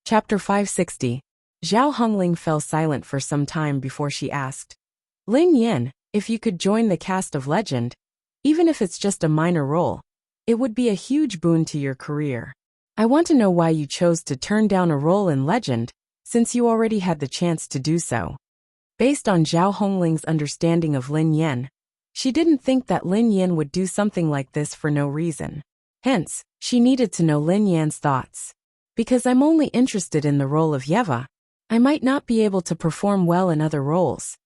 Chapter 560. Zhao Hongling fell silent for some time before she asked, Lin Yin, if you could join the cast of Legend, even if it's just a minor role, it would be a huge boon to your career. I want to know why you chose to turn down a role in Legend, since you already had the chance to do so. Based on Zhao Hongling's understanding of Lin Yin, she didn't think that Lin Yin would do something like this for no reason. Hence, she needed to know Lin Yan's thoughts. Because I'm only interested in the role of Yeva, I might not be able to perform well in other roles.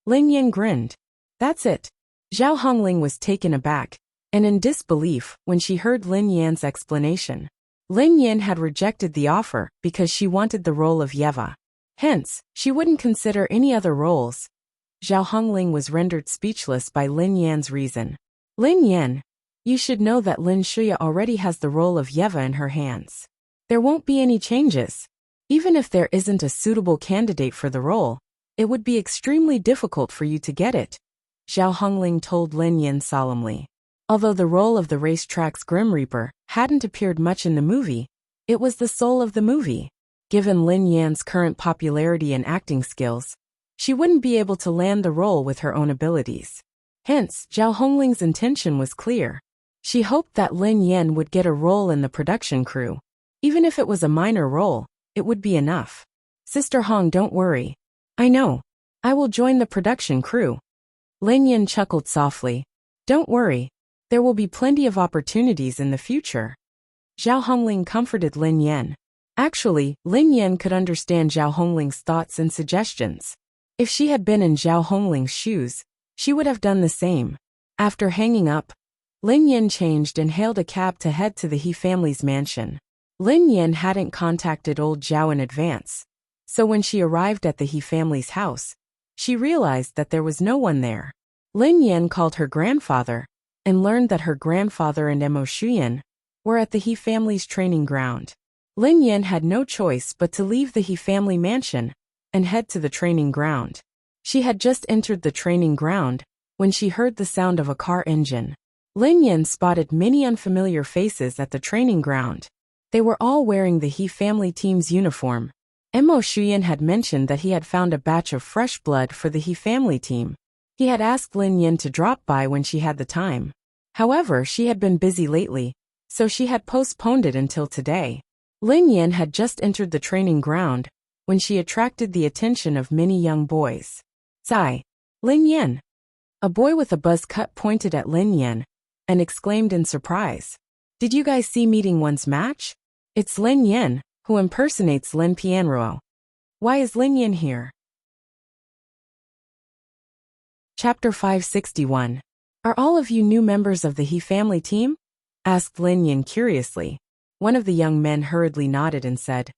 Lin Yin grinned. That's it. Zhao Hongling was taken aback and in disbelief when she heard Lin Yan's explanation. Lin Yin had rejected the offer because she wanted the role of Yeva. Hence, she wouldn't consider any other roles. Zhao Hongling was rendered speechless by Lin Yan's reason. Lin Yan, you should know that Lin Shuya already has the role of Yeva in her hands. There won't be any changes. Even if there isn't a suitable candidate for the role, it would be extremely difficult for you to get it, Zhao Hongling told Lin Yin solemnly. Although the role of the racetrack's Grim Reaper hadn't appeared much in the movie, it was the soul of the movie. Given Lin Yan's current popularity and acting skills, she wouldn't be able to land the role with her own abilities. Hence, Zhao Hongling's intention was clear. She hoped that Lin Yan would get a role in the production crew. Even if it was a minor role, it would be enough. Sister Hong, don't worry. I know. I will join the production crew. Lin Yan chuckled softly. Don't worry. There will be plenty of opportunities in the future. Zhao Hongling comforted Lin Yan. Actually, Lin Yan could understand Zhao Hongling's thoughts and suggestions. If she had been in Zhao Hongling's shoes, she would have done the same. After hanging up, Lin Yan changed and hailed a cab to head to the He family's mansion. Lin Yan hadn't contacted old Zhao in advance, so when she arrived at the He family's house, she realized that there was no one there. Lin Yan called her grandfather and learned that her grandfather and Mo Shuyan were at the He family's training ground. Lin Yan had no choice but to leave the He family mansion and head to the training ground. She had just entered the training ground when she heard the sound of a car engine. Lin Yan spotted many unfamiliar faces at the training ground. They were all wearing the He family team's uniform. Mo Shuyan had mentioned that he had found a batch of fresh blood for the He family team. He had asked Lin Yan to drop by when she had the time. However, she had been busy lately, so she had postponed it until today. Lin Yan had just entered the training ground when she attracted the attention of many young boys. Zai, Lin Yan. A boy with a buzz cut pointed at Lin Yan and exclaimed in surprise. Did you guys see Meeting One's match? It's Lin Yan, who impersonates Lin Pianruo. Why is Lin Yan here? Chapter 561. Are all of you new members of the He family team? Asked Lin Yan curiously. One of the young men hurriedly nodded and said,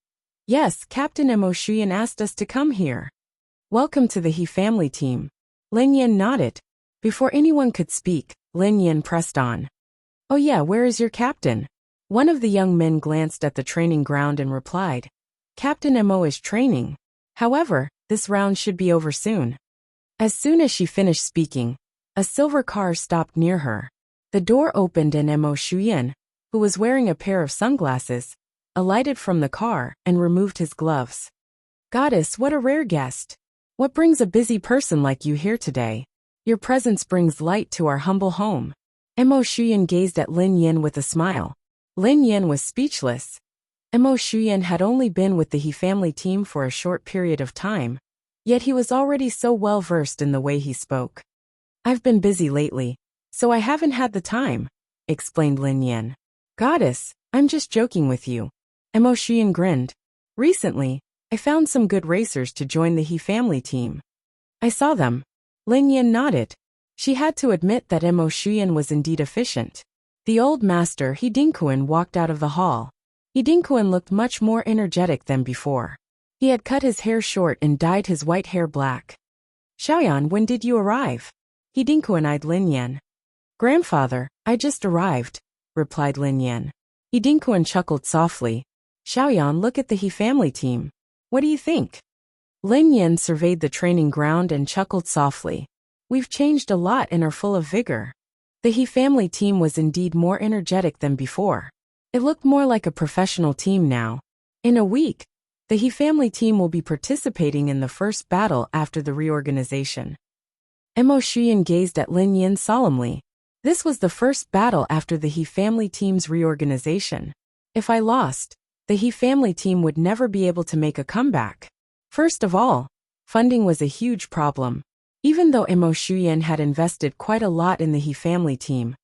Yes, Captain Mo Shuyan asked us to come here. Welcome to the He family team. Lin Yan nodded. Before anyone could speak, Lin Yan pressed on. Oh yeah, where is your captain? One of the young men glanced at the training ground and replied, Captain Mo is training. However, this round should be over soon. As soon as she finished speaking, a silver car stopped near her. The door opened and Mo Shuyan, who was wearing a pair of sunglasses, alighted from the car and removed his gloves. Goddess, what a rare guest. What brings a busy person like you here today? Your presence brings light to our humble home. Mo Shuyan gazed at Lin Yan with a smile. Lin Yan was speechless. Mo Shuyan had only been with the He family team for a short period of time, yet he was already so well versed in the way he spoke. I've been busy lately, so I haven't had the time, explained Lin Yan. Goddess, I'm just joking with you. Mo Shuyan grinned. Recently, I found some good racers to join the He family team. I saw them. Lin Yan nodded. She had to admit that Mo Shuyan was indeed efficient. The old master He Dinkuan walked out of the hall. He Dinkuan looked much more energetic than before. He had cut his hair short and dyed his white hair black. Xiaoyan, when did you arrive? He Dinkuan eyed Lin Yan. Grandfather, I just arrived, replied Lin Yan. He Dinkuan chuckled softly. Xiaoyan, look at the He family team. What do you think? Lin Yan surveyed the training ground and chuckled softly. We've changed a lot and are full of vigor. The He family team was indeed more energetic than before. It looked more like a professional team now. In a week, The He family team will be participating in the first battle after the reorganization. Mo Shuyan gazed at Lin Yin solemnly. This was the first battle after the He family team's reorganization. If I lost, the He family team would never be able to make a comeback. First of all, funding was a huge problem. Even though Mo Shuyan had invested quite a lot in the He family team,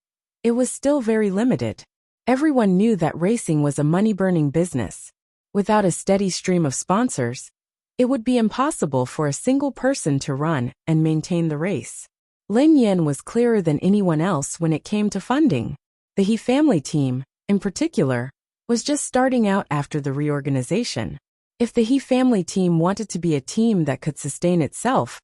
it was still very limited. Everyone knew that racing was a money-burning business. Without a steady stream of sponsors, it would be impossible for a single person to run and maintain the race. Lin Yin was clearer than anyone else when it came to funding. The He family team, in particular, was just starting out after the reorganization. If the He family team wanted to be a team that could sustain itself,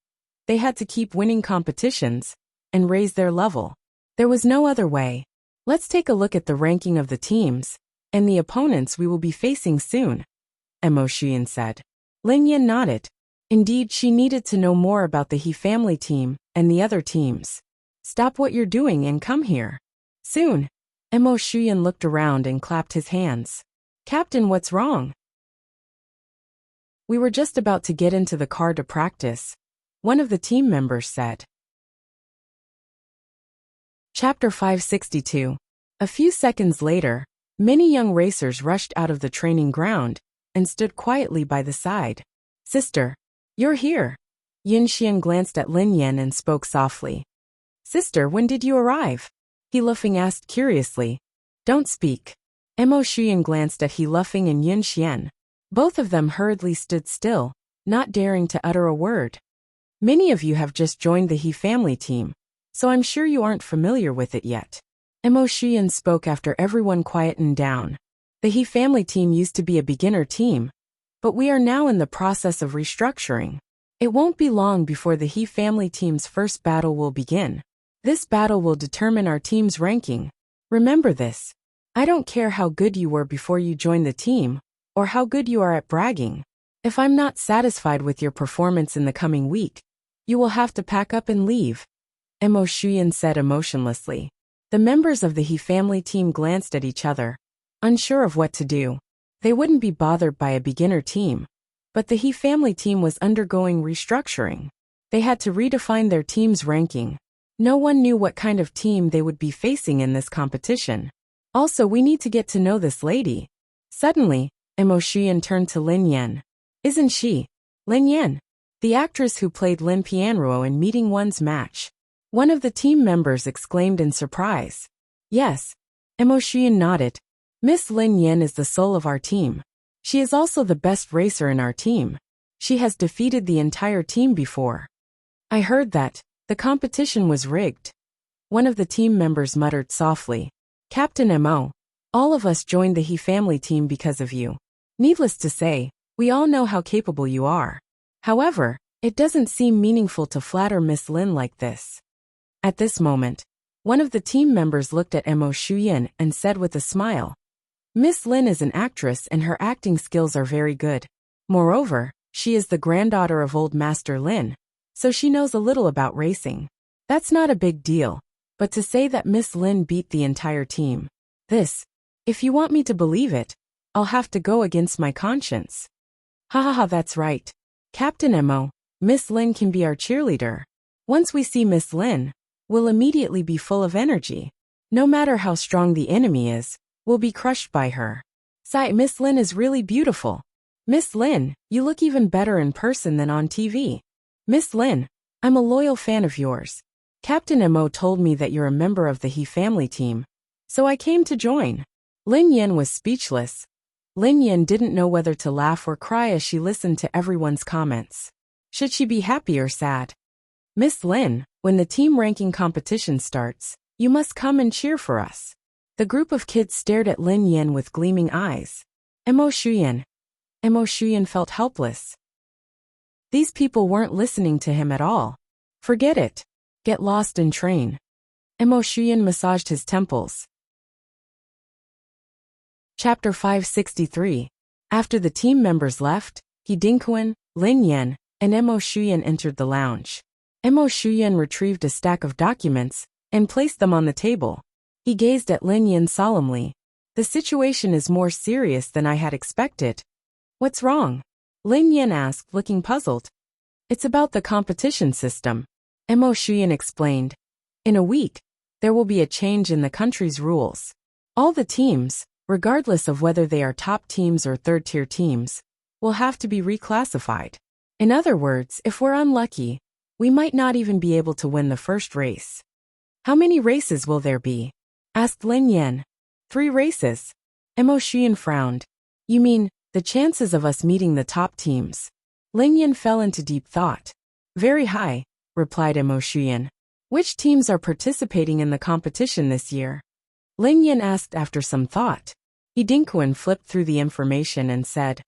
they had to keep winning competitions and raise their level. There was no other way. Let's take a look at the ranking of the teams and the opponents we will be facing soon, Mo Shuyan said. Lin Yin nodded. Indeed, she needed to know more about the He family team and the other teams. Stop what you're doing and come here. Soon. Mo Shuyan looked around and clapped his hands. Captain, what's wrong? We were just about to get into the car to practice, one of the team members said. Chapter 562. A few seconds later, many young racers rushed out of the training ground and stood quietly by the side. Sister, you're here. Yin Xian glanced at Lin Yin and spoke softly. Sister, when did you arrive? He Lufeng asked curiously. Don't speak. Mo Shuyan glanced at He Lufeng and Yin Xian. Both of them hurriedly stood still, not daring to utter a word. Many of you have just joined the He family team, so I'm sure you aren't familiar with it yet. Mo Shuyan spoke after everyone quietened down. The He family team used to be a beginner team, but we are now in the process of restructuring. It won't be long before the He family team's first battle will begin. This battle will determine our team's ranking. Remember this. I don't care how good you were before you joined the team, or how good you are at bragging. If I'm not satisfied with your performance in the coming week, you will have to pack up and leave, Mo Shuyan said emotionlessly. The members of the He family team glanced at each other, unsure of what to do. They wouldn't be bothered by a beginner team, but the He family team was undergoing restructuring. They had to redefine their team's ranking. No one knew what kind of team they would be facing in this competition. Also, we need to get to know this lady. Suddenly, Mo Shuyan turned to Lin Yin. Isn't she? Lin Yin, the actress who played Lin Pianruo in Meeting One's match. One of the team members exclaimed in surprise. Yes. Mo Shuyan nodded. Miss Lin Yin is the soul of our team. She is also the best racer in our team. She has defeated the entire team before. I heard that. The competition was rigged. One of the team members muttered softly. Captain Mo, all of us joined the He family team because of you. Needless to say, we all know how capable you are. However, it doesn't seem meaningful to flatter Miss Lin like this. At this moment, one of the team members looked at Mo Shuyan and said with a smile. Miss Lin is an actress and her acting skills are very good. Moreover, she is the granddaughter of old Master Lin, so she knows a little about racing. That's not a big deal, but to say that Miss Lin beat the entire team. If you want me to believe it, I'll have to go against my conscience. Ha ha ha, that's right. Captain Mo, Miss Lin can be our cheerleader. Once we see Miss Lin, we'll immediately be full of energy. No matter how strong the enemy is, we'll be crushed by her. Sigh, Miss Lin is really beautiful. Miss Lin, you look even better in person than on TV. Miss Lin, I'm a loyal fan of yours. Captain Mo told me that you're a member of the He family team, so I came to join. Lin Yin was speechless. Lin Yin didn't know whether to laugh or cry as she listened to everyone's comments. Should she be happy or sad? Miss Lin, when the team ranking competition starts, you must come and cheer for us. The group of kids stared at Lin Yin with gleaming eyes. Mo Shuyan felt helpless. These people weren't listening to him at all. Forget it. Get lost and train. Mo Shuyan massaged his temples. Chapter 563. After the team members left, He Dingquan, Lin Yin, and Mo Shuyan entered the lounge. Mo Shuyan retrieved a stack of documents and placed them on the table. He gazed at Lin Yin solemnly. The situation is more serious than I had expected. What's wrong? Lin Yan asked, looking puzzled. It's about the competition system, Mo Xuyan explained. In a week, there will be a change in the country's rules. All the teams, regardless of whether they are top teams or third-tier teams, will have to be reclassified. In other words, if we're unlucky, we might not even be able to win the first race. How many races will there be? Asked Lin Yan. 3 races. Mo Xuyan frowned. You mean, the chances of us meeting the top teams? Lin Yan fell into deep thought. Very high, replied Mo Xuyan. Which teams are participating in the competition this year? Lin Yan asked after some thought. Dinkuan flipped through the information and said,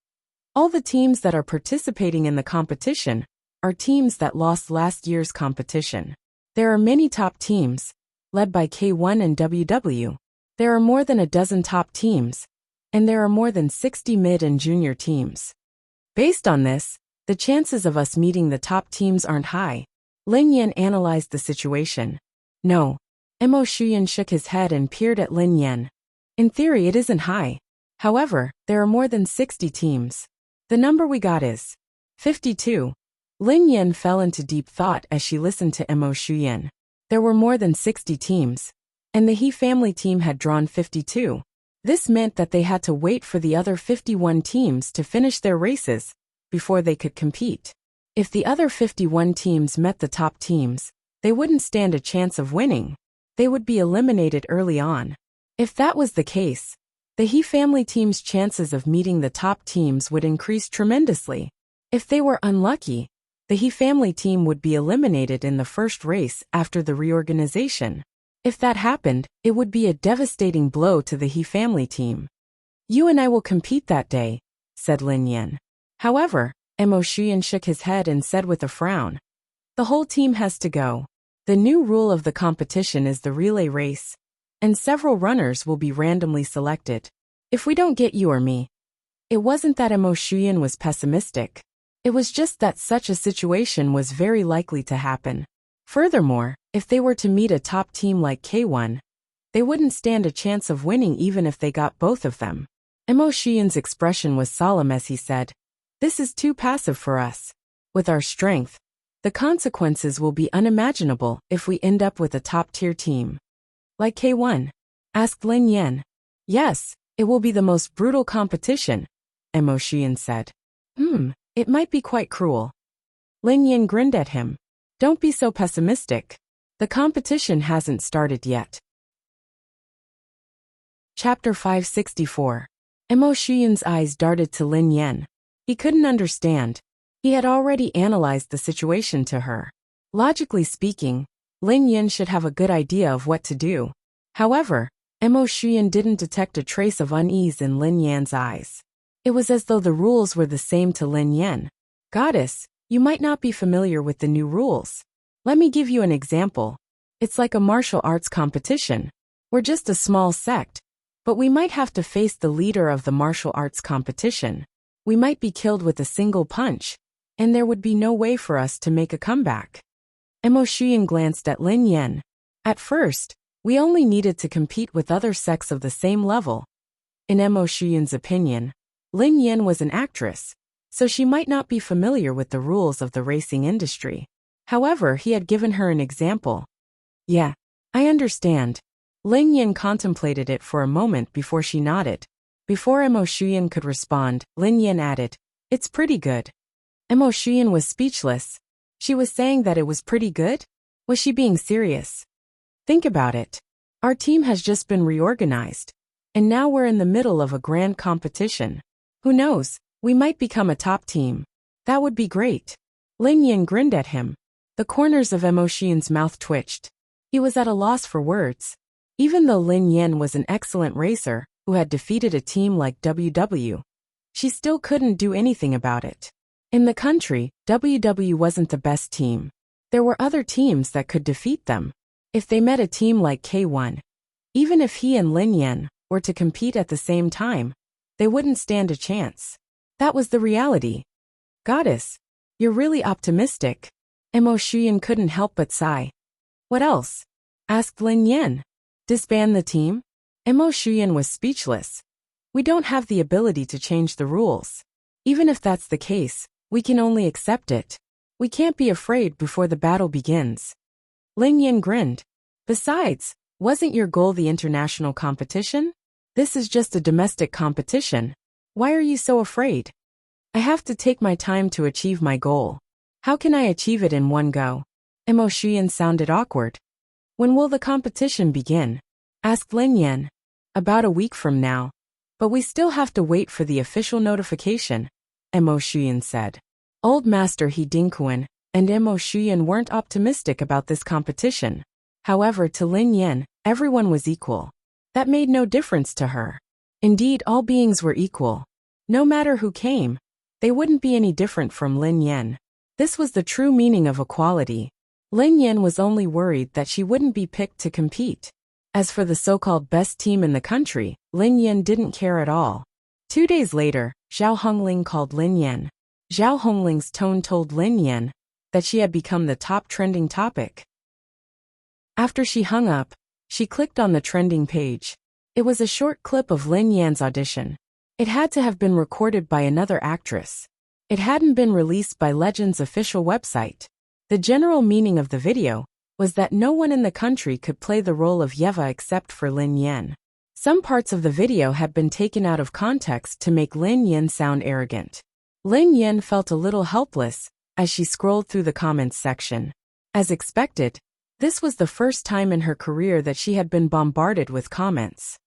all the teams that are participating in the competition are teams that lost last year's competition. There are many top teams, led by K1 and WW. There are more than a dozen top teams, and there are more than 60 mid and junior teams. Based on this, the chances of us meeting the top teams aren't high. Lin Yan analyzed the situation. No. Mo Xuyan shook his head and peered at Lin Yan. In theory, it isn't high. However, there are more than 60 teams. The number we got is 52. Lin Yan fell into deep thought as she listened to Mo Xuyan. There were more than 60 teams, and the He family team had drawn 52. This meant that they had to wait for the other 51 teams to finish their races before they could compete. If the other 51 teams met the top teams, they wouldn't stand a chance of winning. They would be eliminated early on. If that was the case, the He family team's chances of meeting the top teams would increase tremendously. If they were unlucky, the He family team would be eliminated in the first race after the reorganization. If that happened, it would be a devastating blow to the He family team. You and I will compete that day, said Lin Yan. However, Mo Xuyan shook his head and said with a frown, the whole team has to go. The new rule of the competition is the relay race, and several runners will be randomly selected. If we don't get you or me. It wasn't that Mo Xuyan was pessimistic. It was just that such a situation was very likely to happen. Furthermore, if they were to meet a top team like K1, they wouldn't stand a chance of winning even if they got both of them. Mo Xuyan's expression was solemn as he said, this is too passive for us. With our strength, the consequences will be unimaginable if we end up with a top-tier team. Like K1? Asked Lin Yan. Yes, it will be the most brutal competition, Mo Xuyan said. It might be quite cruel. Lin Yan grinned at him. Don't be so pessimistic. The competition hasn't started yet. Chapter 564. Mo Xuyan's eyes darted to Lin Yan. He couldn't understand. He had already analyzed the situation to her. Logically speaking, Lin Yan should have a good idea of what to do. However, Mo Xuyan didn't detect a trace of unease in Lin Yan's eyes. It was as though the rules were the same to Lin Yan. Goddess, you might not be familiar with the new rules. Let me give you an example. It's like a martial arts competition. We're just a small sect, but we might have to face the leader of the martial arts competition. We might be killed with a single punch, and there would be no way for us to make a comeback. Mo Xuyan glanced at Lin Yan. At first, we only needed to compete with other sects of the same level. In Mo Xuyan's opinion, Lin Yan was an actress, so she might not be familiar with the rules of the racing industry. However, he had given her an example. Yeah, I understand. Lin Yan contemplated it for a moment before she nodded. Before Mo Xuyan could respond, Lin Yan added, it's pretty good. Mo Xuyan was speechless. She was saying that it was pretty good? Was she being serious? Think about it. Our team has just been reorganized, and now we're in the middle of a grand competition. Who knows, we might become a top team. That would be great. Lin Yan grinned at him. The corners of Mo Xuyan's mouth twitched. He was at a loss for words. Even though Lin Yan was an excellent racer, who had defeated a team like WW, she still couldn't do anything about it. In the country, WW wasn't the best team. There were other teams that could defeat them. If they met a team like K1, even if he and Lin Yan were to compete at the same time, they wouldn't stand a chance. That was the reality. Goddess, you're really optimistic. Mo Xuyan couldn't help but sigh. What else? Asked Lin Yan. Disband the team? Mo Xuyan was speechless. We don't have the ability to change the rules. Even if that's the case, we can only accept it. We can't be afraid before the battle begins. Lin Yin grinned. Besides, wasn't your goal the international competition? This is just a domestic competition. Why are you so afraid? I have to take my time to achieve my goal. How can I achieve it in one go? Mo Shiyan sounded awkward. When will the competition begin? Asked Lin Yin. About a week from now. But we still have to wait for the official notification, Mo Shiyan said. Old Master He Dingquan and Mo Shiyan weren't optimistic about this competition. However, to Lin Yin, everyone was equal. That made no difference to her. Indeed, all beings were equal. No matter who came, they wouldn't be any different from Lin Yin. This was the true meaning of equality. Lin Yin was only worried that she wouldn't be picked to compete. As for the so-called best team in the country, Lin Yin didn't care at all. 2 days later, Zhao Hongling called Lin Yin. Zhao Hongling's tone told Lin Yin that she had become the top trending topic. After she hung up, she clicked on the trending page. It was a short clip of Lin Yan's audition. It had to have been recorded by another actress. It hadn't been released by Legend's official website. The general meaning of the video was that no one in the country could play the role of Yeva except for Lin Yin. Some parts of the video had been taken out of context to make Lin Yin sound arrogant. Lin Yin felt a little helpless as she scrolled through the comments section. As expected, this was the first time in her career that she had been bombarded with comments.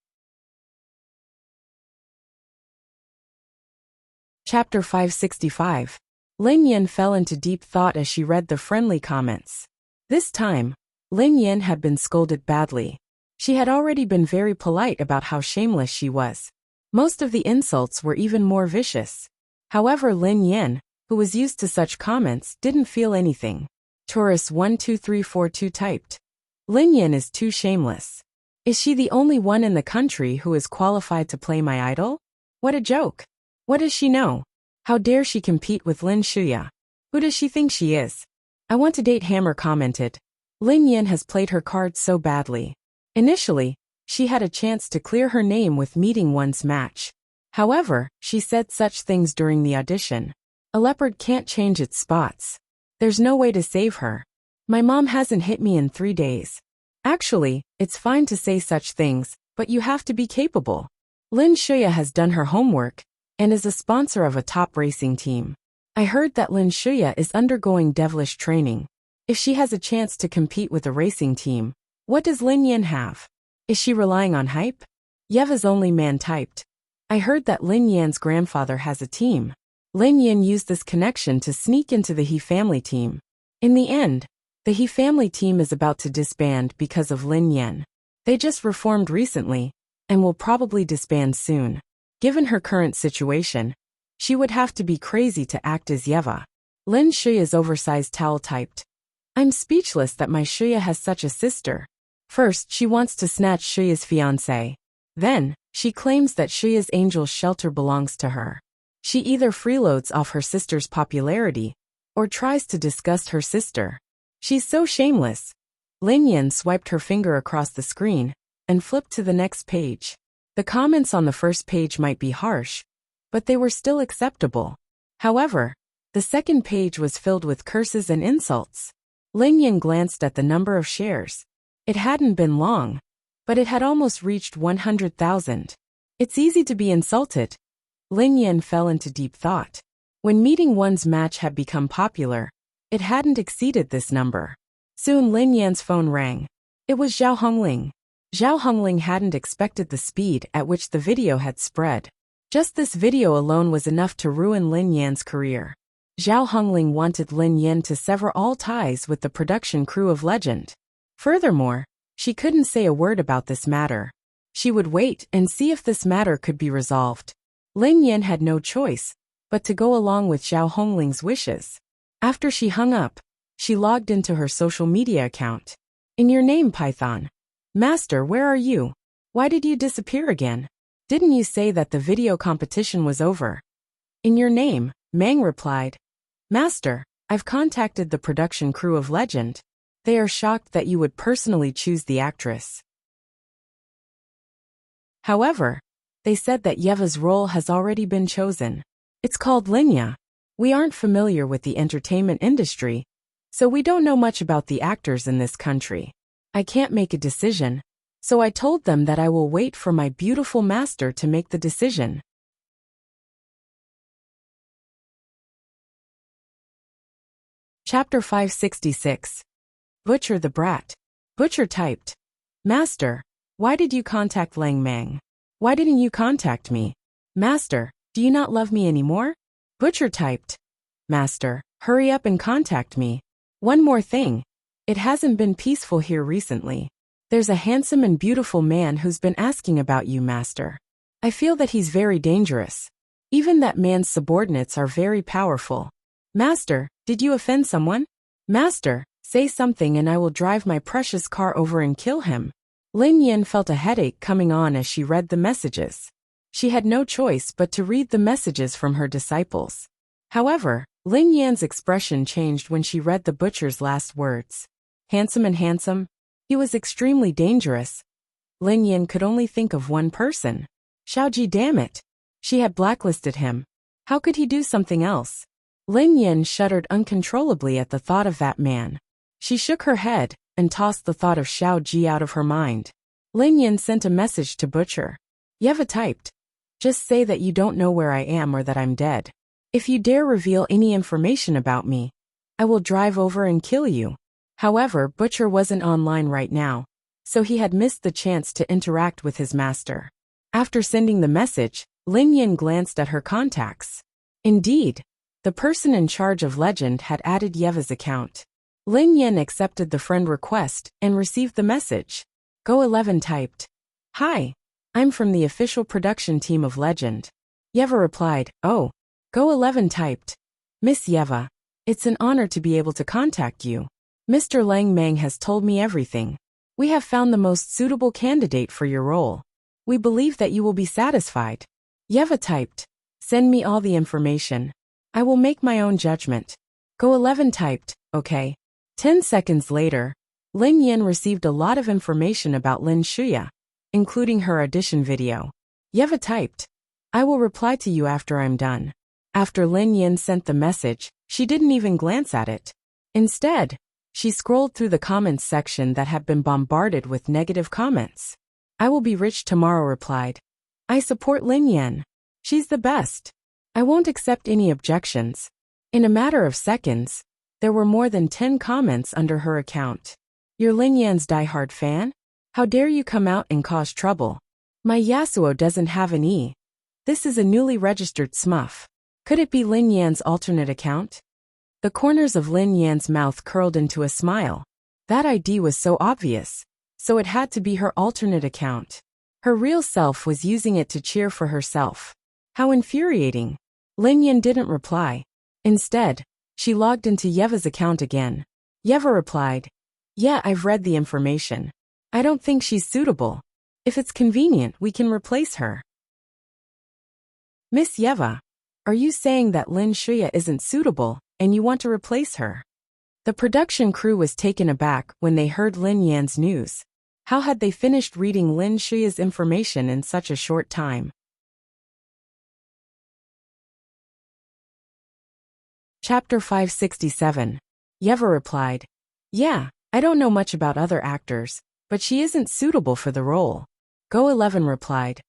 Chapter 565. Lin Yin fell into deep thought as she read the friendly comments. This time, Lin Yin had been scolded badly. She had already been very polite about how shameless she was. Most of the insults were even more vicious. However, Lin Yin, who was used to such comments, didn't feel anything. Taurus 12342 typed. Lin Yin is too shameless. Is she the only one in the country who is qualified to play my idol? What a joke. What does she know? How dare she compete with Lin Shuya? Who does she think she is? I want to date Hammer commented. Lin Yin has played her cards so badly. Initially, she had a chance to clear her name with meeting one's match. However, she said such things during the audition. A leopard can't change its spots. There's no way to save her. My mom hasn't hit me in 3 days. Actually, it's fine to say such things, but you have to be capable. Lin Shuya has done her homework and is a sponsor of a top racing team. I heard that Lin Shuya is undergoing devilish training. If she has a chance to compete with a racing team, what does Lin Yin have? Is she relying on hype? Yeva's only man typed. I heard that Lin Yan's grandfather has a team. Lin Yin used this connection to sneak into the He family team. In the end, the He family team is about to disband because of Lin Yin. They just reformed recently, and will probably disband soon. Given her current situation, she would have to be crazy to act as Yeva. Lin Shuya's oversized towel typed. I'm speechless that my Shuya has such a sister. First, she wants to snatch Shuya's fiancé. Then, she claims that Shuya's angel's shelter belongs to her. She either freeloads off her sister's popularity, or tries to disgust her sister. She's so shameless. Lin Yin swiped her finger across the screen, and flipped to the next page. The comments on the first page might be harsh, but they were still acceptable. However, the second page was filled with curses and insults. Lin Yin glanced at the number of shares. It hadn't been long, but it had almost reached 100,000. It's easy to be insulted. Lin Yin fell into deep thought. When meeting one's match had become popular, it hadn't exceeded this number. Soon Lin Yan's phone rang. It was Zhao Hongling. Zhao Hongling hadn't expected the speed at which the video had spread. Just this video alone was enough to ruin Lin Yan's career. Zhao Hongling wanted Lin Yin to sever all ties with the production crew of Legend. Furthermore, she couldn't say a word about this matter. She would wait and see if this matter could be resolved. Lin Yin had no choice but to go along with Zhao Hongling's wishes. After she hung up, she logged into her social media account. In your name, Python. Master, where are you? Why did you disappear again? Didn't you say that the video competition was over? In your name, Mang replied. Master, I've contacted the production crew of Legend. They are shocked that you would personally choose the actress. However, they said that Yeva's role has already been chosen. It's called Linya. We aren't familiar with the entertainment industry, so we don't know much about the actors in this country. I can't make a decision, so I told them that I will wait for my beautiful master to make the decision. Chapter 566. Butcher the Brat. Butcher typed, Master, why did you contact Lang Mang? Why didn't you contact me? Master, do you not love me anymore? Butcher typed, Master, hurry up and contact me. One more thing. It hasn't been peaceful here recently. There's a handsome and beautiful man who's been asking about you, Master. I feel that he's very dangerous. Even that man's subordinates are very powerful. Master, did you offend someone? Master, say something and I will drive my precious car over and kill him. Lin Yin felt a headache coming on as she read the messages. She had no choice but to read the messages from her disciples. However, Lin Yan's expression changed when she read the butcher's last words. Handsome and handsome. He was extremely dangerous. Lin Yin could only think of one person. Xiaoji, damn it. She had blacklisted him. How could he do something else? Lin Yin shuddered uncontrollably at the thought of that man. She shook her head and tossed the thought of Xiaoji out of her mind. Lin Yin sent a message to Butcher. Yeva typed, just say that you don't know where I am or that I'm dead. If you dare reveal any information about me, I will drive over and kill you. However, Butcher wasn't online right now, so he had missed the chance to interact with his master. After sending the message, Lin Yin glanced at her contacts. Indeed, the person in charge of Legend had added Yeva's account. Lin Yin accepted the friend request and received the message. Go11 typed, Hi, I'm from the official production team of Legend. Yeva replied, Oh. Go11 typed, Miss Yeva, it's an honor to be able to contact you. Mr. Lang Mang has told me everything. We have found the most suitable candidate for your role. We believe that you will be satisfied. Yeva typed, Send me all the information. I will make my own judgment. Go11 typed, Okay. 10 seconds later, Lin Yin received a lot of information about Lin Shuya, including her audition video. Yeva typed, I will reply to you after I'm done. After Lin Yin sent the message, she didn't even glance at it. Instead, she scrolled through the comments section that had been bombarded with negative comments. I will be rich tomorrow replied, I support Lin Yin. She's the best. I won't accept any objections. In a matter of seconds, there were more than 10 comments under her account. You're Lin Yan's diehard fan? How dare you come out and cause trouble? My Yasuo doesn't have an E. This is a newly registered smurf. Could it be Lin Yan's alternate account? The corners of Lin Yan's mouth curled into a smile. That ID was so obvious, so it had to be her alternate account. Her real self was using it to cheer for herself. How infuriating. Lin Yan didn't reply. Instead, she logged into Yeva's account again. Yeva replied, Yeah, I've read the information. I don't think she's suitable. If it's convenient, we can replace her. Miss Yeva, are you saying that Lin Shuya isn't suitable, and you want to replace her? The production crew was taken aback when they heard Lin Yan's news. How had they finished reading Lin Shuya's information in such a short time? Chapter 567. Yeva replied, Yeah, I don't know much about other actors, but she isn't suitable for the role. Go11 replied,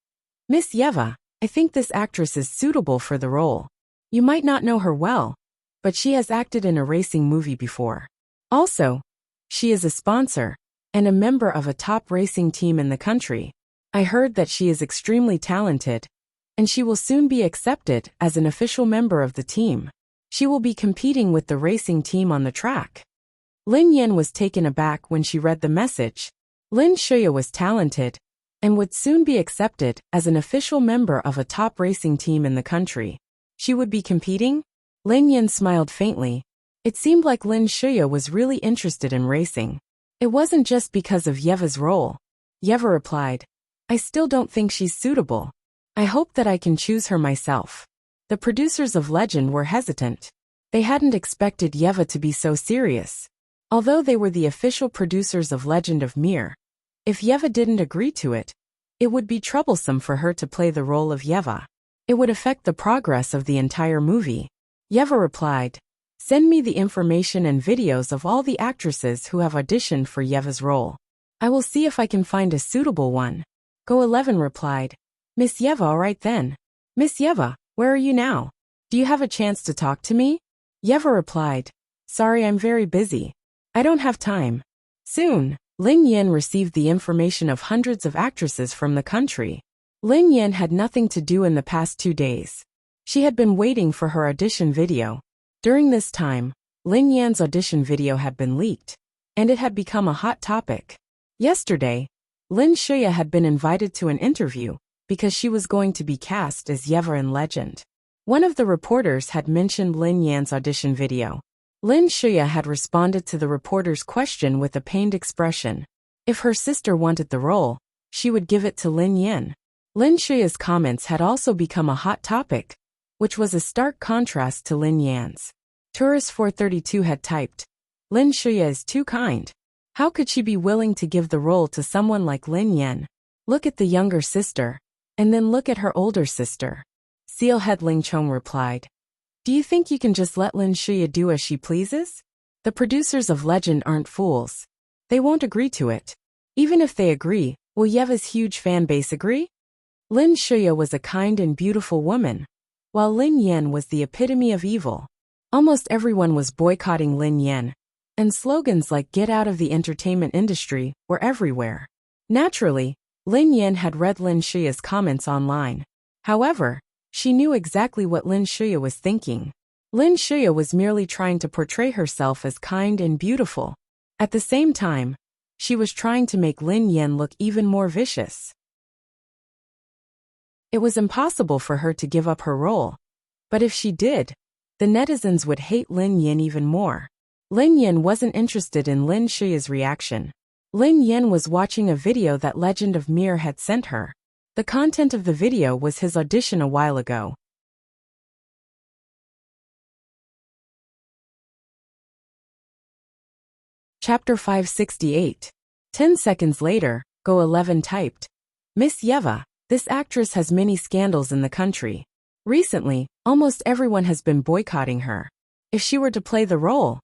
Miss Yeva, I think this actress is suitable for the role. You might not know her well, but she has acted in a racing movie before. Also, she is a sponsor and a member of a top racing team in the country. I heard that she is extremely talented, and she will soon be accepted as an official member of the team. She will be competing with the racing team on the track. Lin Yin was taken aback when she read the message. Lin Shuya was talented and would soon be accepted as an official member of a top racing team in the country. She would be competing? Lin Yin smiled faintly. It seemed like Lin Shuya was really interested in racing. It wasn't just because of Yeva's role. Yeva replied, I still don't think she's suitable. I hope that I can choose her myself. The producers of Legend were hesitant. They hadn't expected Yeva to be so serious. Although they were the official producers of Legend of Mir, if Yeva didn't agree to it, it would be troublesome for her to play the role of Yeva. It would affect the progress of the entire movie. Yeva replied, "Send me the information and videos of all the actresses who have auditioned for Yeva's role. I will see if I can find a suitable one." Go 11 replied, "Miss Yeva, alright then. Miss Yeva, where are you now? Do you have a chance to talk to me?" Yeva replied, "Sorry, I'm very busy. I don't have time." Soon, Lin Yin received the information of hundreds of actresses from the country. Lin Yin had nothing to do in the past 2 days. She had been waiting for her audition video. During this time, Lin Yan's audition video had been leaked, and it had become a hot topic. Yesterday, Lin Shuya had been invited to an interview because she was going to be cast as Yeva in Legend. One of the reporters had mentioned Lin Yan's audition video. Lin Shuya had responded to the reporter's question with a pained expression. If her sister wanted the role, she would give it to Lin Yan. Lin Shuya's comments had also become a hot topic, which was a stark contrast to Lin Yan's. Tourist 432 had typed, "Lin Shuya is too kind. How could she be willing to give the role to someone like Lin Yan? Look at the younger sister, and then look at her older sister." Sealhead Ling Chong replied, "Do you think you can just let Lin Shuya do as she pleases? The producers of Legend aren't fools. They won't agree to it. Even if they agree, will Yeva's huge fan base agree?" Lin Shuya was a kind and beautiful woman, while Lin Yan was the epitome of evil. Almost everyone was boycotting Lin Yan, and slogans like "Get out of the entertainment industry" were everywhere. Naturally, Lin Yan had read Lin Shuya's comments online. However, she knew exactly what Lin Shuya was thinking. Lin Shuya was merely trying to portray herself as kind and beautiful. At the same time, she was trying to make Lin Yan look even more vicious. It was impossible for her to give up her role. But if she did, the netizens would hate Lin Yan even more. Lin Yan wasn't interested in Lin Shuya's reaction. Lin Yan was watching a video that Legend of Mir had sent her. The content of the video was his audition a while ago. Chapter 568. 10 seconds later, Go 11 typed, "Miss Yeva, this actress has many scandals in the country. Recently, almost everyone has been boycotting her. If she were to play the role..."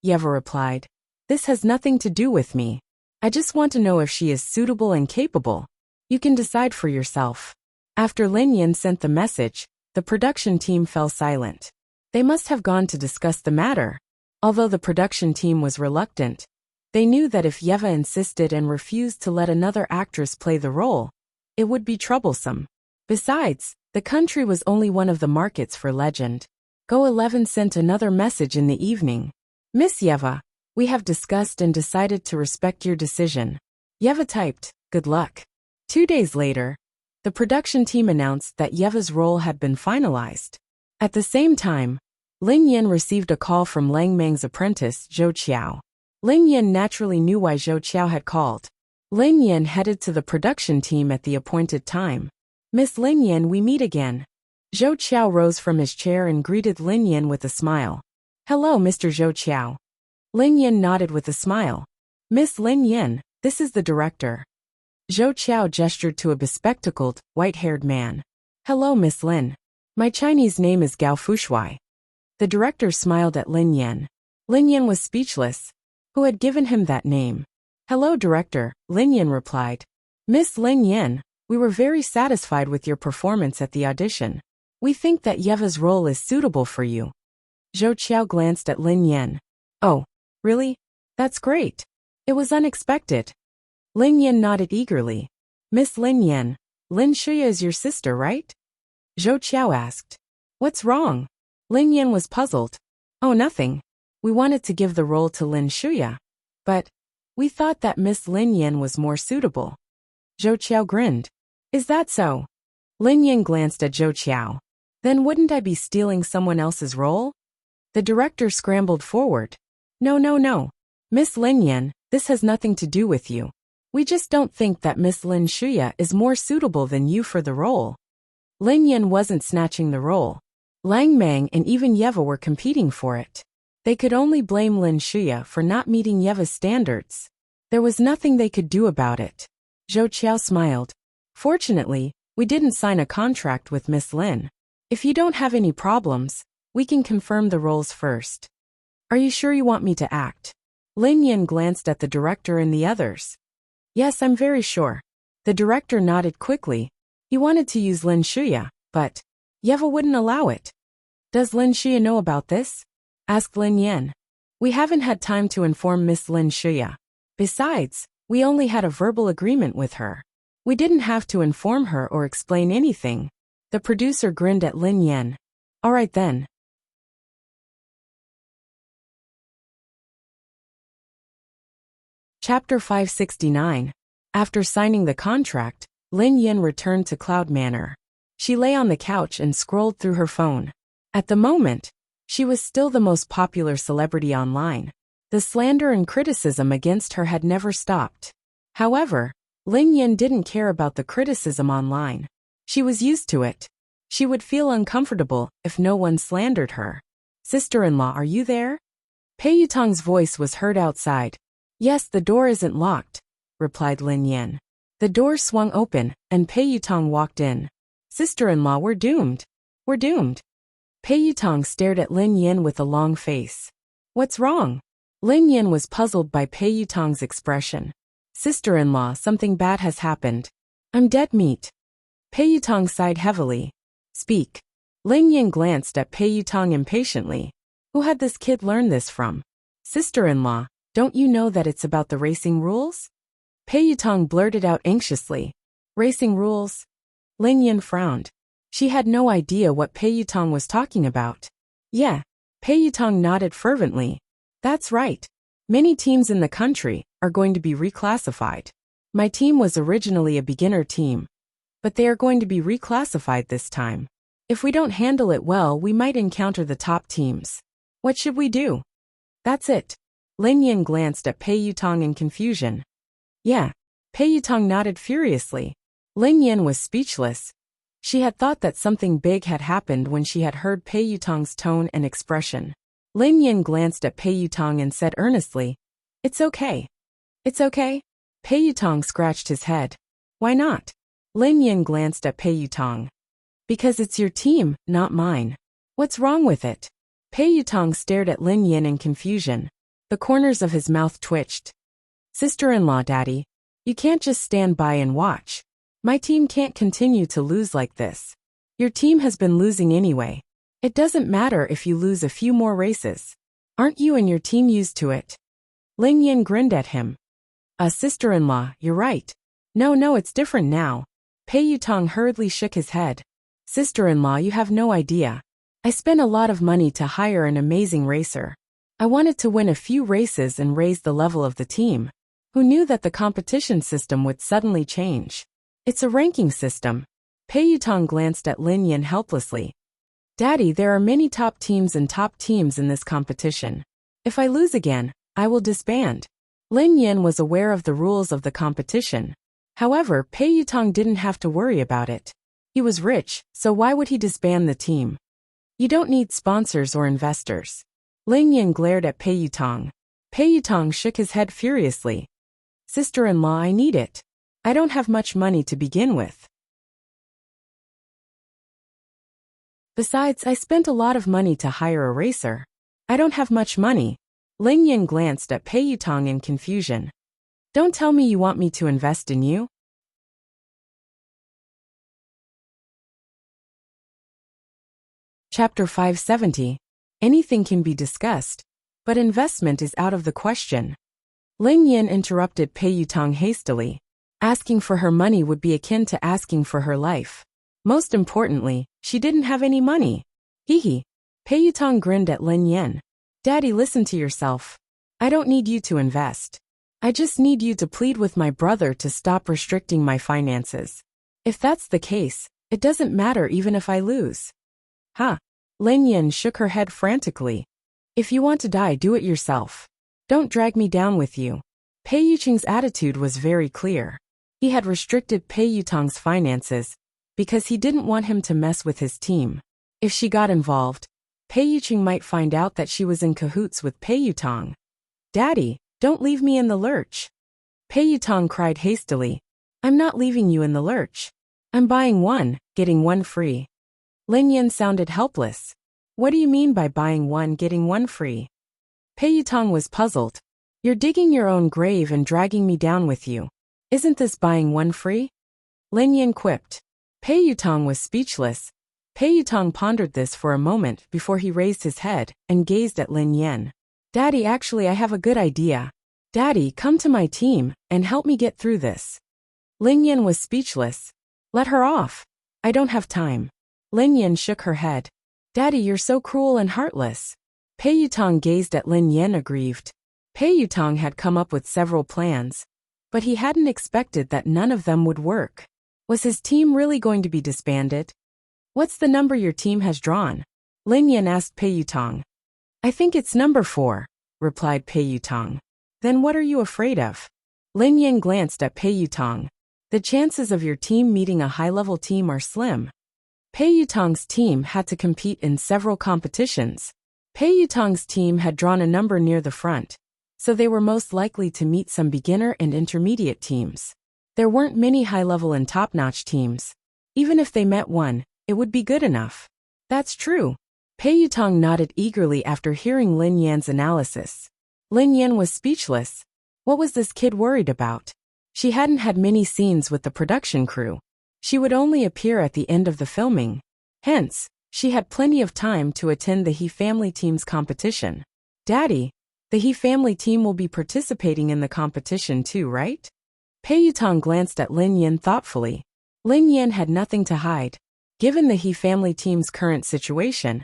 Yeva replied, "This has nothing to do with me. I just want to know if she is suitable and capable. You can decide for yourself." After Lin Yan sent the message, the production team fell silent. They must have gone to discuss the matter. Although the production team was reluctant, they knew that if Yeva insisted and refused to let another actress play the role, it would be troublesome. Besides, the country was only one of the markets for Legend. Go 11 sent another message in the evening. "Miss Yeva, we have discussed and decided to respect your decision." Yeva typed, "Good luck." 2 days later, the production team announced that Yeva's role had been finalized. At the same time, Lin Yan received a call from Lang Mang's apprentice, Zhou Qiao. Lin Yan naturally knew why Zhou Qiao had called. Lin Yan headed to the production team at the appointed time. "Miss Lin Yan, we meet again." Zhou Qiao rose from his chair and greeted Lin Yan with a smile. "Hello, Mr. Zhou Qiao." Lin Yan nodded with a smile. "Miss Lin Yan, this is the director." Zhou Qiao gestured to a bespectacled, white-haired man. "Hello, Miss Lin. My Chinese name is Gao Fushuai." The director smiled at Lin Yan. Lin Yan was speechless. Who had given him that name? "Hello, director," Lin Yan replied. "Miss Lin Yan, we were very satisfied with your performance at the audition. We think that Yeva's role is suitable for you." Zhou Qiao glanced at Lin Yan. "Oh, really? That's great. It was unexpected." Lin Yan nodded eagerly. "Miss Lin Yan, Lin Shuya is your sister, right?" Zhou Qiao asked. "What's wrong?" Lin Yan was puzzled. "Oh, nothing. We wanted to give the role to Lin Shuya, but we thought that Miss Lin Yan was more suitable." Zhou Qiao grinned. "Is that so?" Lin Yan glanced at Zhou Qiao. "Then wouldn't I be stealing someone else's role?" The director scrambled forward. No, Miss Lin Yan, this has nothing to do with you. We just don't think that Miss Lin Shuya is more suitable than you for the role." Lin Yan wasn't snatching the role. Lang Mang and even Yeva were competing for it. They could only blame Lin Shuya for not meeting Yeva's standards. There was nothing they could do about it. Zhou Qiao smiled. "Fortunately, We didn't sign a contract with Miss Lin. If you don't have any problems, we can confirm the roles first. Are you sure you want me to act? Lin Yin glanced at the director and the others. Yes, I'm very sure. The director nodded quickly. He wanted to use Lin Shuya, but Yeva wouldn't allow it. Does Lin Shuya know about this? Asked Lin Yin. We haven't had time to inform Miss Lin Shuya. Besides, we only had a verbal agreement with her. We didn't have to inform her or explain anything. The producer grinned at Lin Yin. All right then. Chapter 569. After signing the contract, Lin Yin returned to Cloud Manor. She lay on the couch and scrolled through her phone. At the moment, she was still the most popular celebrity online. The slander and criticism against her had never stopped. However, Lin Yin didn't care about the criticism online. She was used to it. She would feel uncomfortable if no one slandered her. Sister-in-law, are you there? Pei Yutong's voice was heard outside. Yes, the door isn't locked, replied Lin Yin. The door swung open, and Pei Yutong walked in. Sister-in-law, we're doomed. We're doomed. Pei Yutong stared at Lin Yin with a long face. What's wrong? Lin Yin was puzzled by Pei Yutong's expression. Sister-in-law, something bad has happened. I'm dead meat. Pei Yutong sighed heavily. Speak. Lin Yin glanced at Pei Yutong impatiently. Who had this kid learn this from? Sister-in-law, don't you know that it's about the racing rules? Pei Yutong blurted out anxiously. Racing rules? Lin Yin frowned. She had no idea what Pei Yutong was talking about. Yeah. Pei Yutong nodded fervently. That's right. Many teams in the country are going to be reclassified. My team was originally a beginner team, but they are going to be reclassified this time. If we don't handle it well, we might encounter the top teams. What should we do? That's it. Lin Yin glanced at Pei Yutong in confusion. Yeah. Pei Yutong nodded furiously. Lin Yin was speechless. She had thought that something big had happened when she had heard Pei Yutong's tone and expression. Lin Yin glanced at Pei Yutong and said earnestly, It's okay. It's okay? Pei Yutong scratched his head. Why not? Lin Yin glanced at Pei Yutong. Because it's your team, not mine. What's wrong with it? Pei Yutong stared at Lin Yin in confusion. The corners of his mouth twitched. Sister-in-law, Daddy, you can't just stand by and watch. My team can't continue to lose like this. Your team has been losing anyway. It doesn't matter if you lose a few more races. Aren't you and your team used to it? Lin Yin grinned at him. Sister-in-law, you're right. No, it's different now. Pei Yutong hurriedly shook his head. Sister-in-law, you have no idea. I spent a lot of money to hire an amazing racer. I wanted to win a few races and raise the level of the team. Who knew that the competition system would suddenly change? It's a ranking system. Pei Yutong glanced at Lin Yin helplessly. Daddy, there are many top teams and top teams in this competition. If I lose again, I will disband. Lin Yin was aware of the rules of the competition. However, Pei Yutong didn't have to worry about it. He was rich, so why would he disband the team? You don't need sponsors or investors. Lin Yin glared at Pei Yutong. Pei Yutong shook his head furiously. Sister-in-law, I need it. I don't have much money to begin with. Besides, I spent a lot of money to hire a racer. I don't have much money. Lin Yin glanced at Pei Yutong in confusion. Don't tell me you want me to invest in you. Chapter 570. Anything can be discussed, but investment is out of the question. Lin Yin interrupted Pei Yutong hastily. Asking for her money would be akin to asking for her life. Most importantly, she didn't have any money. Hee. Pei Yutong grinned at Lin Yin. Daddy, listen to yourself. I don't need you to invest. I just need you to plead with my brother to stop restricting my finances. If that's the case, it doesn't matter even if I lose. Huh? Lin Yin shook her head frantically. If you want to die, do it yourself. Don't drag me down with you. Pei Yuqing's attitude was very clear. He had restricted Pei Yutong's finances because he didn't want him to mess with his team. If she got involved, Pei Yuqing might find out that she was in cahoots with Pei Yutong. Daddy, don't leave me in the lurch. Pei Yutong cried hastily. I'm not leaving you in the lurch. I'm buying one, getting one free. Lin Yin sounded helpless. What do you mean by buying one, getting one free? Pei Yutong was puzzled. You're digging your own grave and dragging me down with you. Isn't this buying one free? Lin Yin quipped. Pei Yutong was speechless. Pei Yutong pondered this for a moment before he raised his head and gazed at Lin Yin. Daddy, actually I have a good idea. Daddy, come to my team and help me get through this. Lin Yin was speechless. Let her off. I don't have time. Lin Yin shook her head. Daddy, you're so cruel and heartless. Pei Yutong gazed at Lin Yin aggrieved. Pei Yutong had come up with several plans, but he hadn't expected that none of them would work. Was his team really going to be disbanded? What's the number your team has drawn? Lin Yin asked Pei Yutong. I think it's number 4, replied Pei Yutong. Then what are you afraid of? Lin Yin glanced at Pei Yutong. The chances of your team meeting a high-level team are slim. Pei Yutong's team had to compete in several competitions. Pei Yutong's team had drawn a number near the front, so they were most likely to meet some beginner and intermediate teams. There weren't many high-level and top-notch teams. Even if they met one, it would be good enough. That's true. Pei Yutong nodded eagerly after hearing Lin Yan's analysis. Lin Yan was speechless. What was this kid worried about? She hadn't had many scenes with the production crew. She would only appear at the end of the filming. Hence, she had plenty of time to attend the He family team's competition. Daddy, the He family team will be participating in the competition too, right? Pei Yutong glanced at Lin Yan thoughtfully. Lin Yan had nothing to hide. Given the He family team's current situation,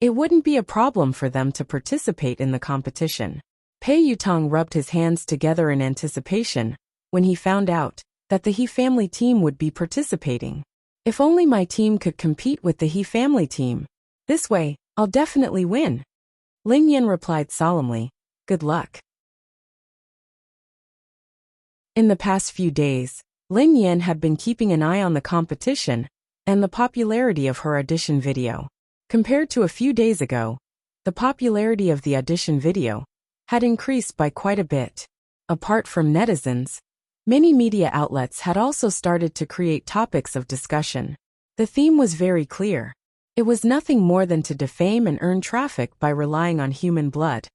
it wouldn't be a problem for them to participate in the competition. Pei Yutong rubbed his hands together in anticipation when he found out that the He family team would be participating. If only my team could compete with the He family team. This way, I'll definitely win. Lin Yan replied solemnly. Good luck. In the past few days, Lin Yan had been keeping an eye on the competition and the popularity of her audition video. Compared to a few days ago, the popularity of the audition video had increased by quite a bit. Apart from netizens, many media outlets had also started to create topics of discussion. The theme was very clear. It was nothing more than to defame and earn traffic by relying on human blood.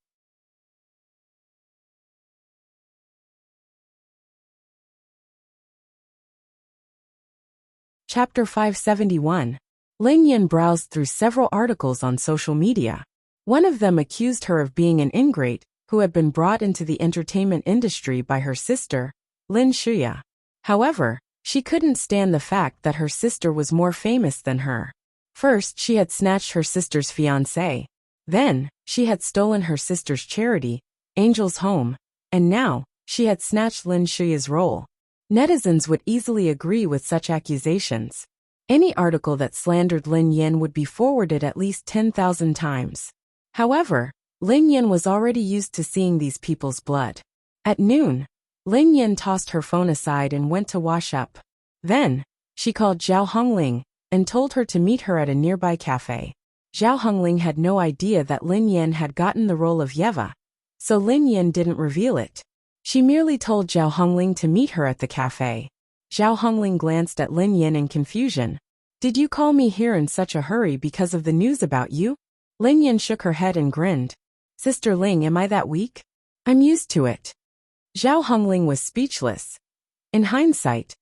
Chapter 571. Lin Yan browsed through several articles on social media. One of them accused her of being an ingrate who had been brought into the entertainment industry by her sister, Lin Shuya. However, she couldn't stand the fact that her sister was more famous than her. First, she had snatched her sister's fiancé. Then, she had stolen her sister's charity, Angel's Home. And now, she had snatched Lin Shuya's role. Netizens would easily agree with such accusations. Any article that slandered Lin Yan would be forwarded at least 10,000 times. However, Lin Yan was already used to seeing these people's blood. At noon, Lin Yan tossed her phone aside and went to wash up. Then, she called Zhao Hongling and told her to meet her at a nearby cafe. Zhao Hongling had no idea that Lin Yan had gotten the role of Yeva, so Lin Yan didn't reveal it. She merely told Zhao Hongling to meet her at the cafe. Zhao Hongling glanced at Lin Yan in confusion. Did you call me here in such a hurry because of the news about you? Lin Yan shook her head and grinned. Sister Ling, am I that weak? I'm used to it. Zhao Hongling was speechless. In hindsight,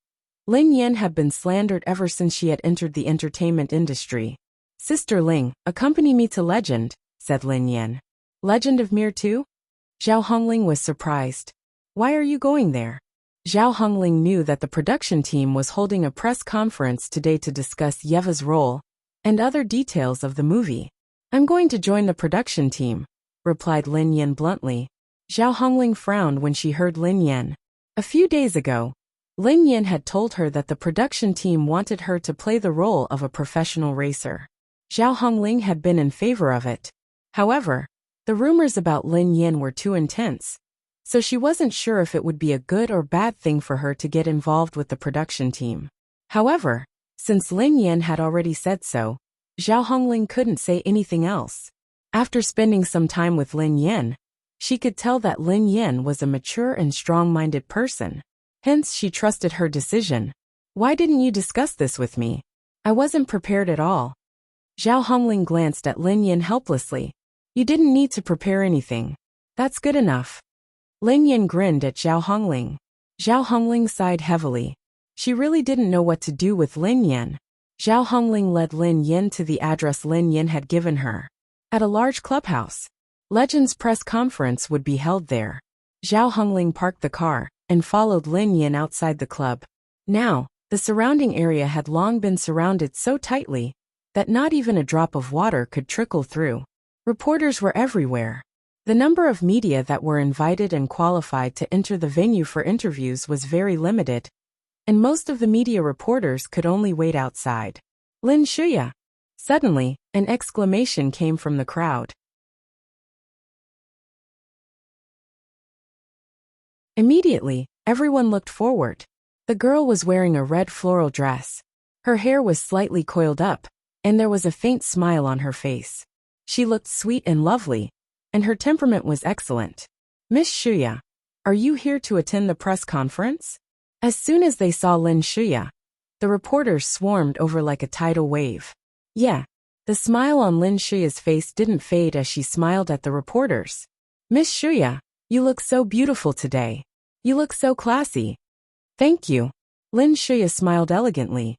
Lin Yan had been slandered ever since she had entered the entertainment industry. Sister Ling, accompany me to Legend, said Lin Yan. Legend of Mir too? Zhao Hongling was surprised. Why are you going there? Zhao Hongling knew that the production team was holding a press conference today to discuss Yeva's role and other details of the movie. I'm going to join the production team, replied Lin Yan bluntly. Zhao Hongling frowned when she heard Lin Yan. A few days ago, Lin Yan had told her that the production team wanted her to play the role of a professional racer. Zhao Hongling had been in favor of it. However, the rumors about Lin Yan were too intense, so she wasn't sure if it would be a good or bad thing for her to get involved with the production team. However, since Lin Yan had already said so, Zhao Hongling couldn't say anything else. After spending some time with Lin Yan, she could tell that Lin Yan was a mature and strong-minded person. Hence, she trusted her decision. Why didn't you discuss this with me? I wasn't prepared at all. Zhao Hongling glanced at Lin Yin helplessly. You didn't need to prepare anything. That's good enough. Lin Yin grinned at Zhao Hongling. Zhao Hongling sighed heavily. She really didn't know what to do with Lin Yin. Zhao Hongling led Lin Yin to the address Lin Yin had given her. At a large clubhouse. Legend's press conference would be held there. Zhao Hongling parked the car and followed Lin Yin outside the club. Now, the surrounding area had long been surrounded so tightly that not even a drop of water could trickle through. Reporters were everywhere. The number of media that were invited and qualified to enter the venue for interviews was very limited, and most of the media reporters could only wait outside. Lin Shuya! Suddenly, an exclamation came from the crowd. Immediately, everyone looked forward. The girl was wearing a red floral dress. Her hair was slightly coiled up, and there was a faint smile on her face. She looked sweet and lovely, and her temperament was excellent. Miss Shuya, are you here to attend the press conference? As soon as they saw Lin Shuya, the reporters swarmed over like a tidal wave. Yeah, the smile on Lin Shuya's face didn't fade as she smiled at the reporters. Miss Shuya, you look so beautiful today. You look so classy. Thank you. Lin Shuya smiled elegantly.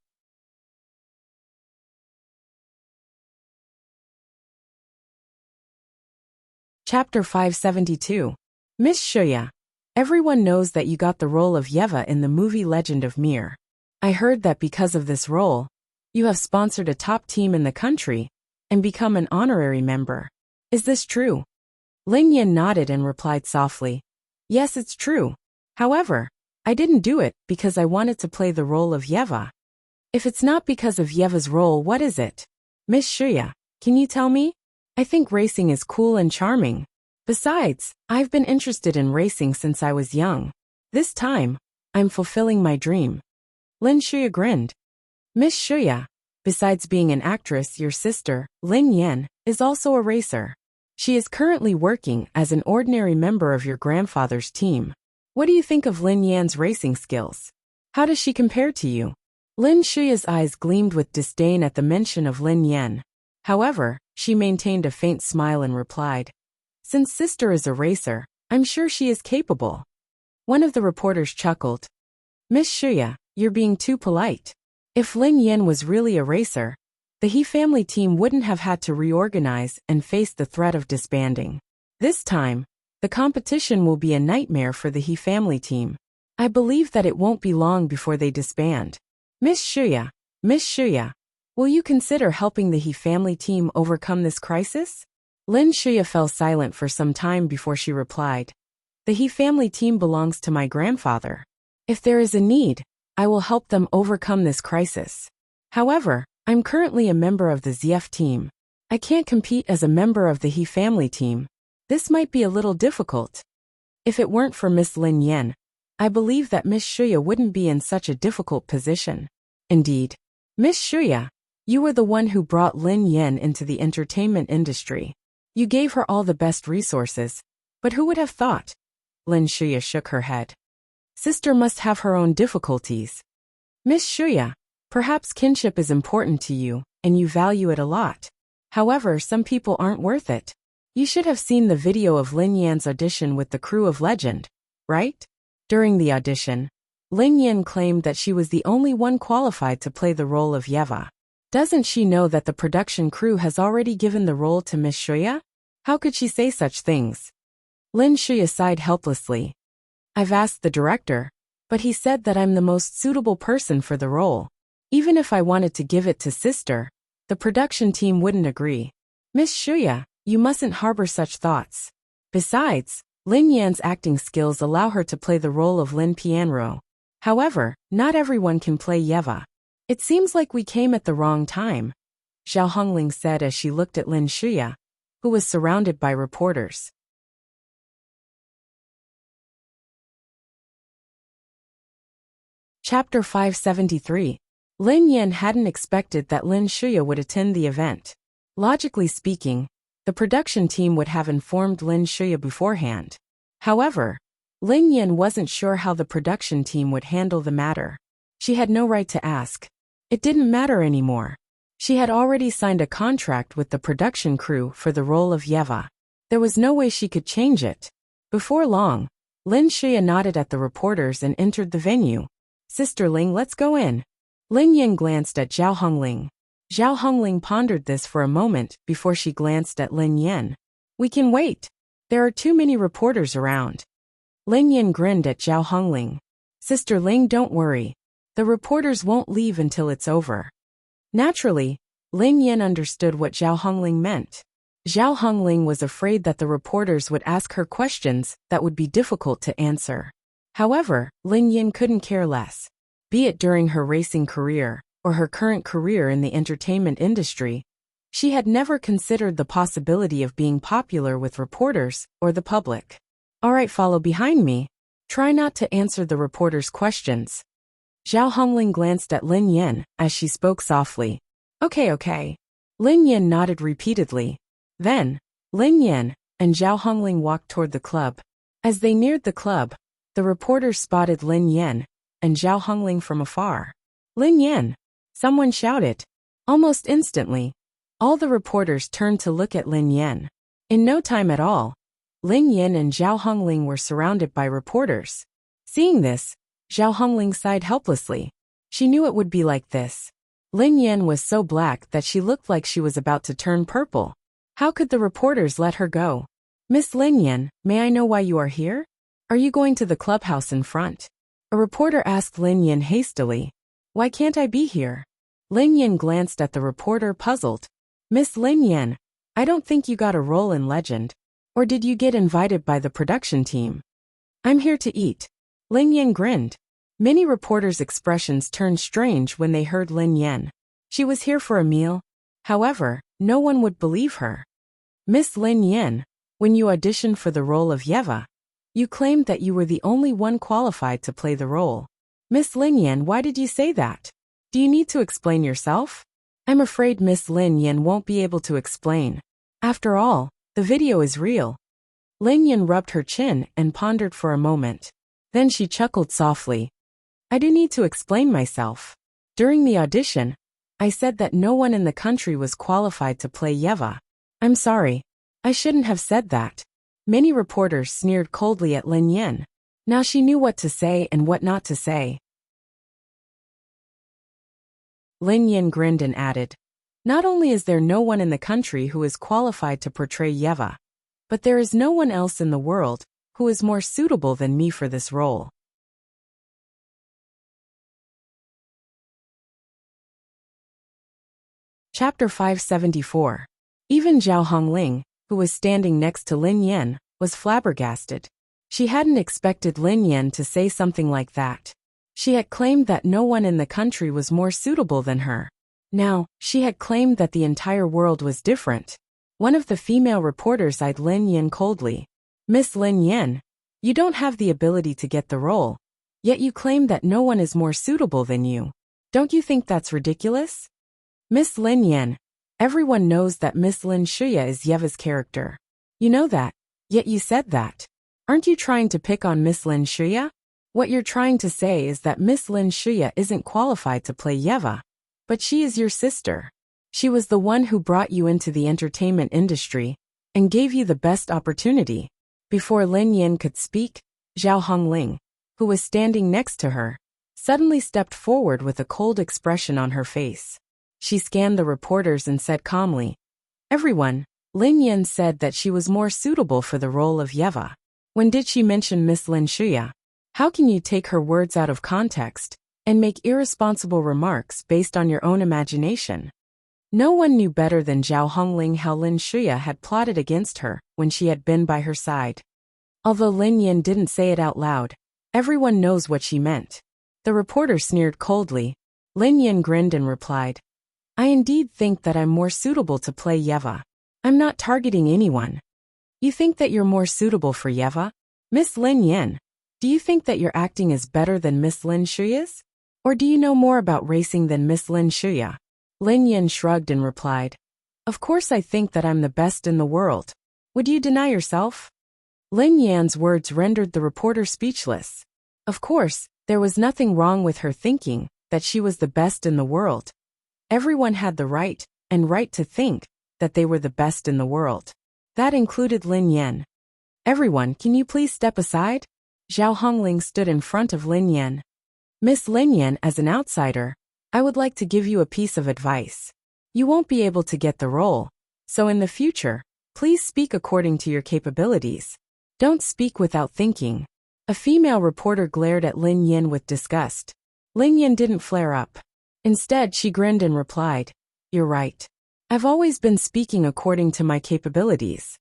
Chapter 572. Miss Shuya, everyone knows that you got the role of Yeva in the movie Legend of Mir. I heard that because of this role, you have sponsored a top team in the country and become an honorary member. Is this true? Lin Yin nodded and replied softly. Yes, it's true. However, I didn't do it because I wanted to play the role of Yeva. If it's not because of Yeva's role, what is it? Miss Shuya, can you tell me? I think racing is cool and charming. Besides, I've been interested in racing since I was young. This time, I'm fulfilling my dream. Lin Shuya grinned. Miss Shuya, besides being an actress, your sister, Lin Yan, is also a racer. She is currently working as an ordinary member of your grandfather's team. What do you think of Lin Yan's racing skills? How does she compare to you? Lin Shuya's eyes gleamed with disdain at the mention of Lin Yan. However, she maintained a faint smile and replied, Since sister is a racer, I'm sure she is capable. One of the reporters chuckled. Miss Shuya, you're being too polite. If Lin Yan was really a racer, the He family team wouldn't have had to reorganize and face the threat of disbanding. This time, the competition will be a nightmare for the He family team. I believe that it won't be long before they disband. Miss Shuya, will you consider helping the He family team overcome this crisis? Lin Shuya fell silent for some time before she replied. The He family team belongs to my grandfather. If there is a need, I will help them overcome this crisis. However, I'm currently a member of the ZF team. I can't compete as a member of the He family team. This might be a little difficult. If it weren't for Miss Lin Yan, I believe that Miss Shuya wouldn't be in such a difficult position. Indeed, Miss Shuya, you were the one who brought Lin Yan into the entertainment industry. You gave her all the best resources, but who would have thought? Lin Shuya shook her head. Sister must have her own difficulties. Miss Shuya, perhaps kinship is important to you, and you value it a lot. However, some people aren't worth it. You should have seen the video of Lin Yan's audition with the crew of Legend, right? During the audition, Lin Yan claimed that she was the only one qualified to play the role of Yeva. Doesn't she know that the production crew has already given the role to Miss Shuya? How could she say such things? Lin Shuya sighed helplessly. I've asked the director, but he said that I'm the most suitable person for the role. Even if I wanted to give it to sister, the production team wouldn't agree. Miss Shuya, you mustn't harbor such thoughts. Besides, Lin Yan's acting skills allow her to play the role of Lin Pianro. However, not everyone can play Yeva. It seems like we came at the wrong time, Zhao Hongling said as she looked at Lin Shuya, who was surrounded by reporters. Chapter 573. Lin Yan hadn't expected that Lin Shuya would attend the event. Logically speaking, the production team would have informed Lin Shuya beforehand. However, Lin Yan wasn't sure how the production team would handle the matter. She had no right to ask. It didn't matter anymore. She had already signed a contract with the production crew for the role of Yeva. There was no way she could change it. Before long, Lin Shuya nodded at the reporters and entered the venue. Sister Ling, let's go in. Lin Yin glanced at Zhao Hongling. Zhao Hongling pondered this for a moment before she glanced at Lin Yin. We can wait. There are too many reporters around. Lin Yin grinned at Zhao Hongling. Sister Ling, don't worry. The reporters won't leave until it's over. Naturally, Lin Yin understood what Zhao Hongling meant. Zhao Hongling was afraid that the reporters would ask her questions that would be difficult to answer. However, Lin Yin couldn't care less. Be it during her racing career or her current career in the entertainment industry, she had never considered the possibility of being popular with reporters or the public. All right, follow behind me. Try not to answer the reporters' questions. Zhao Hongling glanced at Lin Yin as she spoke softly. Okay. Lin Yin nodded repeatedly. Then, Lin Yin and Zhao Hongling walked toward the club. As they neared the club, the reporters spotted Lin Yin and Zhao Hongling from afar. Lin Yin! Someone shouted. Almost instantly, all the reporters turned to look at Lin Yin. In no time at all, Lin Yin and Zhao Hongling were surrounded by reporters. Seeing this, Zhao Hongling sighed helplessly. She knew it would be like this. Lin Yin was so black that she looked like she was about to turn purple. How could the reporters let her go? Miss Lin Yin, may I know why you are here? Are you going to the clubhouse in front? A reporter asked Lin Yin hastily. Why can't I be here? Lin Yin glanced at the reporter, puzzled. Miss Lin Yin, I don't think you got a role in Legend. Or did you get invited by the production team? I'm here to eat. Lin Yin grinned. Many reporters' expressions turned strange when they heard Lin Yin. She was here for a meal. However, no one would believe her. Miss Lin Yin, when you auditioned for the role of Yeva, you claimed that you were the only one qualified to play the role. Miss Lin Yin, why did you say that? Do you need to explain yourself? I'm afraid Miss Lin Yin won't be able to explain. After all, the video is real. Lin Yin rubbed her chin and pondered for a moment. Then she chuckled softly. I do need to explain myself. During the audition, I said that no one in the country was qualified to play Yeva. I'm sorry. I shouldn't have said that. Many reporters sneered coldly at Lin Yin. Now she knew what to say and what not to say. Lin Yin grinned and added, not only is there no one in the country who is qualified to portray Yeva, but there is no one else in the world who is more suitable than me for this role. Chapter 574. Even Zhao Hongling, who was standing next to Lin Yin, was flabbergasted. She hadn't expected Lin Yin to say something like that. She had claimed that no one in the country was more suitable than her. Now, she had claimed that the entire world was different. One of the female reporters eyed Lin Yin coldly. Miss Lin Yin, you don't have the ability to get the role, yet you claim that no one is more suitable than you. Don't you think that's ridiculous? Miss Lin Yin, everyone knows that Miss Lin Shuya is Yeva's character. You know that, yet you said that. Aren't you trying to pick on Miss Lin Shuya? What you're trying to say is that Miss Lin Shuya isn't qualified to play Yeva. But she is your sister. She was the one who brought you into the entertainment industry and gave you the best opportunity. Before Lin Yin could speak, Zhao Hongling, who was standing next to her, suddenly stepped forward with a cold expression on her face. She scanned the reporters and said calmly, everyone, Lin Yin said that she was more suitable for the role of Yeva. When did she mention Miss Lin Shuya? How can you take her words out of context and make irresponsible remarks based on your own imagination? No one knew better than Zhao Hongling how Lin Shuya had plotted against her when she had been by her side. Although Lin Yin didn't say it out loud, everyone knows what she meant. The reporter sneered coldly. Lin Yin grinned and replied, I indeed think that I'm more suitable to play Yeva. I'm not targeting anyone. You think that you're more suitable for Yeva? Miss Lin Yin, do you think that your acting is better than Miss Lin Shuya's? Or do you know more about racing than Miss Lin Shuya? Lin Yin shrugged and replied, Of course I think that I'm the best in the world. Would you deny yourself? Lin Yan's words rendered the reporter speechless. Of course, There was nothing wrong with her thinking that she was the best in the world. Everyone had the right to think that they were the best in the world. That included Lin Yan. Everyone, can you please step aside? Zhao Hongling stood in front of Lin Yan. Miss Lin Yan, as an outsider, I would like to give you a piece of advice. You won't be able to get the role, so in the future, please speak according to your capabilities. Don't speak without thinking. A female reporter glared at Lin Yan with disgust. Lin Yan didn't flare up. Instead, she grinned and replied, "You're right. I've always been speaking according to my capabilities."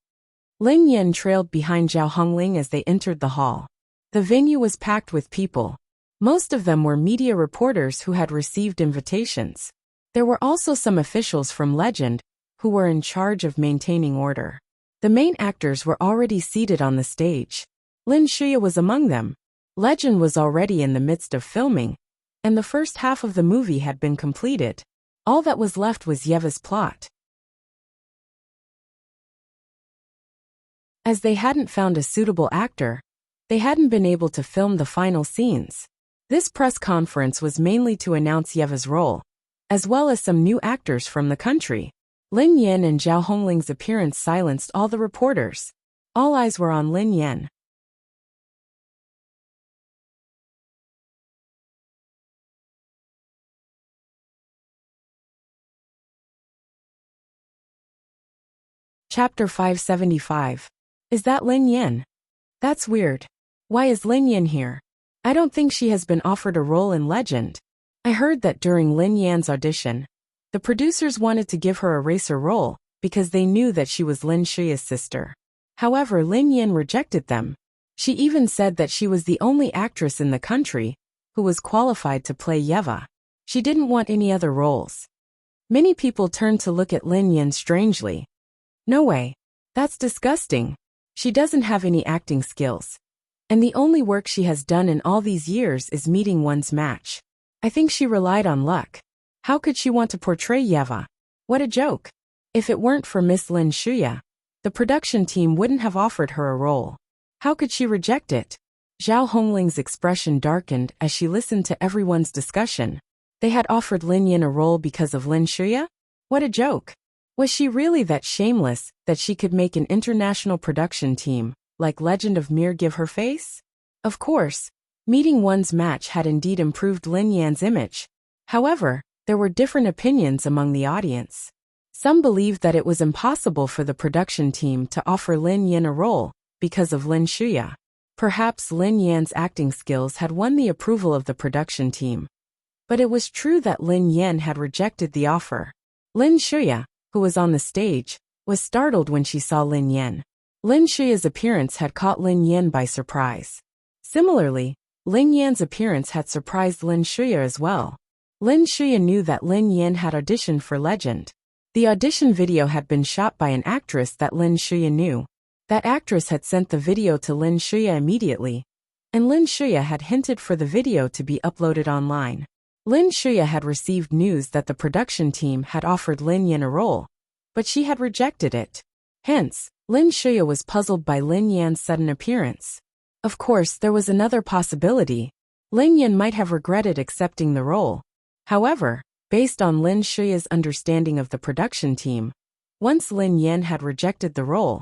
Lin Yan trailed behind Zhao Hongling as they entered the hall. The venue was packed with people. Most of them were media reporters who had received invitations. There were also some officials from Legend who were in charge of maintaining order. The main actors were already seated on the stage. Lin Shuya was among them. Legend was already in the midst of filming, and the first half of the movie had been completed. All that was left was Yeva's plot. As they hadn't found a suitable actor, they hadn't been able to film the final scenes. This press conference was mainly to announce Yeva's role, as well as some new actors from the country. Lin Yan and Zhao Hongling's appearance silenced all the reporters. All eyes were on Lin Yan. Chapter 575. Is that Lin Yan? That's weird. Why is Lin Yan here? I don't think she has been offered a role in Legend. I heard that during Lin Yan's audition, the producers wanted to give her a racer role because they knew that she was Lin Shuya's sister. However, Lin Yan rejected them. She even said that she was the only actress in the country who was qualified to play Yeva. She didn't want any other roles. Many people turned to look at Lin Yan strangely. No way. That's disgusting. She doesn't have any acting skills. And the only work she has done in all these years is meeting one's match. I think she relied on luck. How could she want to portray Yeva? What a joke. If it weren't for Miss Lin Shuya, the production team wouldn't have offered her a role. How could she reject it? Zhao Hongling's expression darkened as she listened to everyone's discussion. They had offered Lin Yan a role because of Lin Shuya? What a joke. Was she really that shameless that she could make an international production team like Legend of Mir give her face? Of course, meeting one's match had indeed improved Lin Yan's image. However, there were different opinions among the audience. Some believed that it was impossible for the production team to offer Lin Yan a role because of Lin Shuya. Perhaps Lin Yan's acting skills had won the approval of the production team. But it was true that Lin Yan had rejected the offer. Lin Shuya, who was on the stage, was startled when she saw Lin Yan. Lin Shuya's appearance had caught Lin Yan by surprise. Similarly, Lin Yan's appearance had surprised Lin Shuya as well. Lin Shuya knew that Lin Yan had auditioned for Legend. The audition video had been shot by an actress that Lin Shuya knew. That actress had sent the video to Lin Shuya immediately, and Lin Shuya had hinted for the video to be uploaded online. Lin Shuya had received news that the production team had offered Lin Yan a role, but she had rejected it. Hence, Lin Shuya was puzzled by Lin Yan's sudden appearance. Of course, there was another possibility. Lin Yan might have regretted accepting the role. However, based on Lin Shuya's understanding of the production team, once Lin Yan had rejected the role,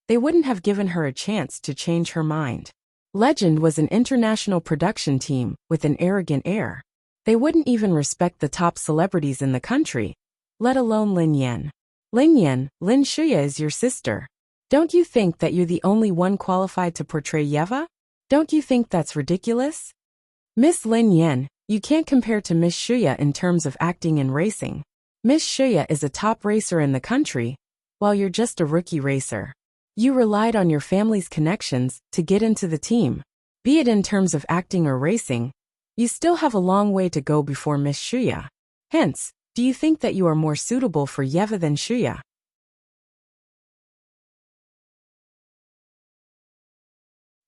they wouldn't have given her a chance to change her mind. Legend was an international production team with an arrogant air. They wouldn't even respect the top celebrities in the country, let alone Lin Yan. Lin Yan, Lin Shuya is your sister. Don't you think that you're the only one qualified to portray Yeva? Don't you think that's ridiculous? Miss Lin Yan, you can't compare to Miss Shuya in terms of acting and racing. Miss Shuya is a top racer in the country, while you're just a rookie racer. You relied on your family's connections to get into the team. Be it in terms of acting or racing, you still have a long way to go before Miss Shuya. Hence, do you think that you are more suitable for Yeva than Shuya?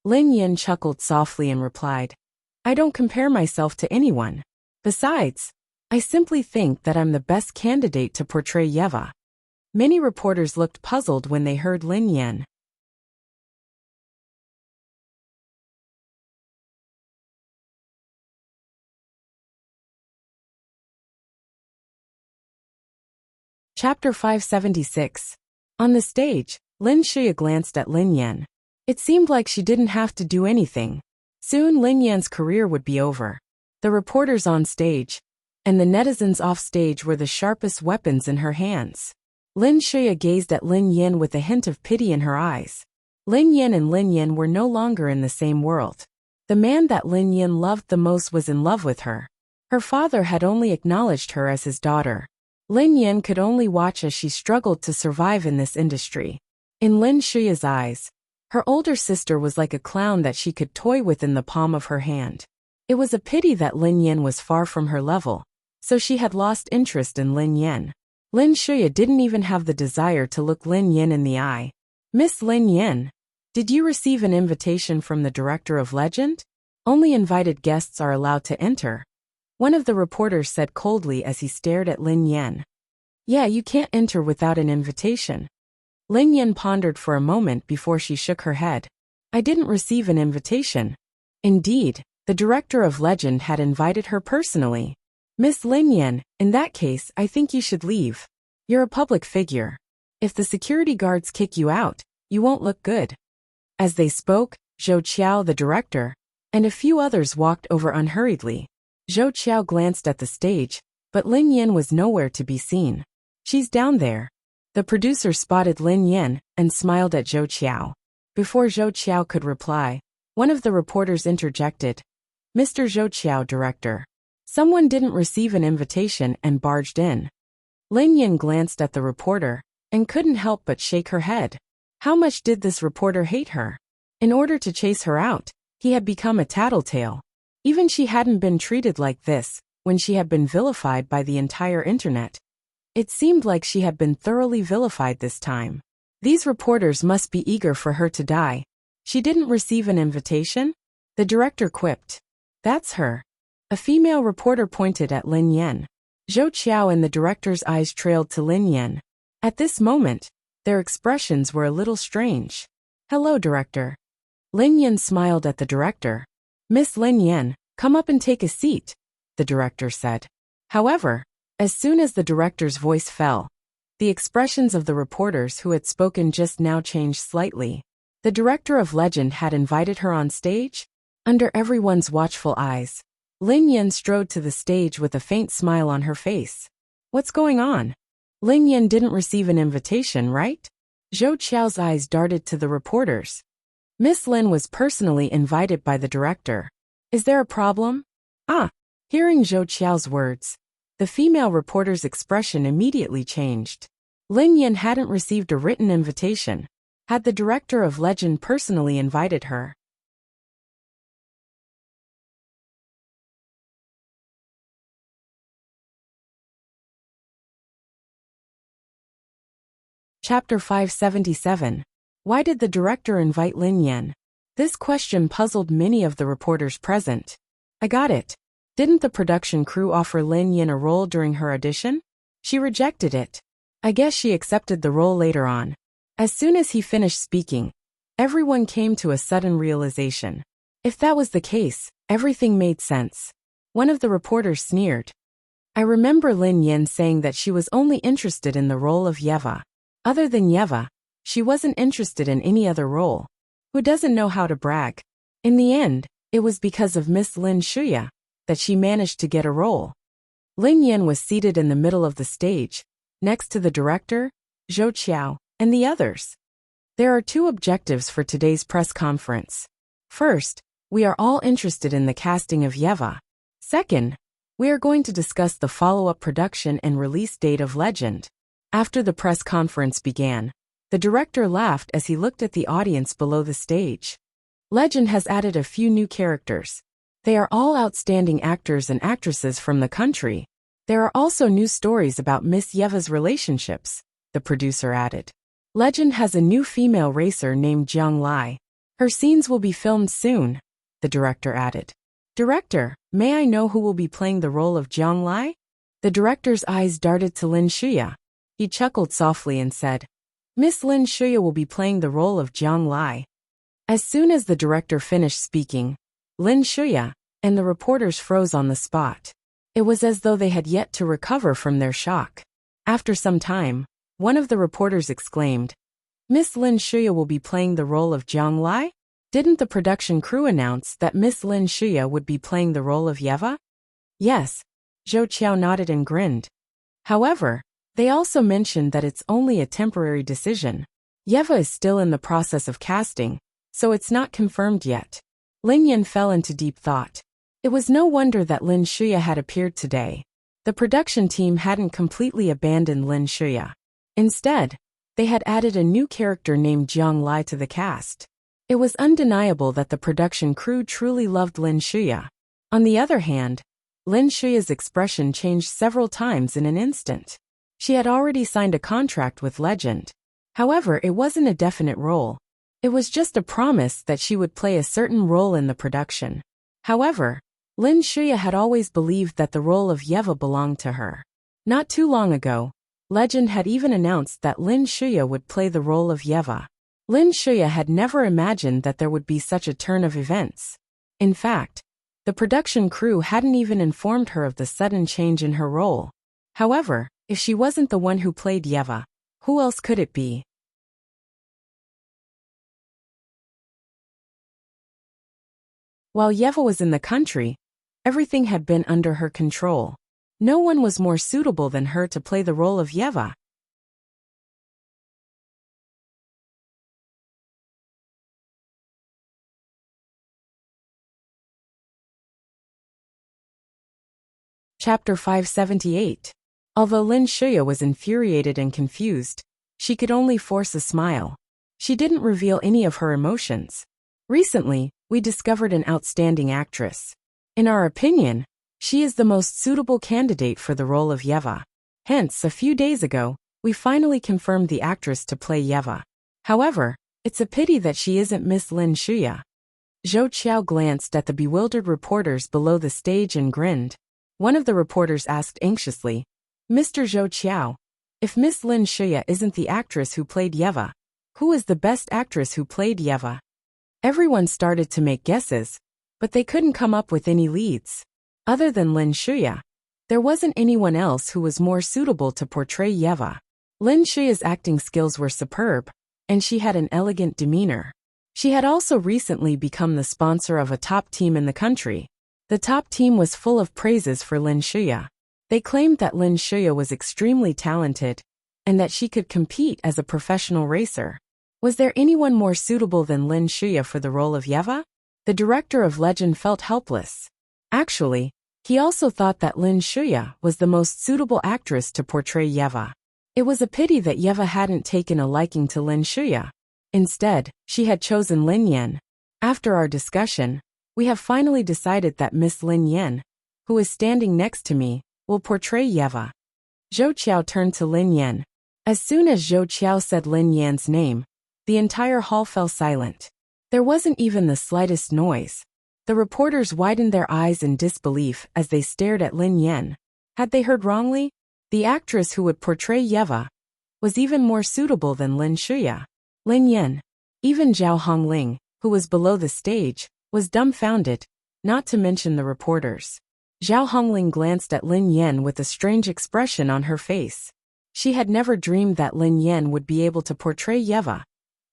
Lin Yan chuckled softly and replied, I don't compare myself to anyone. Besides, I simply think that I'm the best candidate to portray Yeva. Many reporters looked puzzled when they heard Lin Yan. Chapter 576. On the stage, Lin Shuya glanced at Lin Yan. It seemed like she didn't have to do anything. Soon Lin Yan's career would be over. The reporters on stage and the netizens off stage were the sharpest weapons in her hands. Lin Shuya gazed at Lin Yan with a hint of pity in her eyes. Lin Yan and Lin Yan were no longer in the same world. The man that Lin Yan loved the most was in love with her. Her father had only acknowledged her as his daughter. Lin Yan could only watch as she struggled to survive in this industry. In Lin Shuya's eyes, her older sister was like a clown that she could toy with in the palm of her hand. It was a pity that Lin Yan was far from her level, so she had lost interest in Lin Yan. Lin Shuya didn't even have the desire to look Lin Yan in the eye. Miss Lin Yan, did you receive an invitation from the director of Legend? Only invited guests are allowed to enter. One of the reporters said coldly as he stared at Lin Yan. Yeah, you can't enter without an invitation. Lin Yan pondered for a moment before she shook her head. I didn't receive an invitation. Indeed, the director of Legend had invited her personally. Miss Lin Yan, in that case, I think you should leave. You're a public figure. If the security guards kick you out, you won't look good. As they spoke, Zhou Qiao, the director, and a few others walked over unhurriedly. Zhou Qiao glanced at the stage, but Lin Yan was nowhere to be seen. She's down there. The producer spotted Lin Yan and smiled at Zhou Qiao. Before Zhou Qiao could reply, one of the reporters interjected. Mr. Zhou Qiao, director. Someone didn't receive an invitation and barged in. Lin Yan glanced at the reporter and couldn't help but shake her head. How much did this reporter hate her? In order to chase her out, he had become a tattletale. Even she hadn't been treated like this when she had been vilified by the entire internet. It seemed like she had been thoroughly vilified this time. These reporters must be eager for her to die. She didn't receive an invitation? The director quipped. That's her. A female reporter pointed at Lin Yan. Zhou Qiao and the director's eyes trailed to Lin Yan. At this moment, their expressions were a little strange. Hello, director. Lin Yan smiled at the director. Miss Lin Yan, come up and take a seat, the director said. However, as soon as the director's voice fell, the expressions of the reporters who had spoken just now changed slightly. The director of Legend had invited her on stage? Under everyone's watchful eyes, Lin Yan strode to the stage with a faint smile on her face. What's going on? Lin Yan didn't receive an invitation, right? Zhou Qiao's eyes darted to the reporters. Miss Lin was personally invited by the director. Is there a problem? Hearing Zhou Qiao's words, the female reporter's expression immediately changed. Lin Yan hadn't received a written invitation. Had the director of Legend personally invited her? Chapter 577. Why did the director invite Lin Yan? This question puzzled many of the reporters present. I got it. Didn't the production crew offer Lin Yan a role during her audition? She rejected it. I guess she accepted the role later on. As soon as he finished speaking, everyone came to a sudden realization. If that was the case, everything made sense. One of the reporters sneered. I remember Lin Yan saying that she was only interested in the role of Yeva. Other than Yeva, she wasn't interested in any other role. Who doesn't know how to brag? In the end, it was because of Miss Lin Shuya that she managed to get a role. Lin Yan was seated in the middle of the stage, next to the director, Zhou Qiao, and the others. There are two objectives for today's press conference. First, we are all interested in the casting of Yeva. Second, we are going to discuss the follow-up production and release date of Legend. After the press conference began, the director laughed as he looked at the audience below the stage. Legend has added a few new characters. They are all outstanding actors and actresses from the country. There are also new stories about Miss Yeva's relationships, the producer added. Legend has a new female racer named Jiang Lai. Her scenes will be filmed soon, the director added. Director, may I know who will be playing the role of Jiang Lai? The director's eyes darted to Lin Shuya. He chuckled softly and said, Miss Lin Shuya will be playing the role of Jiang Lai. As soon as the director finished speaking, Lin Shuya and the reporters froze on the spot. It was as though they had yet to recover from their shock. After some time, one of the reporters exclaimed, Miss Lin Shuya will be playing the role of Jiang Lai? Didn't the production crew announce that Miss Lin Shuya would be playing the role of Yeva? Yes, Zhou Qiao nodded and grinned. However, they also mentioned that it's only a temporary decision. Yeva is still in the process of casting, so it's not confirmed yet. Lin Yan fell into deep thought. It was no wonder that Lin Shuya had appeared today. The production team hadn't completely abandoned Lin Shuya. Instead, they had added a new character named Jiang Lai to the cast. It was undeniable that the production crew truly loved Lin Shuya. On the other hand, Lin Shuya's expression changed several times in an instant. She had already signed a contract with Legend. However, it wasn't a definite role. It was just a promise that she would play a certain role in the production. However, Lin Shuya had always believed that the role of Yeva belonged to her. Not too long ago, Legend had even announced that Lin Shuya would play the role of Yeva. Lin Shuya had never imagined that there would be such a turn of events. In fact, the production crew hadn't even informed her of the sudden change in her role. However, if she wasn't the one who played Yeva, who else could it be? While Yeva was in the country, everything had been under her control. No one was more suitable than her to play the role of Yeva. Chapter 578. Although Lin Shuya was infuriated and confused, she could only force a smile. She didn't reveal any of her emotions. Recently, we discovered an outstanding actress. In our opinion, she is the most suitable candidate for the role of Yeva. Hence, a few days ago, we finally confirmed the actress to play Yeva. However, it's a pity that she isn't Miss Lin Shuya. Zhou Qiao glanced at the bewildered reporters below the stage and grinned. One of the reporters asked anxiously, Mr. Zhou Qiao, if Miss Lin Shuya isn't the actress who played Yeva, who is the best actress who played Yeva? Everyone started to make guesses, but they couldn't come up with any leads. Other than Lin Shuya, there wasn't anyone else who was more suitable to portray Yeva. Lin Shuya's acting skills were superb, and she had an elegant demeanor. She had also recently become the sponsor of a top team in the country. The top team was full of praises for Lin Shuya. They claimed that Lin Shuya was extremely talented, and that she could compete as a professional racer. Was there anyone more suitable than Lin Shuya for the role of Yeva? The director of Legend felt helpless. Actually, he also thought that Lin Shuya was the most suitable actress to portray Yeva. It was a pity that Yeva hadn't taken a liking to Lin Shuya. Instead, she had chosen Lin Yan. After our discussion, we have finally decided that Miss Lin Yan, who is standing next to me, will portray Yeva. Zhou Qiao turned to Lin Yan. As soon as Zhou Qiao said Lin Yan's name, the entire hall fell silent. There wasn't even the slightest noise. The reporters widened their eyes in disbelief as they stared at Lin Yan. Had they heard wrongly? The actress who would portray Yeva was even more suitable than Lin Shuya. Lin Yan. Even Zhao Hongling, who was below the stage, was dumbfounded, not to mention the reporters. Zhao Hongling glanced at Lin Yan with a strange expression on her face. She had never dreamed that Lin Yan would be able to portray Yeva.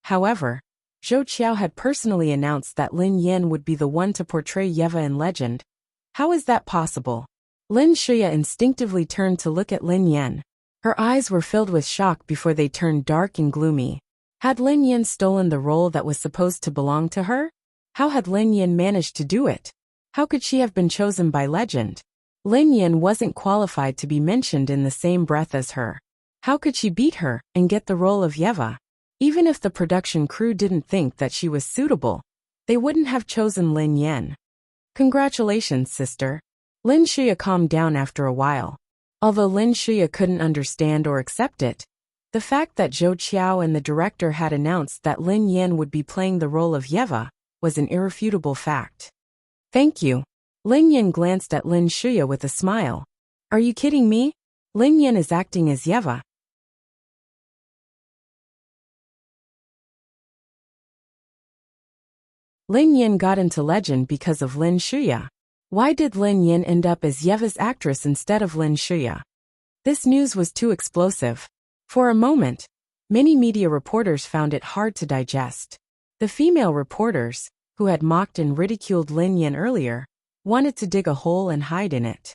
However, Zhou Qiao had personally announced that Lin Yan would be the one to portray Yeva in Legend. How is that possible? Lin Shuya instinctively turned to look at Lin Yan. Her eyes were filled with shock before they turned dark and gloomy. Had Lin Yan stolen the role that was supposed to belong to her? How had Lin Yan managed to do it? How could she have been chosen by Legend? Lin Yan wasn't qualified to be mentioned in the same breath as her. How could she beat her and get the role of Yeva? Even if the production crew didn't think that she was suitable, they wouldn't have chosen Lin Yan. Congratulations, sister. Lin Shuya calmed down after a while. Although Lin Shuya couldn't understand or accept it, the fact that Zhou Qiao and the director had announced that Lin Yan would be playing the role of Yeva was an irrefutable fact. Thank you. Lin Yan glanced at Lin Shuya with a smile. Are you kidding me? Lin Yan is acting as Yeva. Lin Yan got into Legend because of Lin Shuya. Why did Lin Yan end up as Yeva's actress instead of Lin Shuya? This news was too explosive. For a moment, many media reporters found it hard to digest. The female reporters, who had mocked and ridiculed Lin Yin earlier, wanted to dig a hole and hide in it.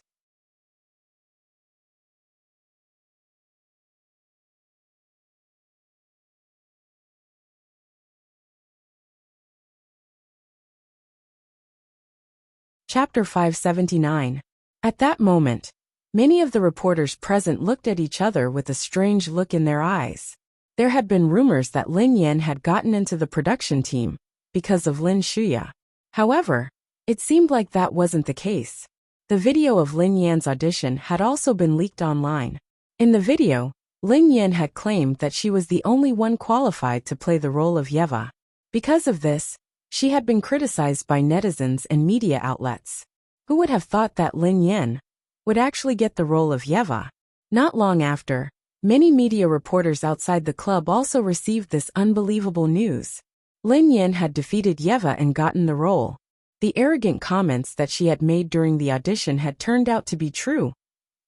Chapter 579. At that moment, many of the reporters present looked at each other with a strange look in their eyes. There had been rumors that Lin Yin had gotten into the production team because of Lin Shuya. However, it seemed like that wasn't the case. The video of Lin Yan's audition had also been leaked online. In the video, Lin Yin had claimed that she was the only one qualified to play the role of Yeva. Because of this, she had been criticized by netizens and media outlets. Who would have thought that Lin Yin would actually get the role of Yeva? Not long after, many media reporters outside the club also received this unbelievable news. Lin Yin had defeated Yeva and gotten the role. The arrogant comments that she had made during the audition had turned out to be true.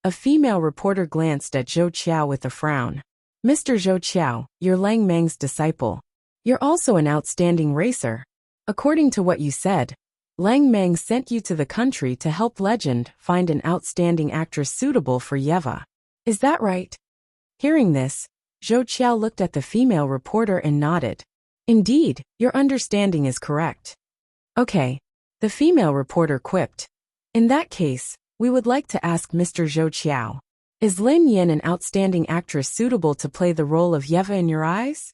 A female reporter glanced at Zhou Qiao with a frown. "Mr. Zhou Qiao, you're Lang Meng's disciple. You're also an outstanding racer. According to what you said, Lang Meng sent you to the country to help Legend find an outstanding actress suitable for Yeva. Is that right?" Hearing this, Zhou Qiao looked at the female reporter and nodded. "Indeed, your understanding is correct." "Okay," the female reporter quipped. "In that case, we would like to ask Mr. Zhou Qiao, is Lin Yin an outstanding actress suitable to play the role of Yeva in your eyes?"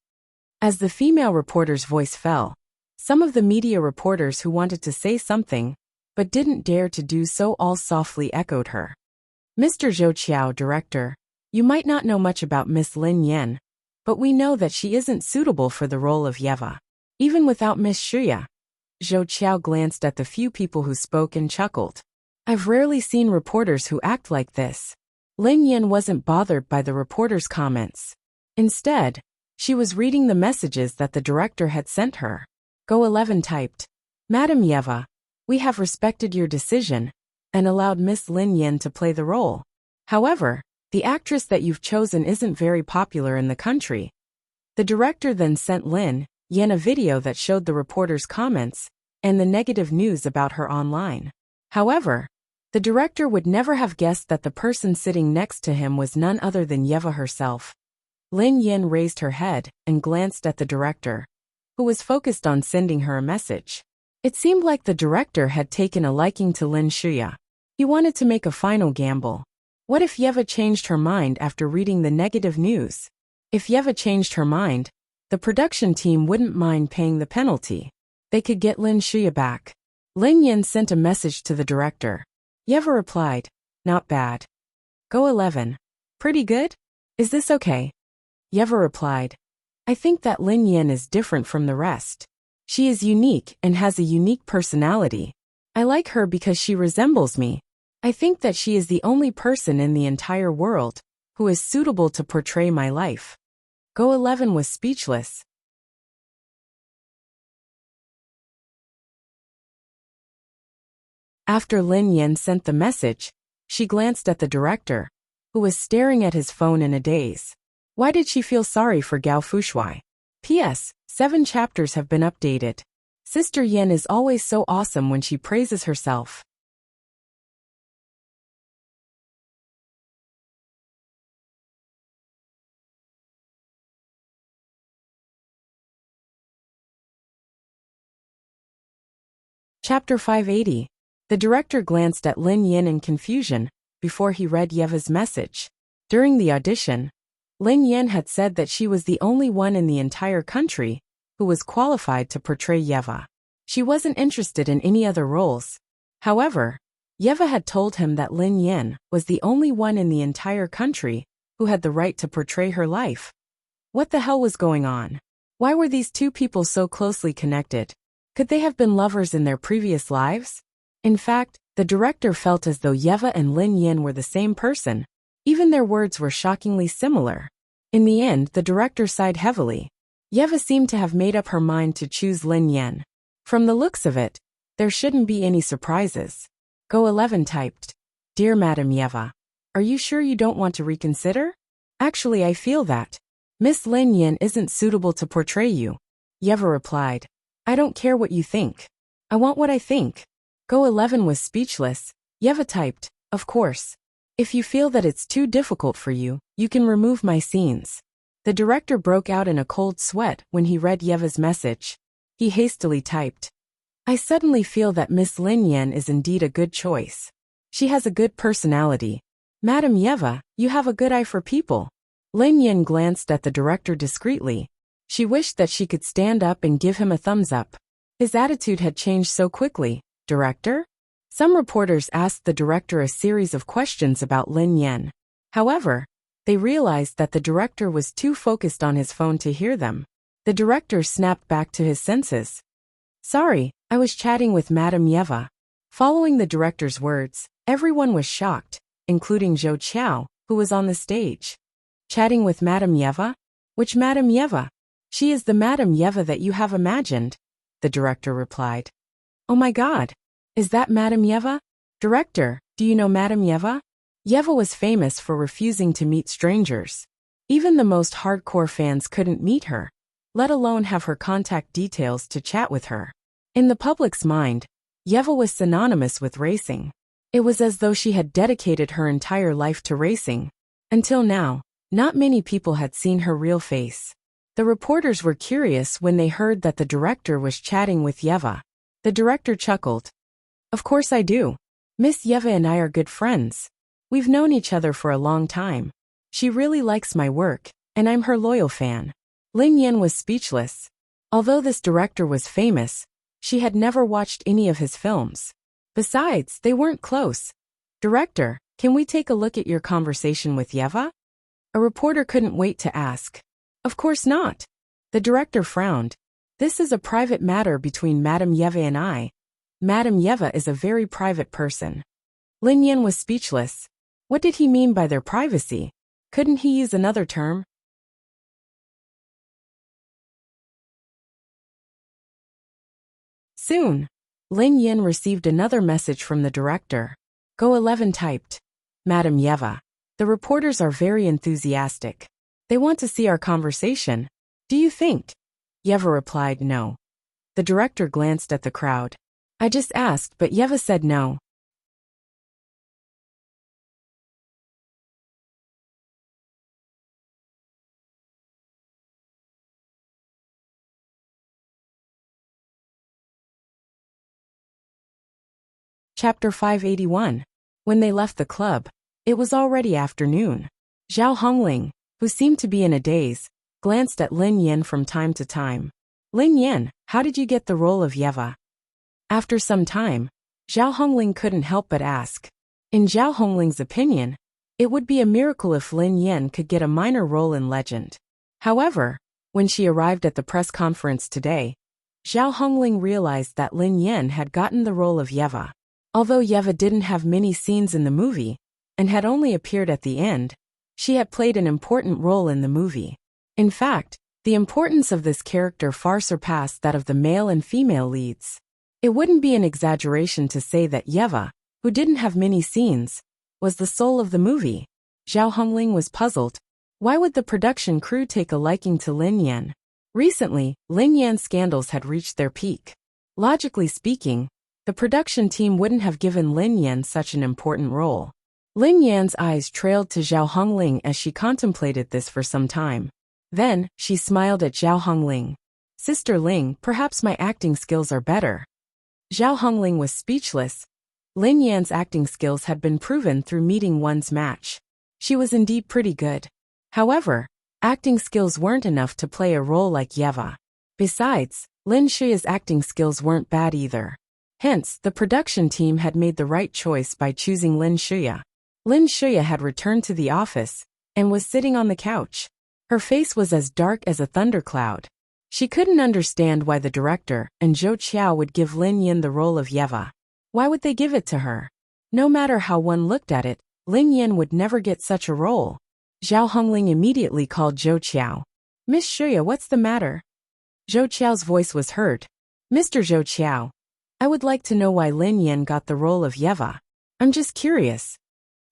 As the female reporter's voice fell, some of the media reporters who wanted to say something, but didn't dare to do so, all softly echoed her. "Mr. Zhou Qiao, director, you might not know much about Miss Lin Yin, but we know that she isn't suitable for the role of Yeva. Even without Miss Shuya." Zhou Qiao glanced at the few people who spoke and chuckled. "I've rarely seen reporters who act like this." Lin Yin wasn't bothered by the reporters' comments. Instead, she was reading the messages that the director had sent her. Go 11 typed, "Madam Yeva, we have respected your decision and allowed Miss Lin Yin to play the role. However, the actress that you've chosen isn't very popular in the country." The director then sent Lin Yin a video that showed the reporter's comments and the negative news about her online. However, the director would never have guessed that the person sitting next to him was none other than Yeva herself. Lin Yin raised her head and glanced at the director, who was focused on sending her a message. It seemed like the director had taken a liking to Lin Shuya. He wanted to make a final gamble. What if Yeva changed her mind after reading the negative news? If Yeva changed her mind, the production team wouldn't mind paying the penalty. They could get Lin Shuya back. Lin Yin sent a message to the director. Yeva replied, "Not bad. Go 11. Pretty good? Is this okay?" Yeva replied, "I think that Lin Yin is different from the rest. She is unique and has a unique personality. I like her because she resembles me. I think that she is the only person in the entire world who is suitable to portray my life." Go 11 was speechless. After Lin Yin sent the message, she glanced at the director, who was staring at his phone in a daze. Why did she feel sorry for Gao Fushuai? P.S. 7 chapters have been updated. Sister Yin is always so awesome when she praises herself. Chapter 580. The director glanced at Lin Yin in confusion before he read Yeva's message. During the audition, Lin Yin had said that she was the only one in the entire country who was qualified to portray Yeva. She wasn't interested in any other roles. However, Yeva had told him that Lin Yin was the only one in the entire country who had the right to portray her life. What the hell was going on? Why were these two people so closely connected? Could they have been lovers in their previous lives? In fact, the director felt as though Yeva and Lin Yin were the same person. Even their words were shockingly similar. In the end, the director sighed heavily. Yeva seemed to have made up her mind to choose Lin Yin. From the looks of it, there shouldn't be any surprises. Go 11 typed, "Dear Madam Yeva, Are you sure you don't want to reconsider? Actually, I feel that Miss Lin Yin isn't suitable to portray you. Yeva replied. I don't care what you think. I want what I think. Go 11 was speechless. Yeva typed, of course. If you feel that it's too difficult for you, you can remove my scenes. The director broke out in a cold sweat when he read Yeva's message. He hastily typed. I suddenly feel that Miss Lin Yin is indeed a good choice. She has a good personality. Madam Yeva, you have a good eye for people. Lin Yin glanced at the director discreetly. She wished that she could stand up and give him a thumbs up. His attitude had changed so quickly. Director? Some reporters asked the director a series of questions about Lin Yin. However, they realized that the director was too focused on his phone to hear them. The director snapped back to his senses. Sorry, I was chatting with Madam Yeva. Following the director's words, everyone was shocked, including Zhou Qiao, who was on the stage. Chatting with Madam Yeva? Which Madam Yeva? She is the Madam Yeva that you have imagined, the director replied. Oh my God! Is that Madam Yeva? Director, do you know Madam Yeva? Yeva was famous for refusing to meet strangers. Even the most hardcore fans couldn't meet her, let alone have her contact details to chat with her. In the public's mind, Yeva was synonymous with racing. It was as though she had dedicated her entire life to racing. Until now, not many people had seen her real face. The reporters were curious when they heard that the director was chatting with Yeva. The director chuckled. Of course I do. Miss Yeva and I are good friends. We've known each other for a long time. She really likes my work, and I'm her loyal fan. Lin Yin was speechless. Although this director was famous, she had never watched any of his films. Besides, they weren't close. Director, can we take a look at your conversation with Yeva? A reporter couldn't wait to ask. Of course not. The director frowned. This is a private matter between Madam Yeva and I. Madam Yeva is a very private person. Lin Yin was speechless. What did he mean by their privacy? Couldn't he use another term? Soon, Lin Yin received another message from the director. Go 11 typed. Madam Yeva. The reporters are very enthusiastic. They want to see our conversation. Do you think? Yeva replied no. The director glanced at the crowd. I just asked, but Yeva said no. Chapter 581. When they left the club, it was already afternoon. Zhao Hongling, who seemed to be in a daze, glanced at Lin Yin from time to time. Lin Yin, how did you get the role of Yeva? After some time, Zhao Hongling couldn't help but ask. In Zhao Hongling's opinion, it would be a miracle if Lin Yin could get a minor role in Legend. However, when she arrived at the press conference today, Zhao Hongling realized that Lin Yin had gotten the role of Yeva. Although Yeva didn't have many scenes in the movie, and had only appeared at the end, she had played an important role in the movie. In fact, the importance of this character far surpassed that of the male and female leads. It wouldn't be an exaggeration to say that Yeva, who didn't have many scenes, was the soul of the movie. Zhao Hongling was puzzled. Why would the production crew take a liking to Lin Yan? Recently, Lin Yan's scandals had reached their peak. Logically speaking, the production team wouldn't have given Lin Yan such an important role. Lin Yan's eyes trailed to Zhao Hongling as she contemplated this for some time. Then, she smiled at Zhao Hongling. Sister Ling, perhaps my acting skills are better. Zhao Hongling was speechless. Lin Yan's acting skills had been proven through meeting one's match. She was indeed pretty good. However, acting skills weren't enough to play a role like Yeva. Besides, Lin Shuya's acting skills weren't bad either. Hence, the production team had made the right choice by choosing Lin Shuya. Lin Shuya had returned to the office and was sitting on the couch. Her face was as dark as a thundercloud. She couldn't understand why the director and Zhou Qiao would give Lin Yin the role of Yeva. Why would they give it to her? No matter how one looked at it, Lin Yin would never get such a role. Zhao Hongling immediately called Zhou Qiao. Miss Shuya, what's the matter? Zhou Qiao's voice was heard. Mr. Zhou Qiao, I would like to know why Lin Yin got the role of Yeva. I'm just curious.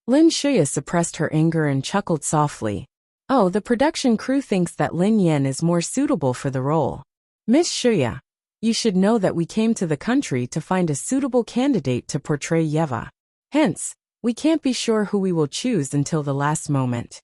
Lin Shuya suppressed her anger and chuckled softly. Oh, the production crew thinks that Lin Yan is more suitable for the role. Miss Shuya, you should know that we came to the country to find a suitable candidate to portray Yeva. Hence, we can't be sure who we will choose until the last moment.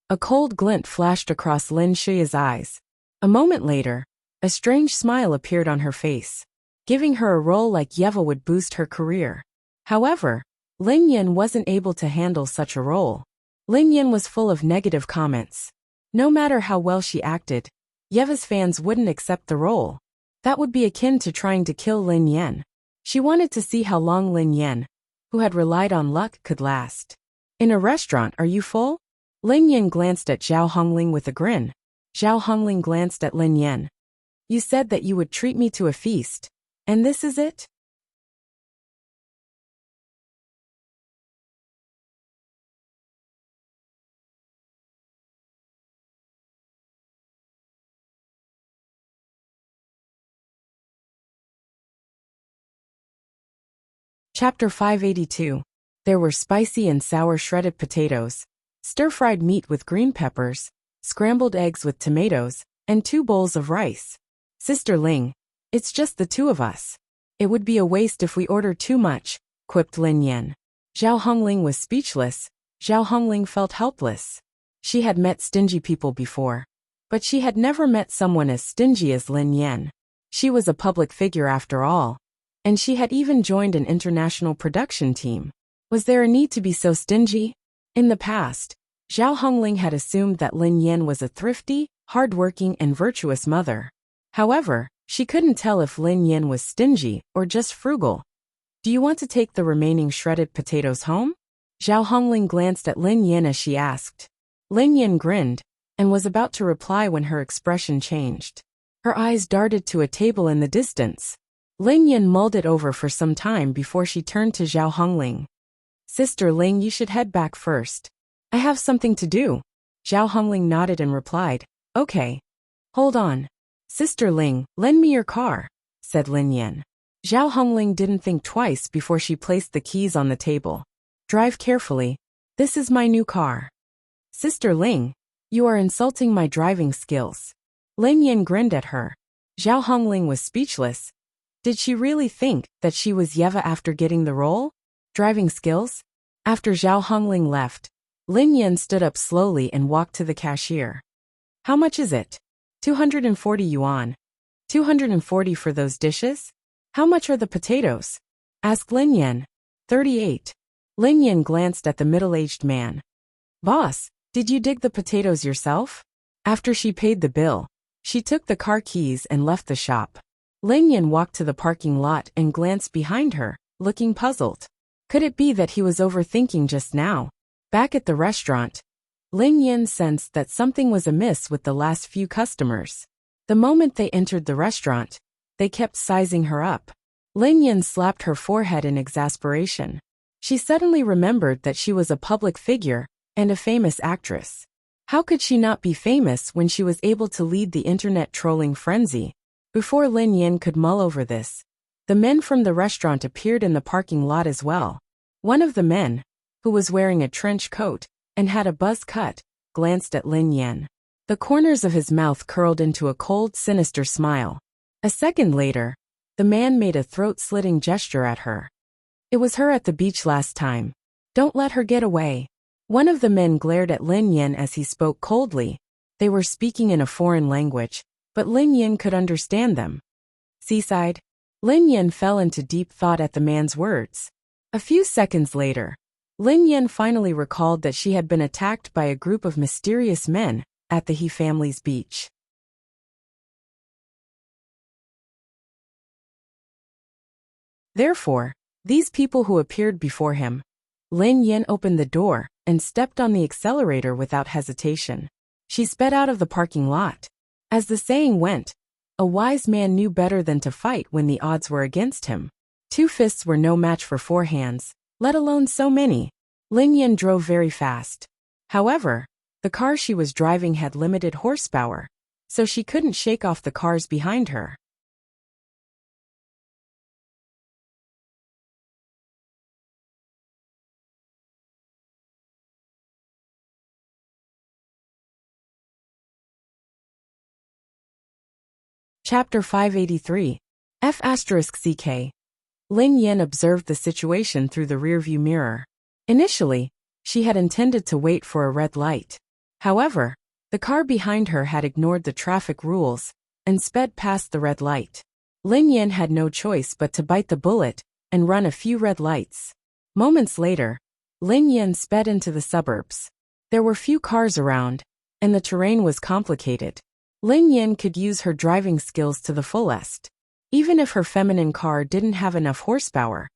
A cold glint flashed across Lin Shuya's eyes. A moment later, a strange smile appeared on her face. Giving her a role like Yeva would boost her career. However, Lin Yan wasn't able to handle such a role. Lin Yan was full of negative comments. No matter how well she acted, Yeva's fans wouldn't accept the role. That would be akin to trying to kill Lin Yan. She wanted to see how long Lin Yan, who had relied on luck, could last. In a restaurant, are you full? Lin Yan glanced at Zhao Hongling with a grin. Zhao Hongling glanced at Lin Yan. You said that you would treat me to a feast. And this is it? Chapter 582. There were spicy and sour shredded potatoes, stir-fried meat with green peppers, scrambled eggs with tomatoes, and 2 bowls of rice. Sister Ling, it's just the 2 of us. It would be a waste if we order too much, quipped Lin Yan. Zhao Hongling was speechless. Zhao Hongling felt helpless. She had met stingy people before, but she had never met someone as stingy as Lin Yan. She was a public figure after all, and she had even joined an international production team. Was there a need to be so stingy? In the past, Zhao Hongling had assumed that Lin Yan was a thrifty, hardworking, and virtuous mother. However, she couldn't tell if Lin Yan was stingy or just frugal. Do you want to take the remaining shredded potatoes home? Zhao Hongling glanced at Lin Yan as she asked. Lin Yan grinned, and was about to reply when her expression changed. Her eyes darted to a table in the distance. Lin Yan mulled it over for some time before she turned to Zhao Hongling. Sister Ling, you should head back first. I have something to do. Zhao Hongling nodded and replied, Okay. Hold on. Sister Ling, lend me your car, said Lin Yan. Zhao Hongling didn't think twice before she placed the keys on the table. Drive carefully. This is my new car. Sister Ling, you are insulting my driving skills. Lin Yan grinned at her. Zhao Hongling was speechless. Did she really think that she was Yeva after getting the role? Driving skills? After Zhao Hongling left, Lin Yan stood up slowly and walked to the cashier. How much is it? 240 yuan. 240 for those dishes? How much are the potatoes? Asked Lin Yan. 38. Lin Yan glanced at the middle-aged man. Boss, did you dig the potatoes yourself? After she paid the bill, she took the car keys and left the shop. Lin Yan walked to the parking lot and glanced behind her, looking puzzled. Could it be that he was overthinking just now? Back at the restaurant, Lin Yan sensed that something was amiss with the last few customers. The moment they entered the restaurant, they kept sizing her up. Lin Yan slapped her forehead in exasperation. She suddenly remembered that she was a public figure and a famous actress. How could she not be famous when she was able to lead the internet trolling frenzy? Before Lin Yan could mull over this, the men from the restaurant appeared in the parking lot as well. One of the men, who was wearing a trench coat and had a buzz cut, glanced at Lin Yan. The corners of his mouth curled into a cold, sinister smile. A second later, the man made a throat-slitting gesture at her. It was her at the beach last time. Don't let her get away. One of the men glared at Lin Yan as he spoke coldly. They were speaking in a foreign language, but Lin Yan could understand them. Seaside. Lin Yan fell into deep thought at the man's words. A few seconds later, Lin Yan finally recalled that she had been attacked by a group of mysterious men at the He family's beach. Therefore, these people who appeared before him, Lin Yan opened the door and stepped on the accelerator without hesitation. She sped out of the parking lot. As the saying went, a wise man knew better than to fight when the odds were against him. 2 fists were no match for 4 hands, let alone so many. Lin Yan drove very fast. However, the car she was driving had limited horsepower, so she couldn't shake off the cars behind her. Chapter 583. F***CK. Lin Yin observed the situation through the rearview mirror. Initially, she had intended to wait for a red light. However, the car behind her had ignored the traffic rules and sped past the red light. Lin Yin had no choice but to bite the bullet and run a few red lights. Moments later, Lin Yin sped into the suburbs. There were few cars around, and the terrain was complicated. Lin Yin could use her driving skills to the fullest. Even if her feminine car didn't have enough horsepower,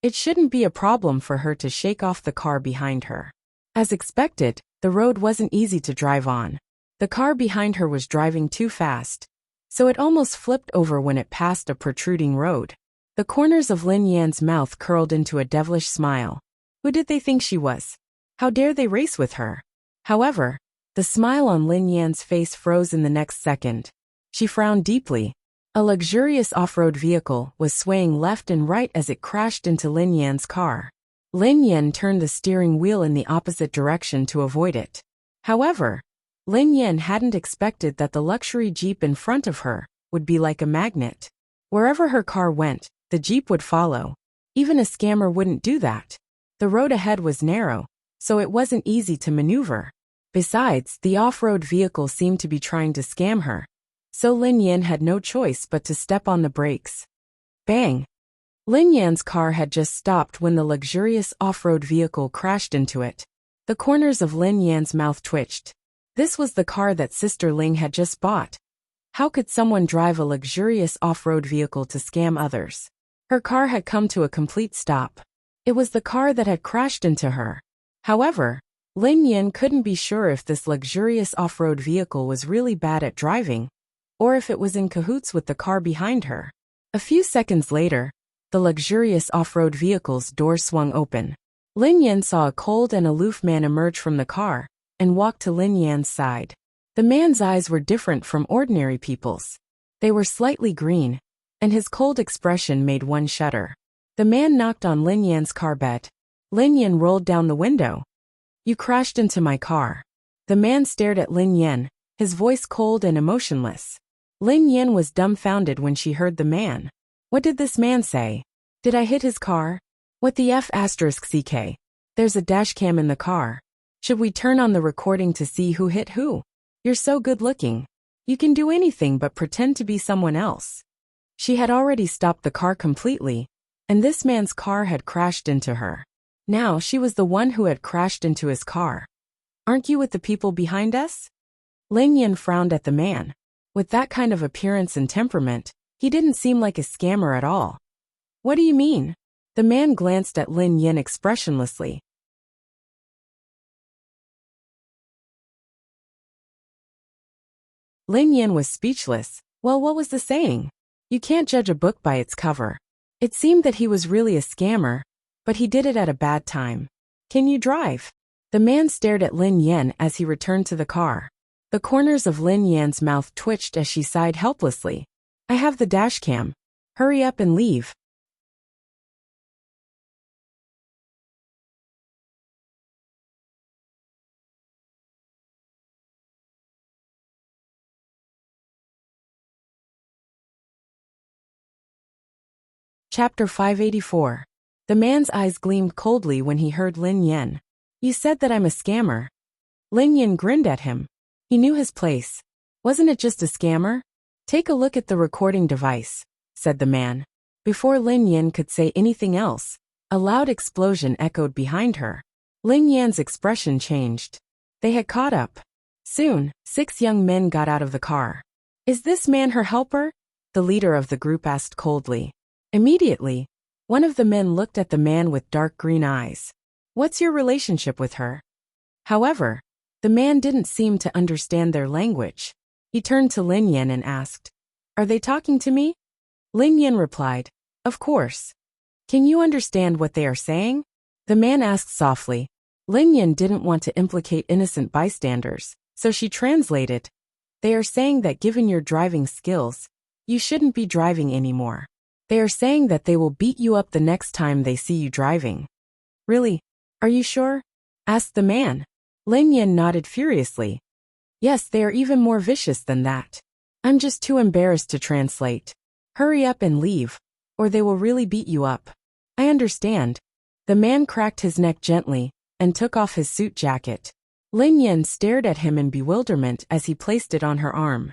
it shouldn't be a problem for her to shake off the car behind her. As expected, the road wasn't easy to drive on. The car behind her was driving too fast, so it almost flipped over when it passed a protruding road. The corners of Lin Yan's mouth curled into a devilish smile. Who did they think she was? How dare they race with her? However, the smile on Lin Yan's face froze in the next second. She frowned deeply. A luxurious off-road vehicle was swaying left and right as it crashed into Lin Yan's car. Lin Yan turned the steering wheel in the opposite direction to avoid it. However, Lin Yan hadn't expected that the luxury Jeep in front of her would be like a magnet. Wherever her car went, the Jeep would follow. Even a scammer wouldn't do that. The road ahead was narrow, so it wasn't easy to maneuver. Besides, the off-road vehicle seemed to be trying to scam her, so Lin Yan had no choice but to step on the brakes. Bang! Lin Yan's car had just stopped when the luxurious off-road vehicle crashed into it. The corners of Lin Yan's mouth twitched. This was the car that Sister Ling had just bought. How could someone drive a luxurious off-road vehicle to scam others? Her car had come to a complete stop. It was the car that had crashed into her. However, Lin Yan couldn't be sure if this luxurious off-road vehicle was really bad at driving, or if it was in cahoots with the car behind her. A few seconds later, the luxurious off-road vehicle's door swung open. Lin Yan saw a cold and aloof man emerge from the car and walk to Lin Yan's side. The man's eyes were different from ordinary people's. They were slightly green, and his cold expression made one shudder. The man knocked on Lin Yan's car bed. Lin Yan rolled down the window. You crashed into my car. The man stared at Lin Yan, his voice cold and emotionless. Lin Yan was dumbfounded when she heard the man. What did this man say? Did I hit his car? What the F***CK? There's a dashcam in the car. Should we turn on the recording to see who hit who? You're so good looking. You can do anything but pretend to be someone else. She had already stopped the car completely, and this man's car had crashed into her. Now she was the one who had crashed into his car. Aren't you with the people behind us? Lin Yan frowned at the man. With that kind of appearance and temperament, he didn't seem like a scammer at all. What do you mean? The man glanced at Lin Yan expressionlessly. Lin Yan was speechless. Well, what was the saying? You can't judge a book by its cover. It seemed that he was really a scammer, but he did it at a bad time. Can you drive? The man stared at Lin Yan as he returned to the car. The corners of Lin Yan's mouth twitched as she sighed helplessly. I have the dashcam. Hurry up and leave. Chapter 584. The man's eyes gleamed coldly when he heard Lin Yan. You said that I'm a scammer. Lin Yan grinned at him. He knew his place. Wasn't it just a scammer? Take a look at the recording device, said the man. Before Lin Yan could say anything else, a loud explosion echoed behind her. Lin Yan's expression changed. They had caught up. Soon, 6 young men got out of the car. Is this man her helper? The leader of the group asked coldly. Immediately, one of the men looked at the man with dark green eyes. What's your relationship with her? However, the man didn't seem to understand their language. He turned to Lin Yan and asked, Are they talking to me? Lin Yan replied, Of course. Can you understand what they are saying? The man asked softly. Lin Yan didn't want to implicate innocent bystanders, so she translated. They are saying that given your driving skills, you shouldn't be driving anymore. They are saying that they will beat you up the next time they see you driving. Really? Are you sure? Asked the man. Lin Yan nodded furiously. Yes, they are even more vicious than that. I'm just too embarrassed to translate. Hurry up and leave, or they will really beat you up. I understand. The man cracked his neck gently and took off his suit jacket. Lin Yin stared at him in bewilderment as he placed it on her arm.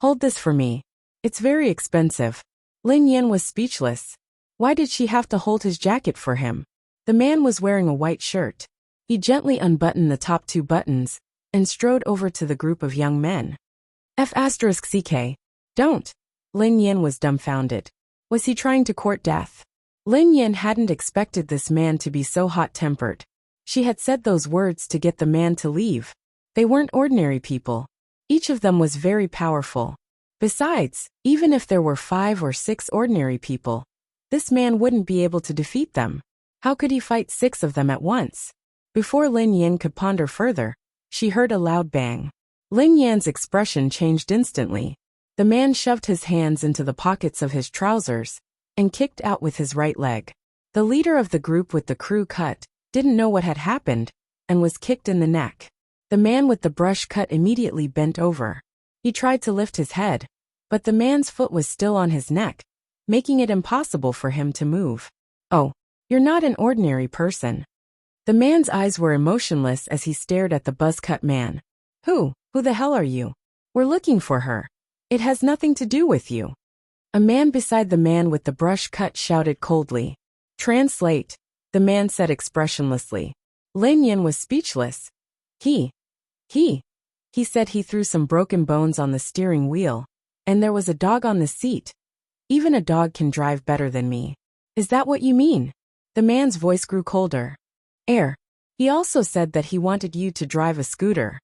Hold this for me. It's very expensive. Lin Yin was speechless. Why did she have to hold his jacket for him? The man was wearing a white shirt. He gently unbuttoned the top 2 buttons and strode over to the group of young men. F***ck. Don't. Lin Yin was dumbfounded. Was he trying to court death? Lin Yin hadn't expected this man to be so hot-tempered. She had said those words to get the man to leave. They weren't ordinary people. Each of them was very powerful. Besides, even if there were 5 or 6 ordinary people, this man wouldn't be able to defeat them. How could he fight 6 of them at once? Before Lin Yin could ponder further, she heard a loud bang. Lin Yan's expression changed instantly. The man shoved his hands into the pockets of his trousers and kicked out with his right leg. The leader of the group with the crew cut didn't know what had happened and was kicked in the neck. The man with the brush cut immediately bent over. He tried to lift his head, but the man's foot was still on his neck, making it impossible for him to move. Oh, you're not an ordinary person. The man's eyes were emotionless as he stared at the buzz-cut man. Who the hell are you? We're looking for her. It has nothing to do with you. A man beside the man with the brush cut shouted coldly. Translate, the man said expressionlessly. Lin Yin was speechless. He said he threw some broken bones on the steering wheel, and there was a dog on the seat. Even a dog can drive better than me. Is that what you mean? The man's voice grew colder. He also said that he wanted you to drive a scooter.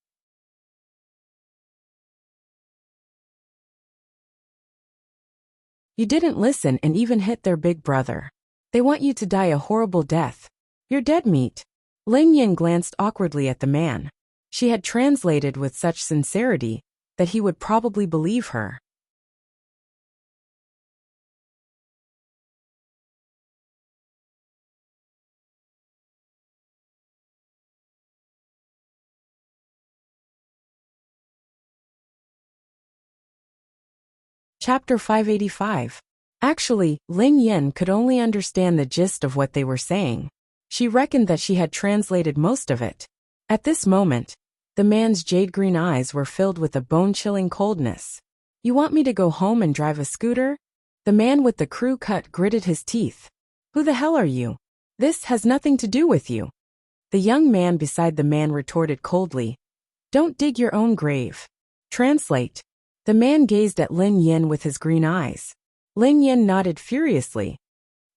You didn't listen and even hit their big brother. They want you to die a horrible death. You're dead meat. Lin Yin glanced awkwardly at the man. She had translated with such sincerity that he would probably believe her. Chapter 585. Actually, Lin Yin could only understand the gist of what they were saying. She reckoned that she had translated most of it. At this moment, the man's jade-green eyes were filled with a bone-chilling coldness. You want me to go home and drive a scooter? The man with the crew cut gritted his teeth. Who the hell are you? This has nothing to do with you. The young man beside the man retorted coldly. Don't dig your own grave. Translate. The man gazed at Lin Yin with his green eyes. Lin Yin nodded furiously.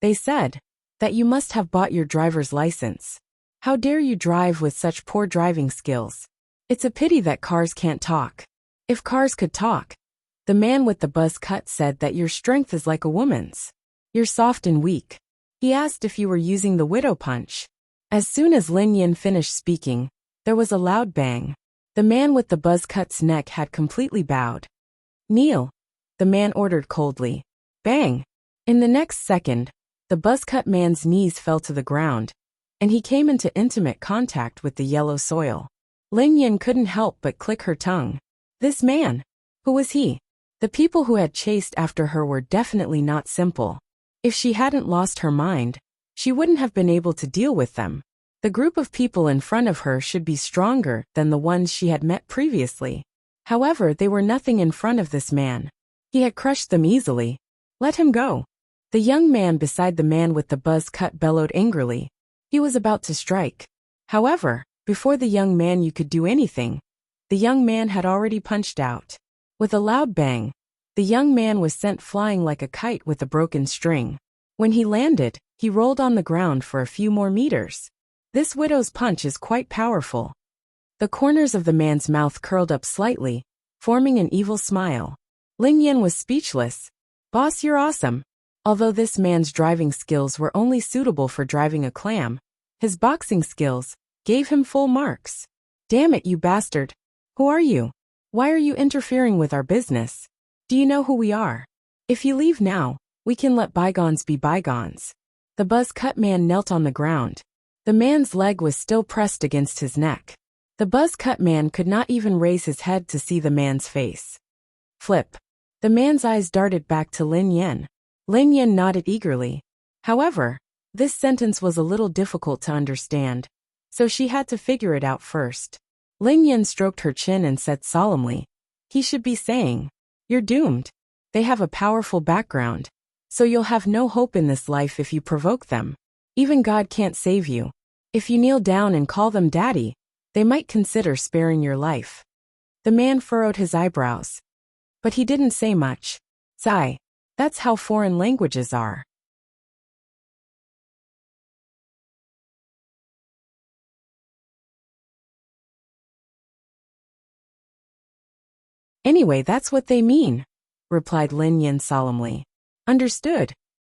They said that you must have bought your driver's license. How dare you drive with such poor driving skills? It's a pity that cars can't talk. If cars could talk. The man with the buzz cut said that your strength is like a woman's. You're soft and weak. He asked if you were using the widow punch. As soon as Lin Yin finished speaking, there was a loud bang. The man with the buzz cut's neck had completely bowed. Kneel, the man ordered coldly. Bang! In the next second, the buzz-cut man's knees fell to the ground, and he came into intimate contact with the yellow soil. Lin Yin couldn't help but click her tongue. This man, who was he? The people who had chased after her were definitely not simple. If she hadn't lost her mind, she wouldn't have been able to deal with them. The group of people in front of her should be stronger than the ones she had met previously. However, they were nothing in front of this man. He had crushed them easily. Let him go. The young man beside the man with the buzz cut bellowed angrily. He was about to strike. However, before the young man could do anything, the young man had already punched out. With a loud bang, the young man was sent flying like a kite with a broken string. When he landed, he rolled on the ground for a few more meters. This widow's punch is quite powerful. The corners of the man's mouth curled up slightly, forming an evil smile. Lin Yin was speechless. Boss, you're awesome. Although this man's driving skills were only suitable for driving a clam, his boxing skills gave him full marks. Damn it, you bastard. Who are you? Why are you interfering with our business? Do you know who we are? If you leave now, we can let bygones be bygones. The buzz-cut man knelt on the ground. The man's leg was still pressed against his neck. The buzz-cut man could not even raise his head to see the man's face. Flip. The man's eyes darted back to Lin Yen. Lin Yen nodded eagerly. However, this sentence was a little difficult to understand, so she had to figure it out first. Lin Yen stroked her chin and said solemnly, he should be saying, you're doomed. They have a powerful background, so you'll have no hope in this life if you provoke them. Even God can't save you. If you kneel down and call them daddy, they might consider sparing your life. The man furrowed his eyebrows. But he didn't say much. Sigh. That's how foreign languages are. Anyway, that's what they mean, replied Lin Yin solemnly. Understood.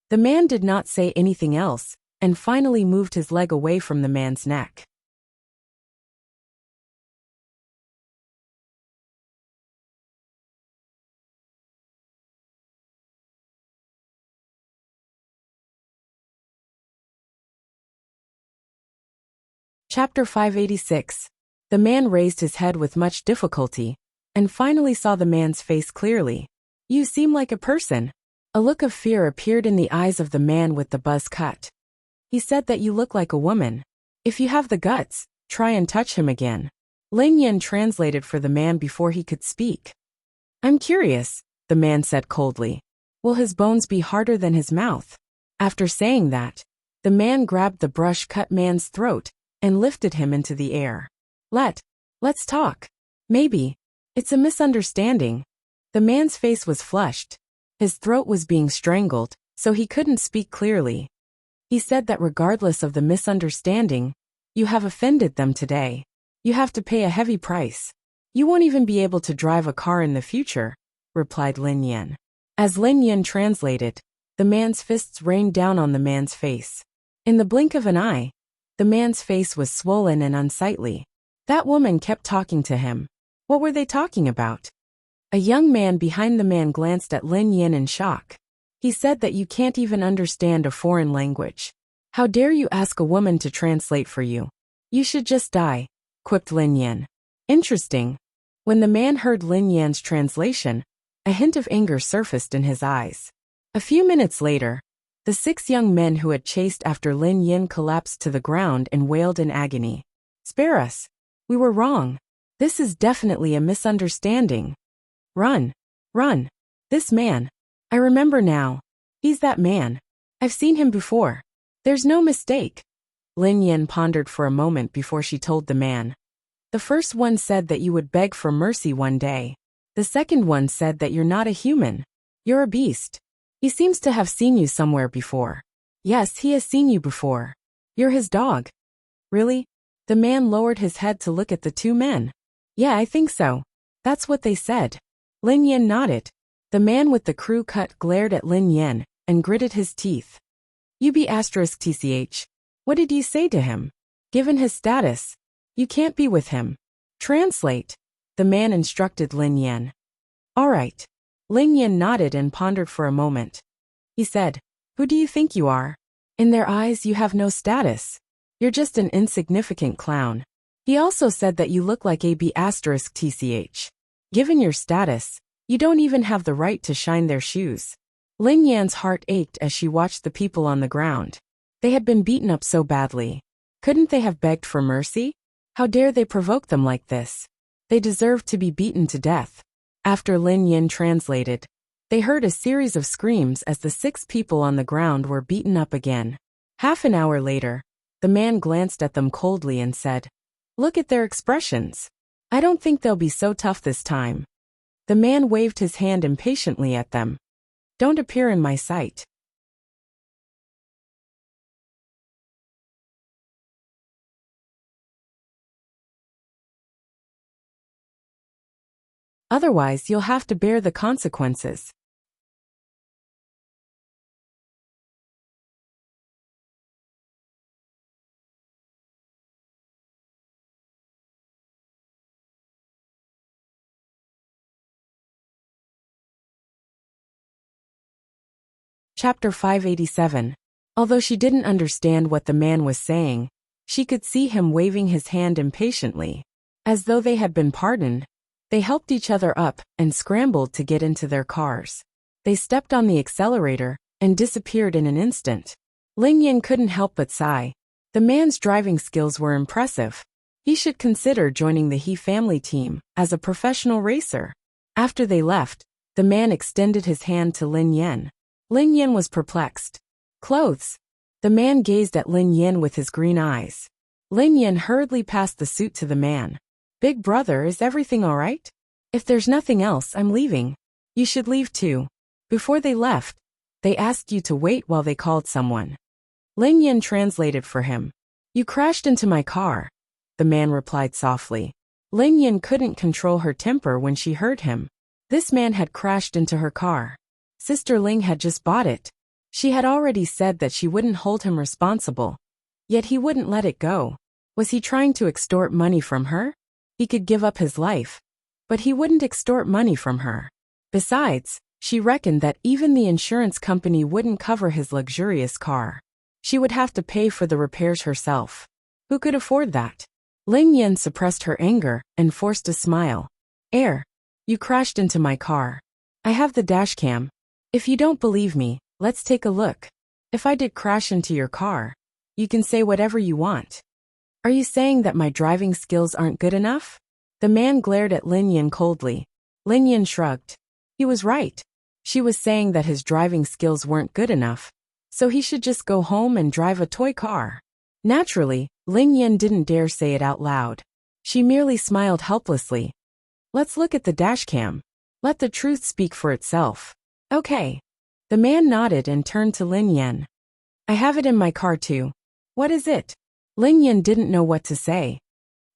The man did not say anything else, and finally moved his leg away from the man's neck. Chapter 586. The man raised his head with much difficulty, and finally saw the man's face clearly. You seem like a person. A look of fear appeared in the eyes of the man with the buzz cut. He said that you look like a woman. If you have the guts, try and touch him again. Lin Yin translated for the man before he could speak. I'm curious, the man said coldly. Will his bones be harder than his mouth? After saying that, the man grabbed the brush-cut man's throat and lifted him into the air. Let's talk. Maybe. It's a misunderstanding. The man's face was flushed. His throat was being strangled, so he couldn't speak clearly. He said that regardless of the misunderstanding, you have offended them today. You have to pay a heavy price. You won't even be able to drive a car in the future, replied Lin Yen. As Lin Yen translated, the man's fists rained down on the man's face. In the blink of an eye, the man's face was swollen and unsightly. That woman kept talking to him. What were they talking about? A young man behind the man glanced at Lin Yen in shock. He said that you can't even understand a foreign language. How dare you ask a woman to translate for you? You should just die, quipped Lin Yen. Interesting. When the man heard Lin Yen's translation, a hint of anger surfaced in his eyes. A few minutes later, the 6 young men who had chased after Lin Yen collapsed to the ground and wailed in agony. Spare us. We were wrong. This is definitely a misunderstanding. Run. Run. This man. I remember now. He's that man. I've seen him before. There's no mistake. Lin Yen pondered for a moment before she told the man. The first one said that you would beg for mercy one day. The second one said that you're not a human. You're a beast. He seems to have seen you somewhere before. Yes, he has seen you before. You're his dog. Really? The man lowered his head to look at the 2 men. Yeah, I think so. That's what they said. Lin Yen nodded. The man with the crew cut glared at Lin Yen and gritted his teeth. You be *TCH. What did you say to him? Given his status, you can't be with him. Translate. The man instructed Lin Yen. All right. Lin Yen nodded and pondered for a moment. He said, who do you think you are? In their eyes you have no status. You're just an insignificant clown. He also said that you look like a *TCH. Given your status, you don't even have the right to shine their shoes. Lin Yan's heart ached as she watched the people on the ground. They had been beaten up so badly. Couldn't they have begged for mercy? How dare they provoke them like this? They deserved to be beaten to death. After Lin Yin translated, they heard a series of screams as the 6 people on the ground were beaten up again. Half an hour later, the man glanced at them coldly and said, look at their expressions. I don't think they'll be so tough this time. The man waved his hand impatiently at them. Don't appear in my sight. Otherwise, you'll have to bear the consequences. Chapter 587. Although she didn't understand what the man was saying, she could see him waving his hand impatiently. As though they had been pardoned, They helped each other up and scrambled to get into their cars. They stepped on the accelerator and disappeared in an instant. Lin Yin couldn't help but sigh. The man's driving skills were impressive. He should consider joining the He family team as a professional racer. After they left, the man extended his hand to Lin Yin. Lin Yin was perplexed. Clothes. The man gazed at Lin Yin with his green eyes. Lin Yin hurriedly passed the suit to the man. Big brother, is everything all right? If there's nothing else, I'm leaving. You should leave too. Before they left, they asked you to wait while they called someone. Lin Yin translated for him. You crashed into my car, the man replied softly. Lin Yin couldn't control her temper when she heard him. This man had crashed into her car. Sister Ling had just bought it. She had already said that she wouldn't hold him responsible. Yet he wouldn't let it go. Was he trying to extort money from her? He could give up his life, but he wouldn't extort money from her. Besides, she reckoned that even the insurance company wouldn't cover his luxurious car. She would have to pay for the repairs herself. Who could afford that? Lin Yin suppressed her anger and forced a smile. You crashed into my car. I have the dashcam. If you don't believe me, let's take a look. If I did crash into your car, you can say whatever you want. Are you saying that my driving skills aren't good enough? The man glared at Lin Yin coldly. Lin Yin shrugged. He was right. She was saying that his driving skills weren't good enough, so he should just go home and drive a toy car. Naturally, Lin Yin didn't dare say it out loud. She merely smiled helplessly. Let's look at the dashcam. Let the truth speak for itself. Okay. The man nodded and turned to Lin Yin. I have it in my car too. What is it? Lin Yin didn't know what to say.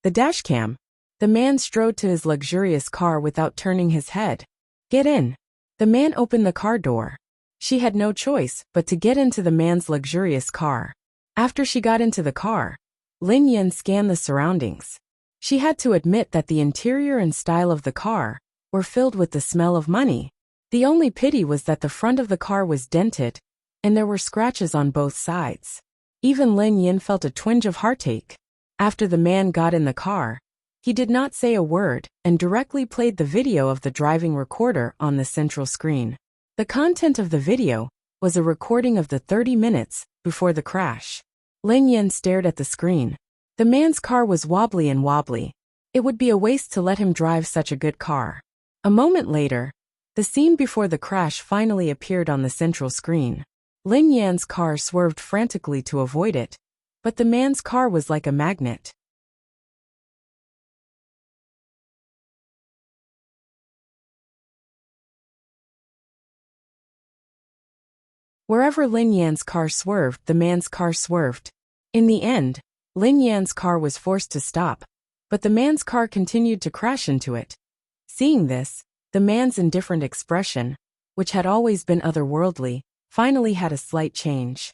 The dashcam. The man strode to his luxurious car without turning his head. Get in. The man opened the car door. She had no choice but to get into the man's luxurious car. After she got into the car, Lin Yin scanned the surroundings. She had to admit that the interior and style of the car were filled with the smell of money. The only pity was that the front of the car was dented, and there were scratches on both sides. Even Lin Yin felt a twinge of heartache. After the man got in the car, he did not say a word and directly played the video of the driving recorder on the central screen. The content of the video was a recording of the 30 minutes before the crash. Lin Yin stared at the screen. The man's car was wobbly and wobbly. It would be a waste to let him drive such a good car. A moment later, the scene before the crash finally appeared on the central screen. Lin Yan's car swerved frantically to avoid it, but the man's car was like a magnet. Wherever Lin Yan's car swerved, the man's car swerved. In the end, Lin Yan's car was forced to stop, but the man's car continued to crash into it. Seeing this, the man's indifferent expression, which had always been otherworldly, finally had a slight change.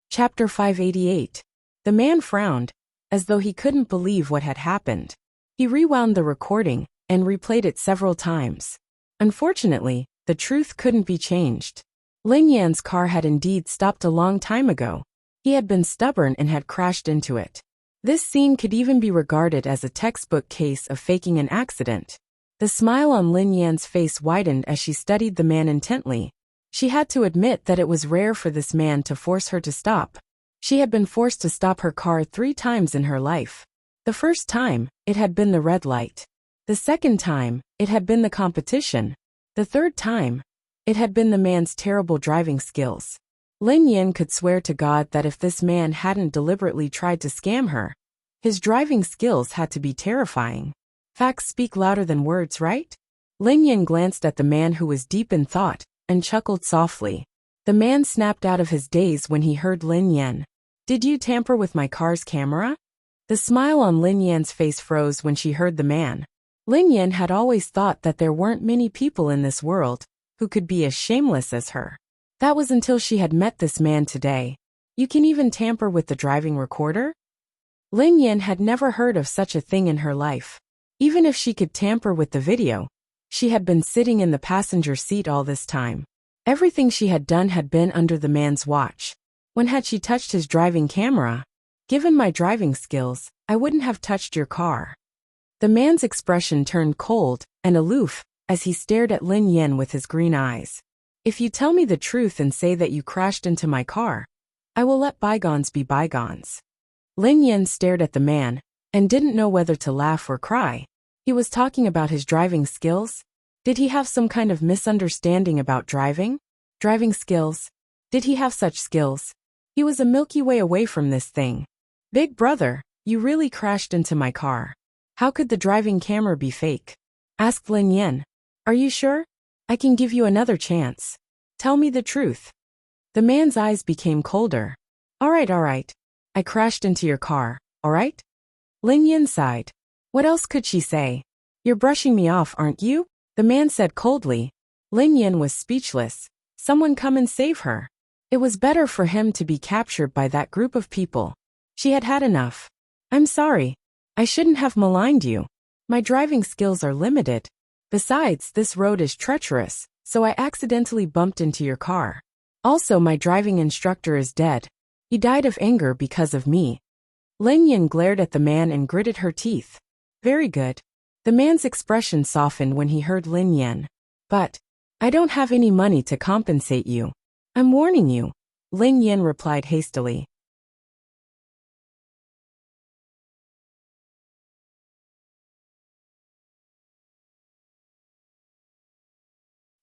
Chapter 588. The man frowned, as though he couldn't believe what had happened. He rewound the recording and replayed it several times. Unfortunately, the truth couldn't be changed. Lin Yan's car had indeed stopped a long time ago. He had been stubborn and had crashed into it. This scene could even be regarded as a textbook case of faking an accident. The smile on Lin Yan's face widened as she studied the man intently. She had to admit that it was rare for this man to force her to stop. She had been forced to stop her car 3 times in her life. The first time, it had been the red light. The second time, it had been the competition. The third time, it had been the man's terrible driving skills. Lin Yin could swear to God that if this man hadn't deliberately tried to scam her, his driving skills had to be terrifying. Facts speak louder than words, right? Lin Yin glanced at the man who was deep in thought and chuckled softly. The man snapped out of his daze when he heard Lin Yin. Did you tamper with my car's camera? The smile on Lin Yan's face froze when she heard the man. Lin Yin had always thought that there weren't many people in this world who could be as shameless as her. That was until she had met this man today. You can even tamper with the driving recorder? Lin Yin had never heard of such a thing in her life. Even if she could tamper with the video, she had been sitting in the passenger seat all this time. Everything she had done had been under the man's watch. When had she touched his driving camera? Given my driving skills, I wouldn't have touched your car. The man's expression turned cold and aloof as he stared at Lin Yen with his green eyes. If you tell me the truth and say that you crashed into my car, I will let bygones be bygones. Lin Yen stared at the man and didn't know whether to laugh or cry. He was talking about his driving skills? Did he have some kind of misunderstanding about driving? Driving skills? Did he have such skills? He was a Milky Way away from this thing. Big brother, you really crashed into my car. How could the driving camera be fake? Asked Lin Yen. Are you sure? I can give you another chance. Tell me the truth. The man's eyes became colder. All right. I crashed into your car, all right? Lin Yen sighed. What else could she say? You're brushing me off, aren't you? The man said coldly. Lin Yen was speechless. Someone come and save her. It was better for him to be captured by that group of people. She had had enough. I'm sorry. I shouldn't have maligned you. My driving skills are limited. Besides, this road is treacherous, so I accidentally bumped into your car. Also, my driving instructor is dead. He died of anger because of me. Lin Yen glared at the man and gritted her teeth. Very good. The man's expression softened when he heard Lin Yen. But I don't have any money to compensate you. I'm warning you, Lin Yen replied hastily.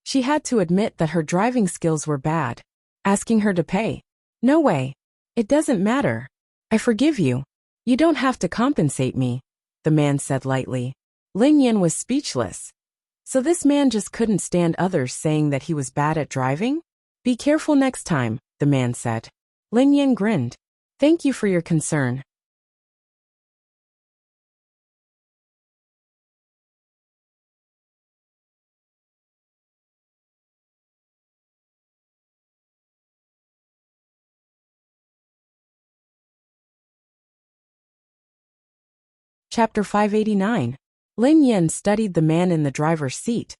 She had to admit that her driving skills were bad. Asking her to pay? No way. It doesn't matter. I forgive you. You don't have to compensate me, the man said lightly. Lin Yen was speechless. So this man just couldn't stand others saying that he was bad at driving? Be careful next time, the man said. Lin Yen grinned. Thank you for your concern. Chapter 589. Lin Yen studied the man in the driver's seat,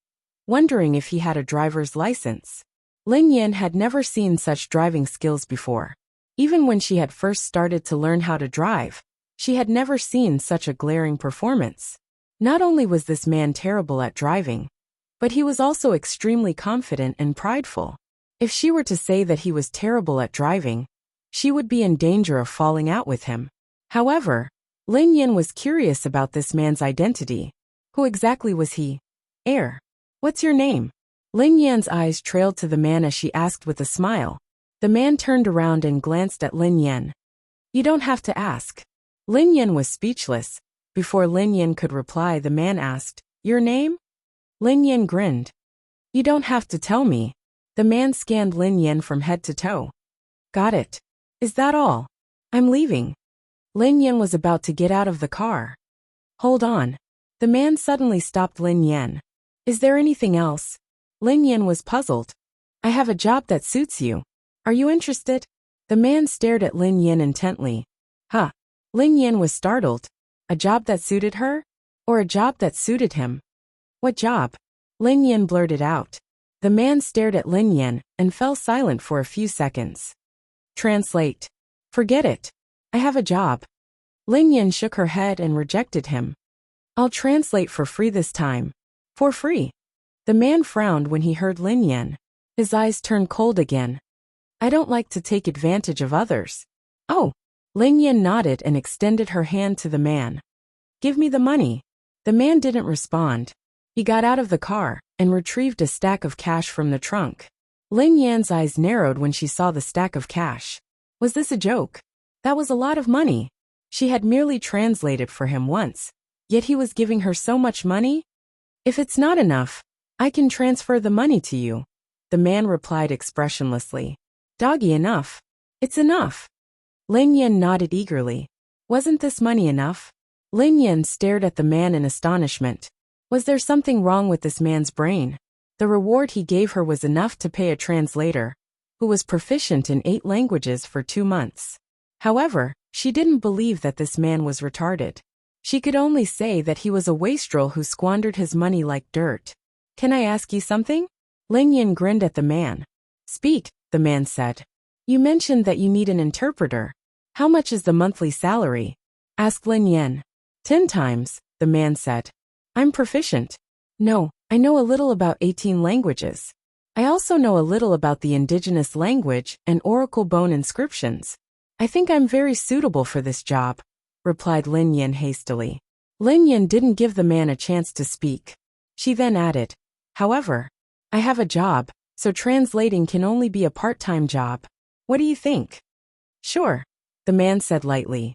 wondering if he had a driver's license. Lin Yen had never seen such driving skills before. Even when she had first started to learn how to drive, she had never seen such a glaring performance. Not only was this man terrible at driving, but he was also extremely confident and prideful. If she were to say that he was terrible at driving, she would be in danger of falling out with him. However, Lin Yen was curious about this man's identity. Who exactly was he? What's your name? Lin Yan's eyes trailed to the man as she asked with a smile. The man turned around and glanced at Lin Yen. You don't have to ask. Lin Yen was speechless. Before Lin Yen could reply, the man asked, Your name? Lin Yen grinned. You don't have to tell me. The man scanned Lin Yen from head to toe. Got it. Is that all? I'm leaving. Lin Yen was about to get out of the car. Hold on. The man suddenly stopped Lin Yen. Is there anything else? Lin Yen was puzzled. I have a job that suits you. Are you interested? The man stared at Lin Yen intently. Huh. Lin Yen was startled. A job that suited her? Or a job that suited him? What job? Lin Yen blurted out. The man stared at Lin Yen and fell silent for a few seconds. Translate. Forget it. I have a job. Lin Yen shook her head and rejected him. I'll translate for free this time. For free. The man frowned when he heard Lin Yen. His eyes turned cold again. I don't like to take advantage of others. Oh. Lin Yen nodded and extended her hand to the man. Give me the money. The man didn't respond. He got out of the car and retrieved a stack of cash from the trunk. Lin Yan's eyes narrowed when she saw the stack of cash. Was this a joke? That was a lot of money. She had merely translated for him once, yet he was giving her so much money? If it's not enough, I can transfer the money to you, the man replied expressionlessly. Doggy, enough. It's enough. Lin Yen nodded eagerly. Wasn't this money enough? Lin Yen stared at the man in astonishment. Was there something wrong with this man's brain? The reward he gave her was enough to pay a translator, who was proficient in 8 languages for 2 months. However, she didn't believe that this man was retarded. She could only say that he was a wastrel who squandered his money like dirt. Can I ask you something? Lin Yin grinned at the man. Speak, the man said. You mentioned that you need an interpreter. How much is the monthly salary? Asked Lin Yin. 10 times, the man said. I'm proficient. No, I know a little about 18 languages. I also know a little about the indigenous language and oracle bone inscriptions. I think I'm very suitable for this job, replied Lin Yin hastily. Lin Yin didn't give the man a chance to speak. She then added, however, I have a job, so translating can only be a part-time job. What do you think? Sure, the man said lightly.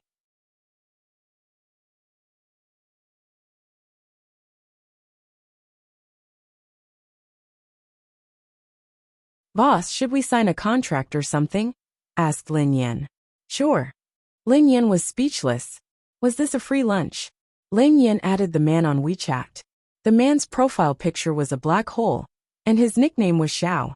Boss, should we sign a contract or something? Asked Lin Yin. Sure. Lin Yin was speechless. Was this a free lunch? Lin Yin added the man on WeChat. The man's profile picture was a black hole, and his nickname was Xiao.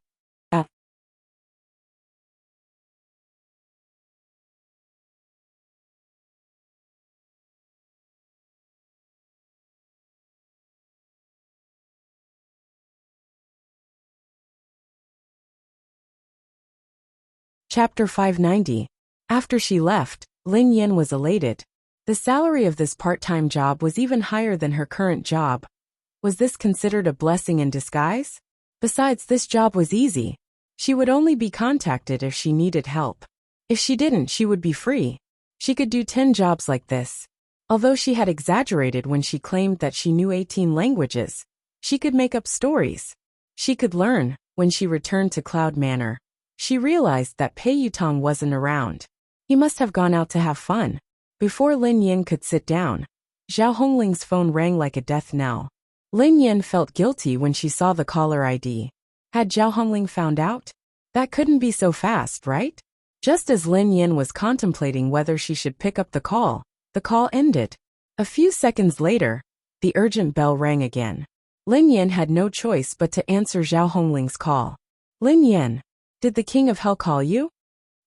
Chapter 590. After she left, Lin Yin was elated. The salary of this part-time job was even higher than her current job. Was this considered a blessing in disguise? Besides, this job was easy. She would only be contacted if she needed help. If she didn't, she would be free. She could do 10 jobs like this. Although she had exaggerated when she claimed that she knew 18 languages, she could make up stories. She could learn. When she returned to Cloud Manor, she realized that Pei Yutong wasn't around. He must have gone out to have fun. Before Lin Yin could sit down, Zhao Hongling's phone rang like a death knell. Lin Yin felt guilty when she saw the caller ID. Had Zhao Hongling found out? That couldn't be so fast, right? Just as Lin Yin was contemplating whether she should pick up the call ended. A few seconds later, the urgent bell rang again. Lin Yin had no choice but to answer Zhao Hongling's call. Lin Yin, did the King of Hell call you?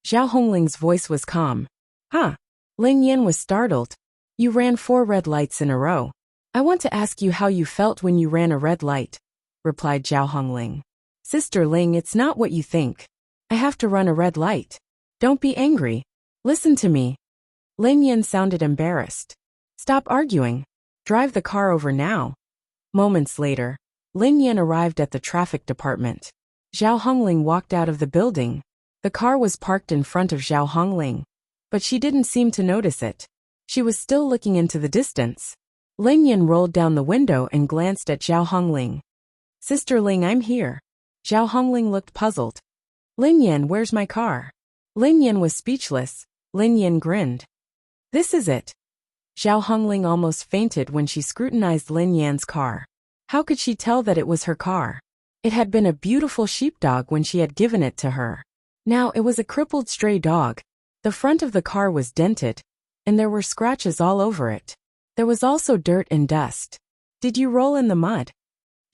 Zhao Hongling's voice was calm. Huh? Lin Yin was startled. You ran 4 red lights in a row. I want to ask you how you felt when you ran a red light, replied Zhao Hongling. Sister Ling, it's not what you think. I have to run a red light. Don't be angry. Listen to me. Lin Yin sounded embarrassed. Stop arguing. Drive the car over now. Moments later, Lin Yin arrived at the traffic department. Zhao Hongling walked out of the building. The car was parked in front of Zhao Hongling, but she didn't seem to notice it. She was still looking into the distance. Lin Yin rolled down the window and glanced at Zhao Hongling. Sister Ling, I'm here. Zhao Hongling looked puzzled. Lin Yin, where's my car? Lin Yin was speechless. Lin Yin grinned. This is it. Zhao Hongling almost fainted when she scrutinized Lin Yan's car. How could she tell that it was her car? It had been a beautiful sheepdog when she had given it to her. Now it was a crippled stray dog. The front of the car was dented, and there were scratches all over it. There was also dirt and dust. Did you roll in the mud?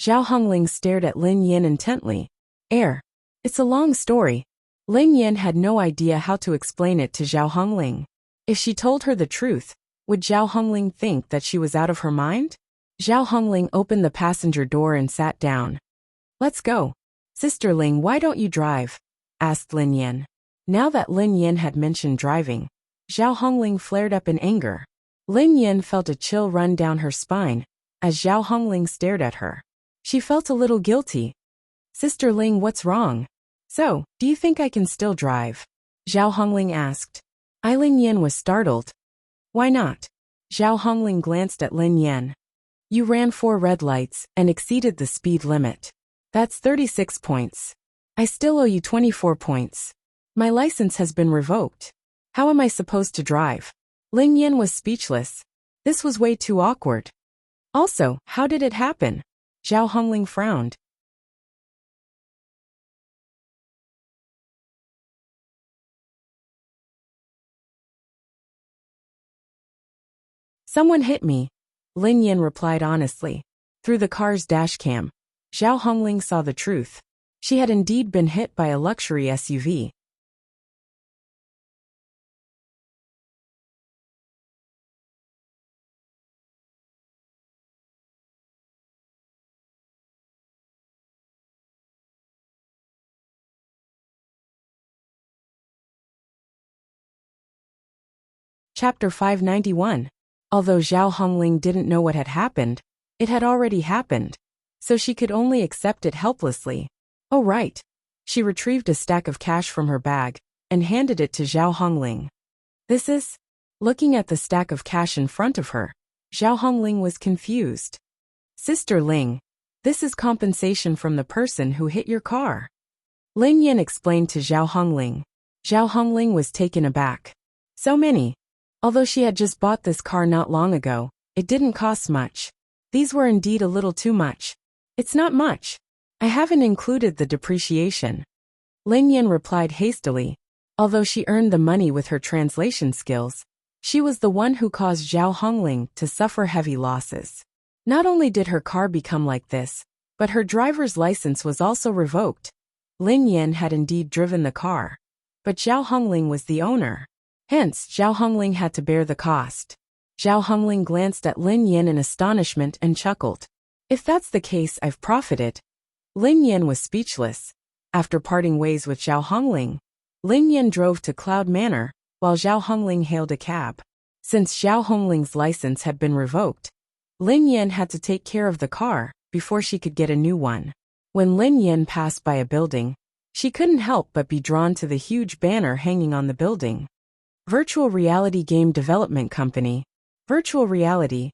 Zhao Hongling stared at Lin Yin intently. It's a long story. Lin Yin had no idea how to explain it to Zhao Hongling. If she told her the truth, would Zhao Hongling think that she was out of her mind? Zhao Hongling opened the passenger door and sat down. Let's go. Sister Ling, why don't you drive? Asked Lin Yin. Now that Lin Yin had mentioned driving, Zhao Hongling flared up in anger. Lin Yin felt a chill run down her spine as Zhao Hongling stared at her. She felt a little guilty. Sister Ling, what's wrong? So, do you think I can still drive? Zhao Hongling asked. Lin Yin was startled. Why not? Zhao Hongling glanced at Lin Yin. You ran 4 red lights and exceeded the speed limit. That's 36 points. I still owe you 24 points. My license has been revoked. How am I supposed to drive? Lin Yin was speechless. This was way too awkward. Also, how did it happen? Zhao Hongling frowned. Someone hit me, Lin Yin replied honestly. Through the car's dashcam, Zhao Hongling saw the truth. She had indeed been hit by a luxury SUV. Chapter 591. Although Zhao Hongling didn't know what had happened, it had already happened, so she could only accept it helplessly. Oh right. She retrieved a stack of cash from her bag and handed it to Zhao Hongling. This is? Looking at the stack of cash in front of her, Zhao Hongling was confused. Sister Ling, this is compensation from the person who hit your car. Lin Yin explained to Zhao Hongling. Zhao Hongling was taken aback. So many. Although she had just bought this car not long ago, it didn't cost much. These were indeed a little too much. It's not much. I haven't included the depreciation. Lin Yin replied hastily. Although she earned the money with her translation skills, she was the one who caused Zhao Hongling to suffer heavy losses. Not only did her car become like this, but her driver's license was also revoked. Lin Yin had indeed driven the car, but Zhao Hongling was the owner. Hence, Zhao Hongling had to bear the cost. Zhao Hongling glanced at Lin Yin in astonishment and chuckled. If that's the case, I've profited. Lin Yin was speechless. After parting ways with Zhao Hongling, Lin Yin drove to Cloud Manor, while Zhao Hongling hailed a cab. Since Zhao Hongling's license had been revoked, Lin Yin had to take care of the car before she could get a new one. When Lin Yin passed by a building, she couldn't help but be drawn to the huge banner hanging on the building. Virtual Reality Game Development Company. Virtual reality.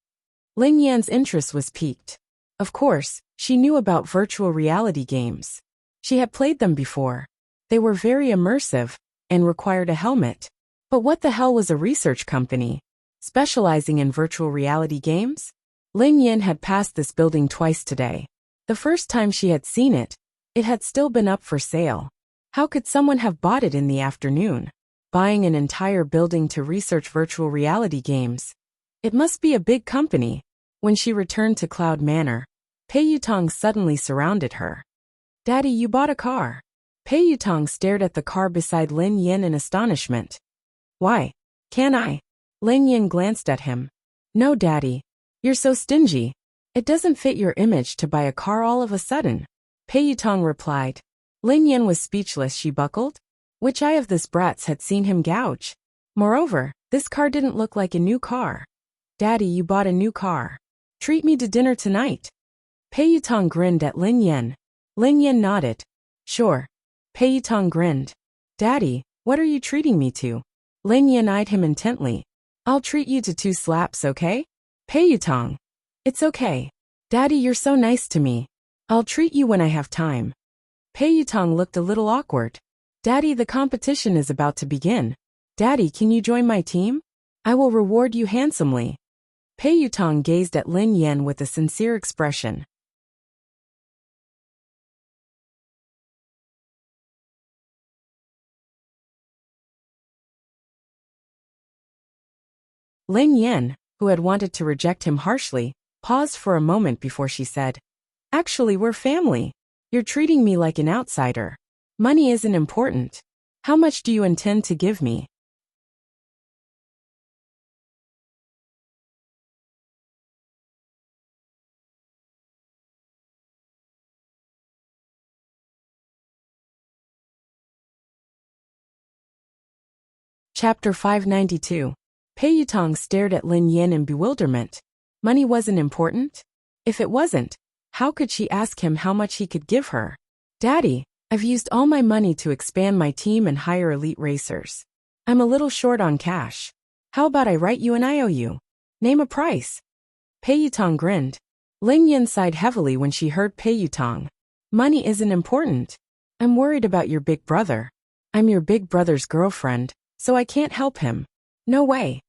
Lin Yin's interest was piqued. Of course, she knew about virtual reality games. She had played them before. They were very immersive and required a helmet. But what the hell was a research company specializing in virtual reality games? Lin Yin had passed this building twice today. The first time she had seen it, it had still been up for sale. How could someone have bought it in the afternoon? Buying an entire building to research virtual reality games. It must be a big company. When she returned to Cloud Manor, Pei Yutong suddenly surrounded her. Daddy, you bought a car. Pei Yutong stared at the car beside Lin Yin in astonishment. Why? Can I? Lin Yin glanced at him. No, Daddy. You're so stingy. It doesn't fit your image to buy a car all of a sudden. Pei Yutong replied. Lin Yin was speechless. She buckled. Which eye of this brat's had seen him gouge? Moreover, this car didn't look like a new car. Daddy, you bought a new car. Treat me to dinner tonight. Pei Yutong grinned at Lin Yin. Lin Yin nodded. Sure. Pei Yutong grinned. Daddy, what are you treating me to? Lin Yin eyed him intently. I'll treat you to 2 slaps, okay? Pei Yutong. It's okay. Daddy, you're so nice to me. I'll treat you when I have time. Pei Yutong looked a little awkward. Daddy, the competition is about to begin. Daddy, can you join my team? I will reward you handsomely. Pei Yutong gazed at Lin Yin with a sincere expression. Lin Yin, who had wanted to reject him harshly, paused for a moment before she said, Actually, we're family. You're treating me like an outsider. Money isn't important. How much do you intend to give me? Chapter 592. Pei Yutong stared at Lin Yin in bewilderment. Money wasn't important? If it wasn't, how could she ask him how much he could give her? Daddy, I've used all my money to expand my team and hire elite racers. I'm a little short on cash. How about I write you an IOU? Name a price. Pei Yutong grinned. Lin Yin sighed heavily when she heard Pei Yutong. Money isn't important. I'm worried about your big brother. I'm your big brother's girlfriend, so I can't help him. No way.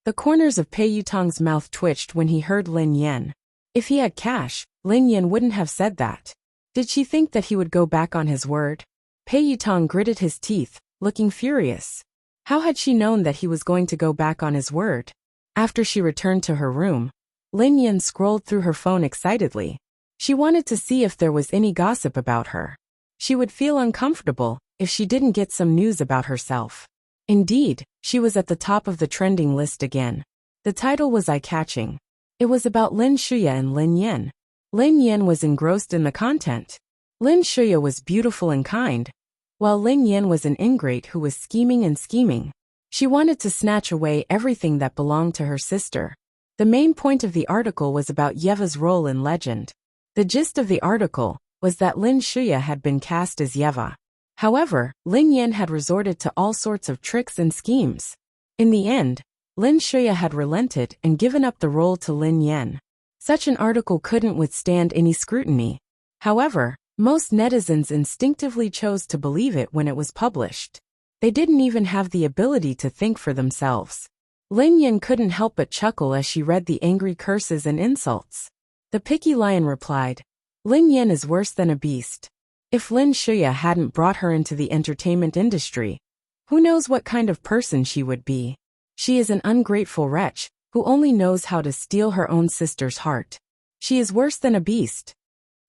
The corners of Pei Yutong's mouth twitched when he heard Lin Yin. If he had cash, Lin Yin wouldn't have said that. Did she think that he would go back on his word? Pei Yutong gritted his teeth, looking furious. How had she known that he was going to go back on his word? After she returned to her room, Lin Yin scrolled through her phone excitedly. She wanted to see if there was any gossip about her. She would feel uncomfortable if she didn't get some news about herself. Indeed, she was at the top of the trending list again. The title was eye-catching. It was about Lin Shuya and Lin Yin. Lin Yin was engrossed in the content. Lin Shuya was beautiful and kind, while Lin Yin was an ingrate who was scheming and scheming. She wanted to snatch away everything that belonged to her sister. The main point of the article was about Yeva's role in Legend. The gist of the article was that Lin Shuya had been cast as Yeva. However, Lin Yan had resorted to all sorts of tricks and schemes. In the end, Lin Shuya had relented and given up the role to Lin Yan. Such an article couldn't withstand any scrutiny. However, most netizens instinctively chose to believe it when it was published. They didn't even have the ability to think for themselves. Lin Yan couldn't help but chuckle as she read the angry curses and insults. The picky lion replied, "Lin Yan is worse than a beast. If Lin Shuya hadn't brought her into the entertainment industry, who knows what kind of person she would be. She is an ungrateful wretch, who only knows how to steal her own sister's heart. She is worse than a beast."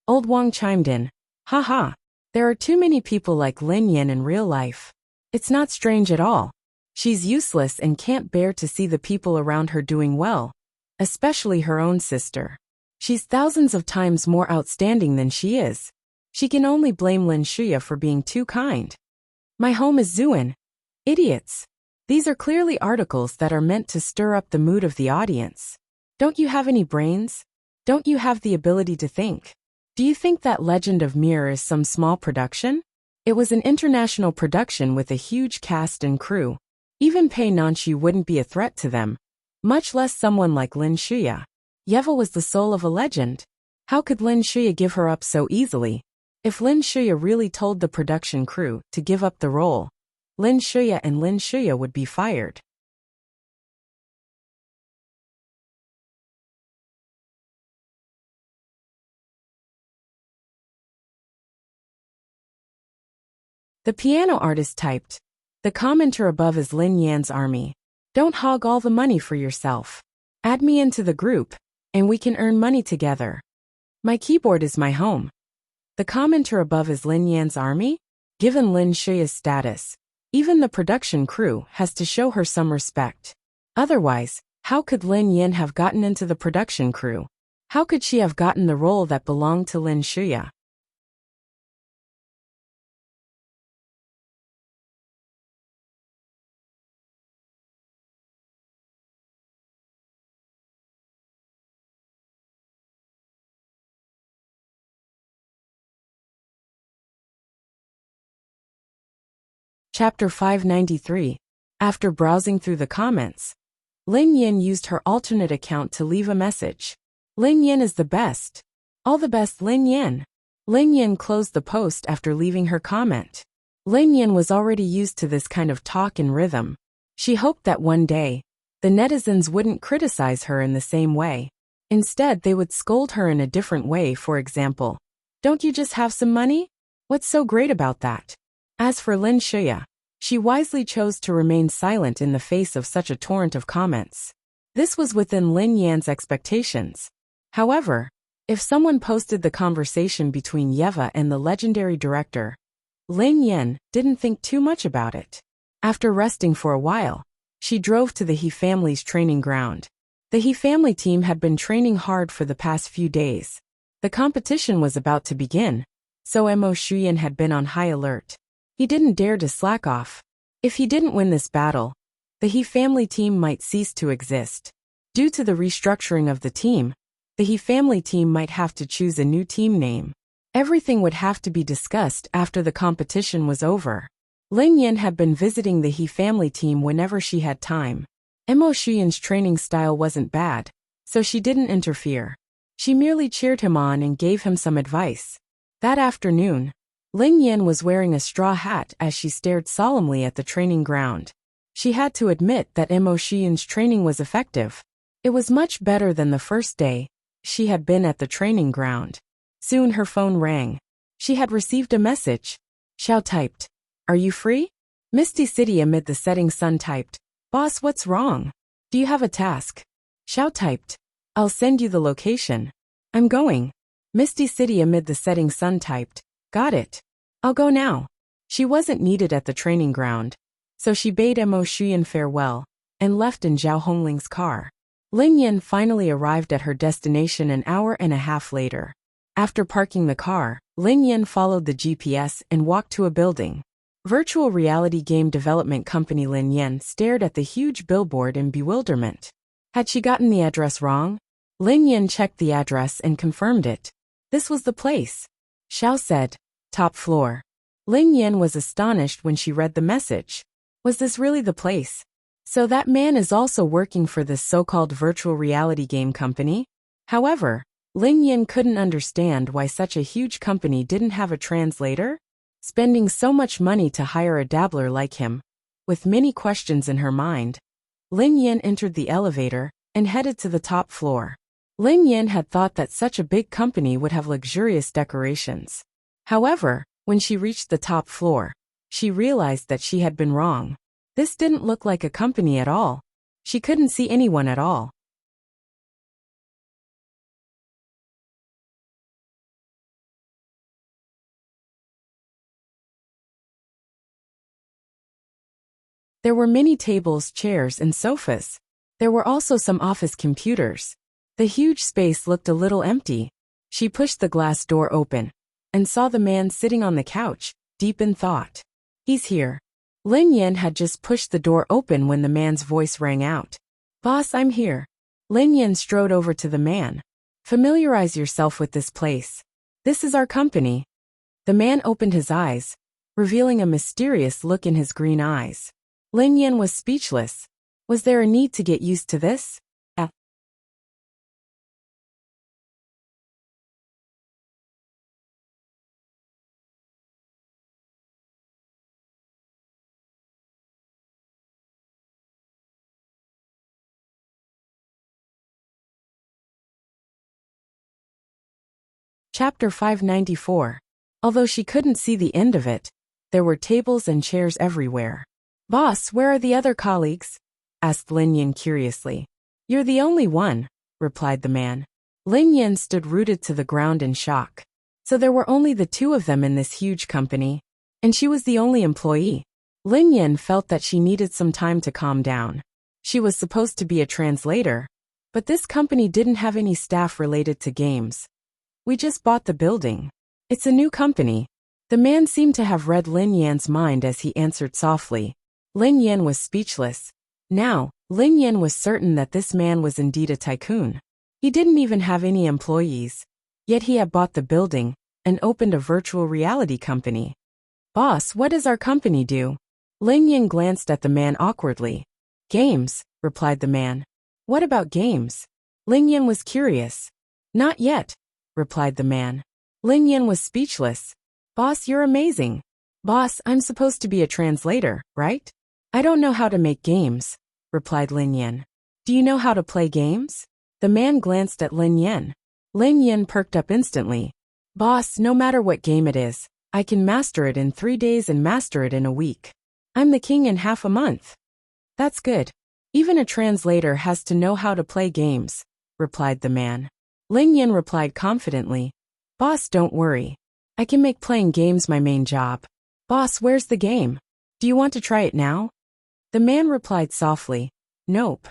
Old Wang chimed in, "Ha ha, there are too many people like Lin Yan in real life. It's not strange at all. She's useless and can't bear to see the people around her doing well, especially her own sister. She's thousands of times more outstanding than she is. She can only blame Lin Shuya for being too kind. My home is Zuan. Idiots. These are clearly articles that are meant to stir up the mood of the audience. Don't you have any brains? Don't you have the ability to think? Do you think that Legend of Mirror is some small production? It was an international production with a huge cast and crew. Even Pei Nanshi wouldn't be a threat to them, much less someone like Lin Shuya. Yeva was the soul of a legend. How could Lin Shuya give her up so easily? If Lin Shuya really told the production crew to give up the role, Lin Shuya and Lin Shuya would be fired. The piano artist typed, "The commenter above is Lin Yan's army. Don't hog all the money for yourself. Add me into the group, and we can earn money together. My keyboard is my home." The commenter above is Lin Yan's army? Given Lin Shuya's status, even the production crew has to show her some respect. Otherwise, how could Lin Yan have gotten into the production crew? How could she have gotten the role that belonged to Lin Shuya? Chapter 593. After browsing through the comments, Lin Yan used her alternate account to leave a message. "Lin Yan is the best. All the best, Lin Yan." Lin Yan closed the post after leaving her comment. Lin Yan was already used to this kind of talk and rhythm. She hoped that one day, the netizens wouldn't criticize her in the same way. Instead, they would scold her in a different way, for example, "Don't you just have some money? What's so great about that?" As for Lin Shuya, she wisely chose to remain silent in the face of such a torrent of comments. This was within Lin Yan's expectations. However, if someone posted the conversation between Yeva and the legendary director, Lin Yan didn't think too much about it. After resting for a while, she drove to the He family's training ground. The He family team had been training hard for the past few days. The competition was about to begin, so Mo Shuyan had been on high alert. He didn't dare to slack off. If he didn't win this battle, the He family team might cease to exist. Due to the restructuring of the team, the He family team might have to choose a new team name. Everything would have to be discussed after the competition was over. Lin Yan had been visiting the He family team whenever she had time. Mo Shuyan's training style wasn't bad, so she didn't interfere. She merely cheered him on and gave him some advice. That afternoon, Lin Yan was wearing a straw hat as she stared solemnly at the training ground. She had to admit that Mo Shuyan's training was effective. It was much better than the first day she had been at the training ground. Soon her phone rang. She had received a message. Xiao typed, "Are you free?" Misty City amid the setting sun typed, "Boss, what's wrong? Do you have a task?" Xiao typed, "I'll send you the location. I'm going." Misty City amid the setting sun typed, "Got it. I'll go now." She wasn't needed at the training ground, so she bade Mo Shuyan farewell and left in Zhao Hongling's car. Lin Yan finally arrived at her destination an hour and a half later. After parking the car, Lin Yan followed the GPS and walked to a building. Virtual reality game development company Lin Yan stared at the huge billboard in bewilderment. Had she gotten the address wrong? Lin Yan checked the address and confirmed it. This was the place. Xiao said, top floor. Lin Yan was astonished when she read the message. Was this really the place? So that man is also working for this so-called virtual reality game company? However, Lin Yan couldn't understand why such a huge company didn't have a translator, spending so much money to hire a dabbler like him. With many questions in her mind, Lin Yan entered the elevator and headed to the top floor. Lin Yan had thought that such a big company would have luxurious decorations. However, when she reached the top floor, she realized that she had been wrong. This didn't look like a company at all. She couldn't see anyone at all. There were many tables, chairs, and sofas. There were also some office computers. The huge space looked a little empty. She pushed the glass door open and saw the man sitting on the couch, deep in thought. He's here. Lin Yan had just pushed the door open when the man's voice rang out. Boss, I'm here. Lin Yan strode over to the man. Familiarize yourself with this place. This is our company. The man opened his eyes, revealing a mysterious look in his green eyes. Lin Yan was speechless. Was there a need to get used to this? Chapter 594. Although she couldn't see the end of it, there were tables and chairs everywhere. Boss, where are the other colleagues? Asked Lin Yan curiously. You're the only one, replied the man. Lin Yan stood rooted to the ground in shock. So there were only the two of them in this huge company, and she was the only employee. Lin Yan felt that she needed some time to calm down. She was supposed to be a translator, but this company didn't have any staff related to games. We just bought the building. It's a new company. The man seemed to have read Lin Yan's mind as he answered softly. Lin Yan was speechless. Now, Lin Yan was certain that this man was indeed a tycoon. He didn't even have any employees, yet he had bought the building and opened a virtual reality company. Boss, what does our company do? Lin Yan glanced at the man awkwardly. Games, replied the man. What about games? Lin Yan was curious. Not yet, replied the man. Lin Yan was speechless. Boss, you're amazing. Boss, I'm supposed to be a translator, right? I don't know how to make games, replied Lin Yan. Do you know how to play games? The man glanced at Lin Yan. Lin Yan perked up instantly. Boss, no matter what game it is, I can master it in 3 days and master it in a week. I'm the king in half a month. That's good. Even a translator has to know how to play games, replied the man. Lin Yan replied confidently. Boss, don't worry. I can make playing games my main job. Boss, where's the game? Do you want to try it now? The man replied softly. Nope.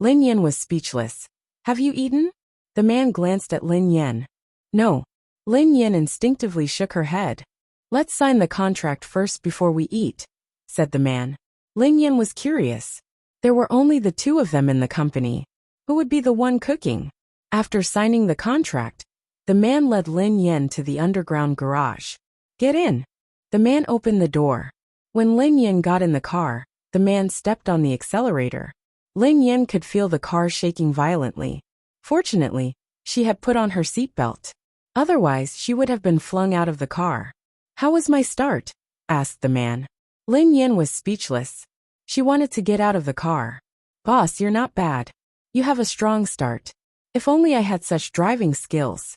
Lin Yan was speechless. Have you eaten? The man glanced at Lin Yan. No. Lin Yan instinctively shook her head. Let's sign the contract first before we eat, said the man. Lin Yan was curious. There were only the two of them in the company. Who would be the one cooking? After signing the contract, the man led Lin Yan to the underground garage. Get in. The man opened the door. When Lin Yan got in the car, the man stepped on the accelerator. Lin Yan could feel the car shaking violently. Fortunately, she had put on her seatbelt. Otherwise, she would have been flung out of the car. How was my start? Asked the man. Lin Yan was speechless. She wanted to get out of the car. Boss, you're not bad. You have a strong start. If only I had such driving skills.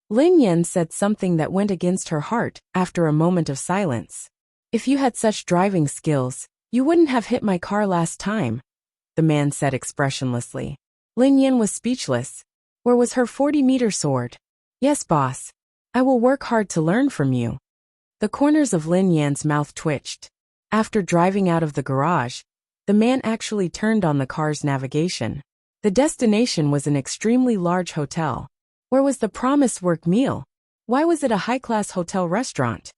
Lin Yan said something that went against her heart after a moment of silence. If you had such driving skills, you wouldn't have hit my car last time, the man said expressionlessly. Lin Yan was speechless. Where was her 40-meter sword? Yes, boss. I will work hard to learn from you. The corners of Lin Yan's mouth twitched. After driving out of the garage, the man actually turned on the car's navigation. The destination was an extremely large hotel. Where was the promised work meal? Why was it a high-class hotel restaurant?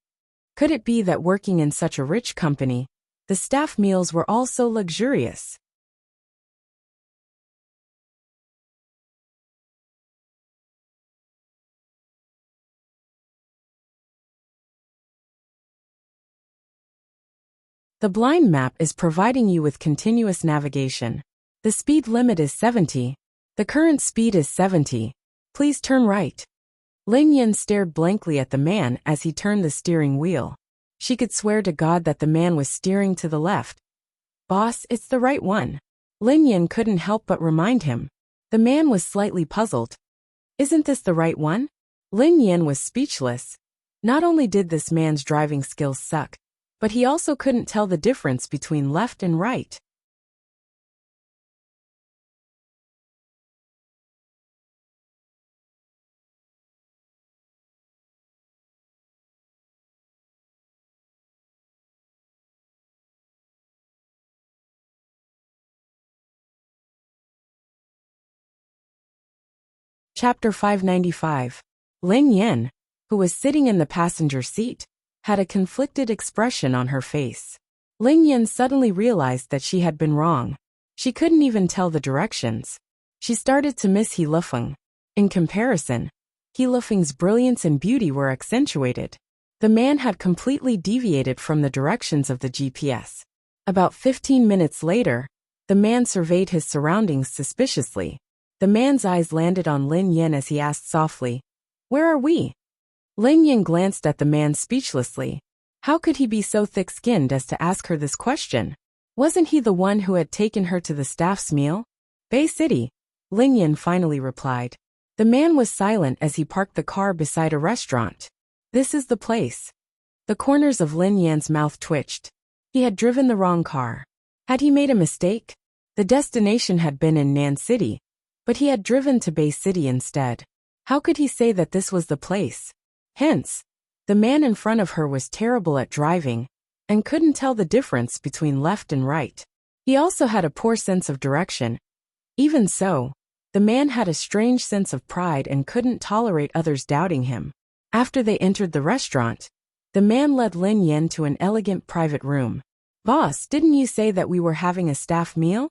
Could it be that working in such a rich company, the staff meals were all so luxurious? The blind map is providing you with continuous navigation. The speed limit is 70. The current speed is 70. Please turn right. Lin Yin stared blankly at the man as he turned the steering wheel. She could swear to God that the man was steering to the left. Boss, it's the right one. Lin Yin couldn't help but remind him. The man was slightly puzzled. Isn't this the right one? Lin Yin was speechless. Not only did this man's driving skills suck, but he also couldn't tell the difference between left and right. Chapter 595. Lin Yin, who was sitting in the passenger seat, had a conflicted expression on her face. Lin Yin suddenly realized that she had been wrong. She couldn't even tell the directions. She started to miss He Lufeng. In comparison, He Lufeng's brilliance and beauty were accentuated. The man had completely deviated from the directions of the GPS. About 15 minutes later, the man surveyed his surroundings suspiciously. The man's eyes landed on Lin Yin as he asked softly, "Where are we?" Lin Yin glanced at the man speechlessly. How could he be so thick-skinned as to ask her this question? Wasn't he the one who had taken her to the staff's meal? Bay City, Lin Yin finally replied. The man was silent as he parked the car beside a restaurant. This is the place. The corners of Lin Yan's mouth twitched. He had driven the wrong car. Had he made a mistake? The destination had been in Nan City, but he had driven to Bay City instead. How could he say that this was the place? Hence, the man in front of her was terrible at driving and couldn't tell the difference between left and right. He also had a poor sense of direction. Even so, the man had a strange sense of pride and couldn't tolerate others doubting him. After they entered the restaurant, the man led Lin Yin to an elegant private room. "Boss, didn't you say that we were having a staff meal?"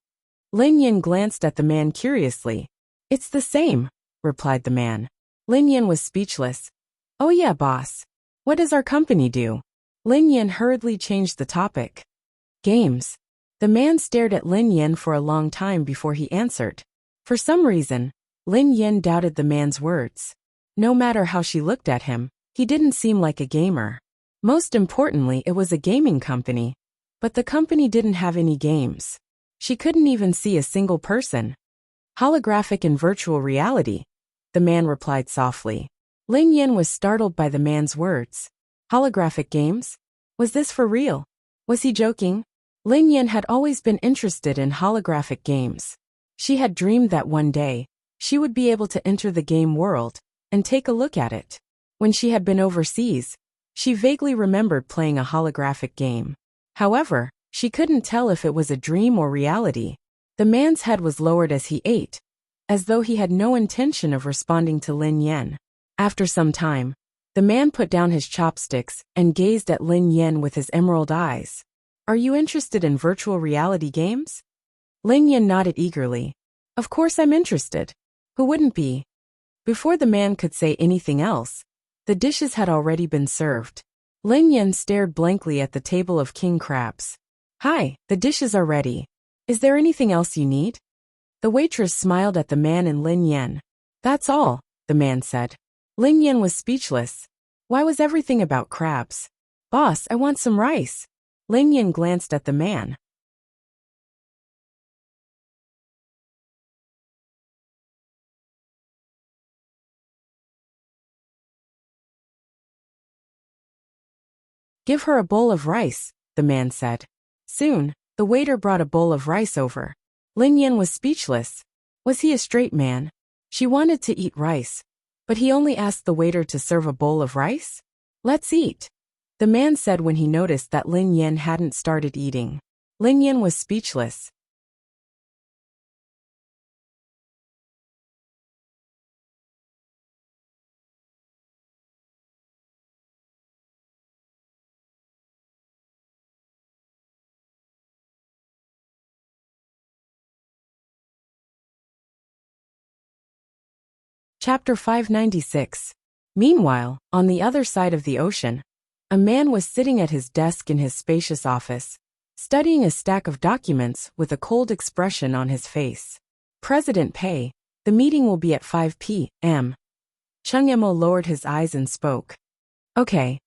Lin Yin glanced at the man curiously. "It's the same," replied the man. Lin Yin was speechless. "Oh yeah, boss. What does our company do?" Lin Yin hurriedly changed the topic. "Games." The man stared at Lin Yin for a long time before he answered. For some reason, Lin Yin doubted the man's words. No matter how she looked at him, he didn't seem like a gamer. Most importantly, it was a gaming company. But the company didn't have any games. She couldn't even see a single person. "Holographic and virtual reality," the man replied softly. Lin Yin was startled by the man's words. Holographic games? Was this for real? Was he joking? Lin Yin had always been interested in holographic games. She had dreamed that one day, she would be able to enter the game world and take a look at it. When she had been overseas, she vaguely remembered playing a holographic game. However, she couldn't tell if it was a dream or reality. The man's head was lowered as he ate, as though he had no intention of responding to Lin Yin. After some time, the man put down his chopsticks and gazed at Lin Yin with his emerald eyes. "Are you interested in virtual reality games?" Lin Yin nodded eagerly. "Of course I'm interested. Who wouldn't be?" Before the man could say anything else, the dishes had already been served. Lin Yin stared blankly at the table of king crabs. "Hi, the dishes are ready. Is there anything else you need?" The waitress smiled at the man and Lin Yin. "That's all," the man said. Lin Yin was speechless. Why was everything about crabs? "Boss, I want some rice." Lin Yin glanced at the man. "Give her a bowl of rice," the man said. Soon, the waiter brought a bowl of rice over. Lin Yin was speechless. Was he a straight man? She wanted to eat rice, but he only asked the waiter to serve a bowl of rice? "Let's eat," the man said when he noticed that Lin Yin hadn't started eating. Lin Yin was speechless. Chapter 596. Meanwhile, on the other side of the ocean, a man was sitting at his desk in his spacious office, studying a stack of documents with a cold expression on his face. President Pei, the meeting will be at 5 p.m. Chung Emo lowered his eyes and spoke. Okay.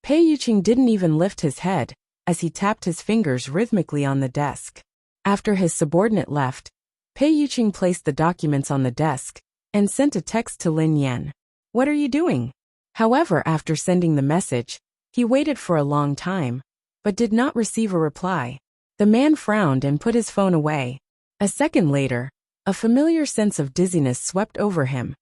Pei Yuqing didn't even lift his head as he tapped his fingers rhythmically on the desk. After his subordinate left, Pei Yuqing placed the documents on the desk and sent a text to Lin Yan. What are you doing? However, after sending the message, he waited for a long time, but did not receive a reply. The man frowned and put his phone away. A second later, a familiar sense of dizziness swept over him.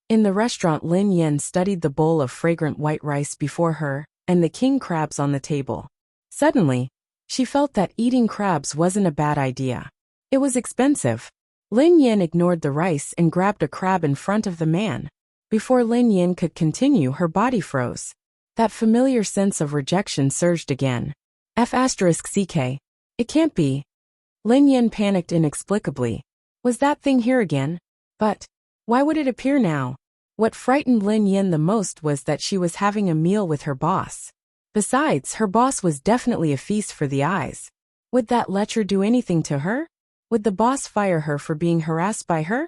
In the restaurant, Lin Yan studied the bowl of fragrant white rice before her and the king crabs on the table. Suddenly, she felt that eating crabs wasn't a bad idea. It was expensive. Lin Yan ignored the rice and grabbed a crab in front of the man. Before Lin Yan could continue, her body froze. That familiar sense of rejection surged again. F***CK. It can't be. Lin Yan panicked inexplicably. Was that thing here again? But why would it appear now? What frightened Lin Yan the most was that she was having a meal with her boss. Besides, her boss was definitely a feast for the eyes. Would that lecher do anything to her? Would the boss fire her for being harassed by her?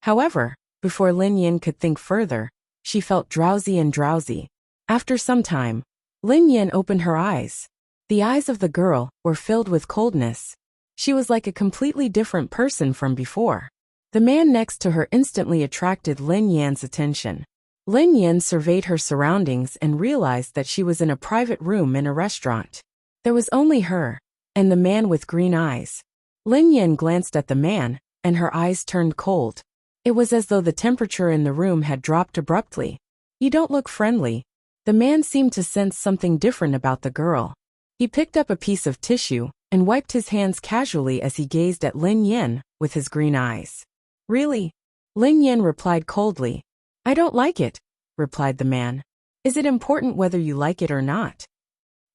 However, before Lin Yan could think further, she felt drowsy. After some time, Lin Yan opened her eyes. The eyes of the girl were filled with coldness. She was like a completely different person from before. The man next to her instantly attracted Lin Yan's attention. Lin Yan surveyed her surroundings and realized that she was in a private room in a restaurant. There was only her and the man with green eyes. Lin Yan glanced at the man, and her eyes turned cold. It was as though the temperature in the room had dropped abruptly. You don't look friendly. The man seemed to sense something different about the girl. He picked up a piece of tissue and wiped his hands casually as he gazed at Lin Yan with his green eyes. Really? Lin Yan replied coldly. I don't like it, replied the man. Is it important whether you like it or not?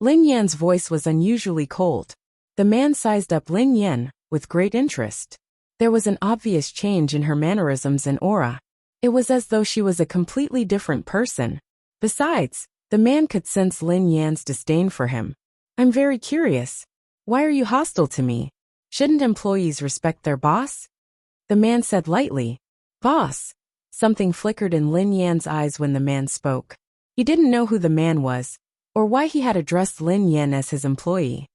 Lin Yan's voice was unusually cold. The man sized up Lin Yan with great interest. There was an obvious change in her mannerisms and aura. It was as though she was a completely different person. Besides, the man could sense Lin Yan's disdain for him. I'm very curious. Why are you hostile to me? Shouldn't employees respect their boss? The man said lightly. Boss. Something flickered in Lin Yan's eyes when the man spoke. He didn't know who the man was, or why he had addressed Lin Yan as his employee.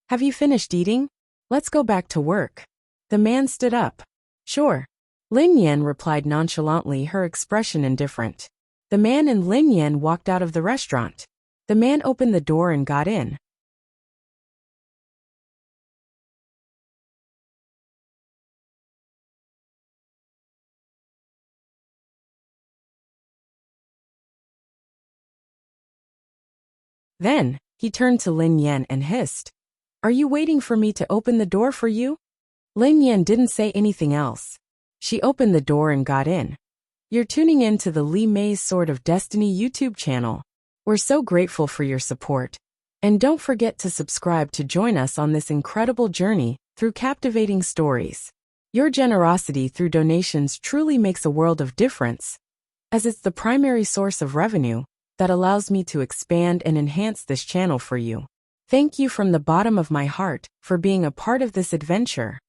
Have you finished eating? Let's go back to work. The man stood up. Sure. Lin Yan replied nonchalantly, her expression indifferent. The man and Lin Yan walked out of the restaurant. The man opened the door and got in. Then, he turned to Lin Yan and hissed. Are you waiting for me to open the door for you? Lin Yan didn't say anything else. She opened the door and got in. You're tuning in to the Li Mei's Sword of Destiny YouTube channel. We're so grateful for your support. And don't forget to subscribe to join us on this incredible journey through captivating stories. Your generosity through donations truly makes a world of difference, as it's the primary source of revenue that allows me to expand and enhance this channel for you. Thank you from the bottom of my heart for being a part of this adventure.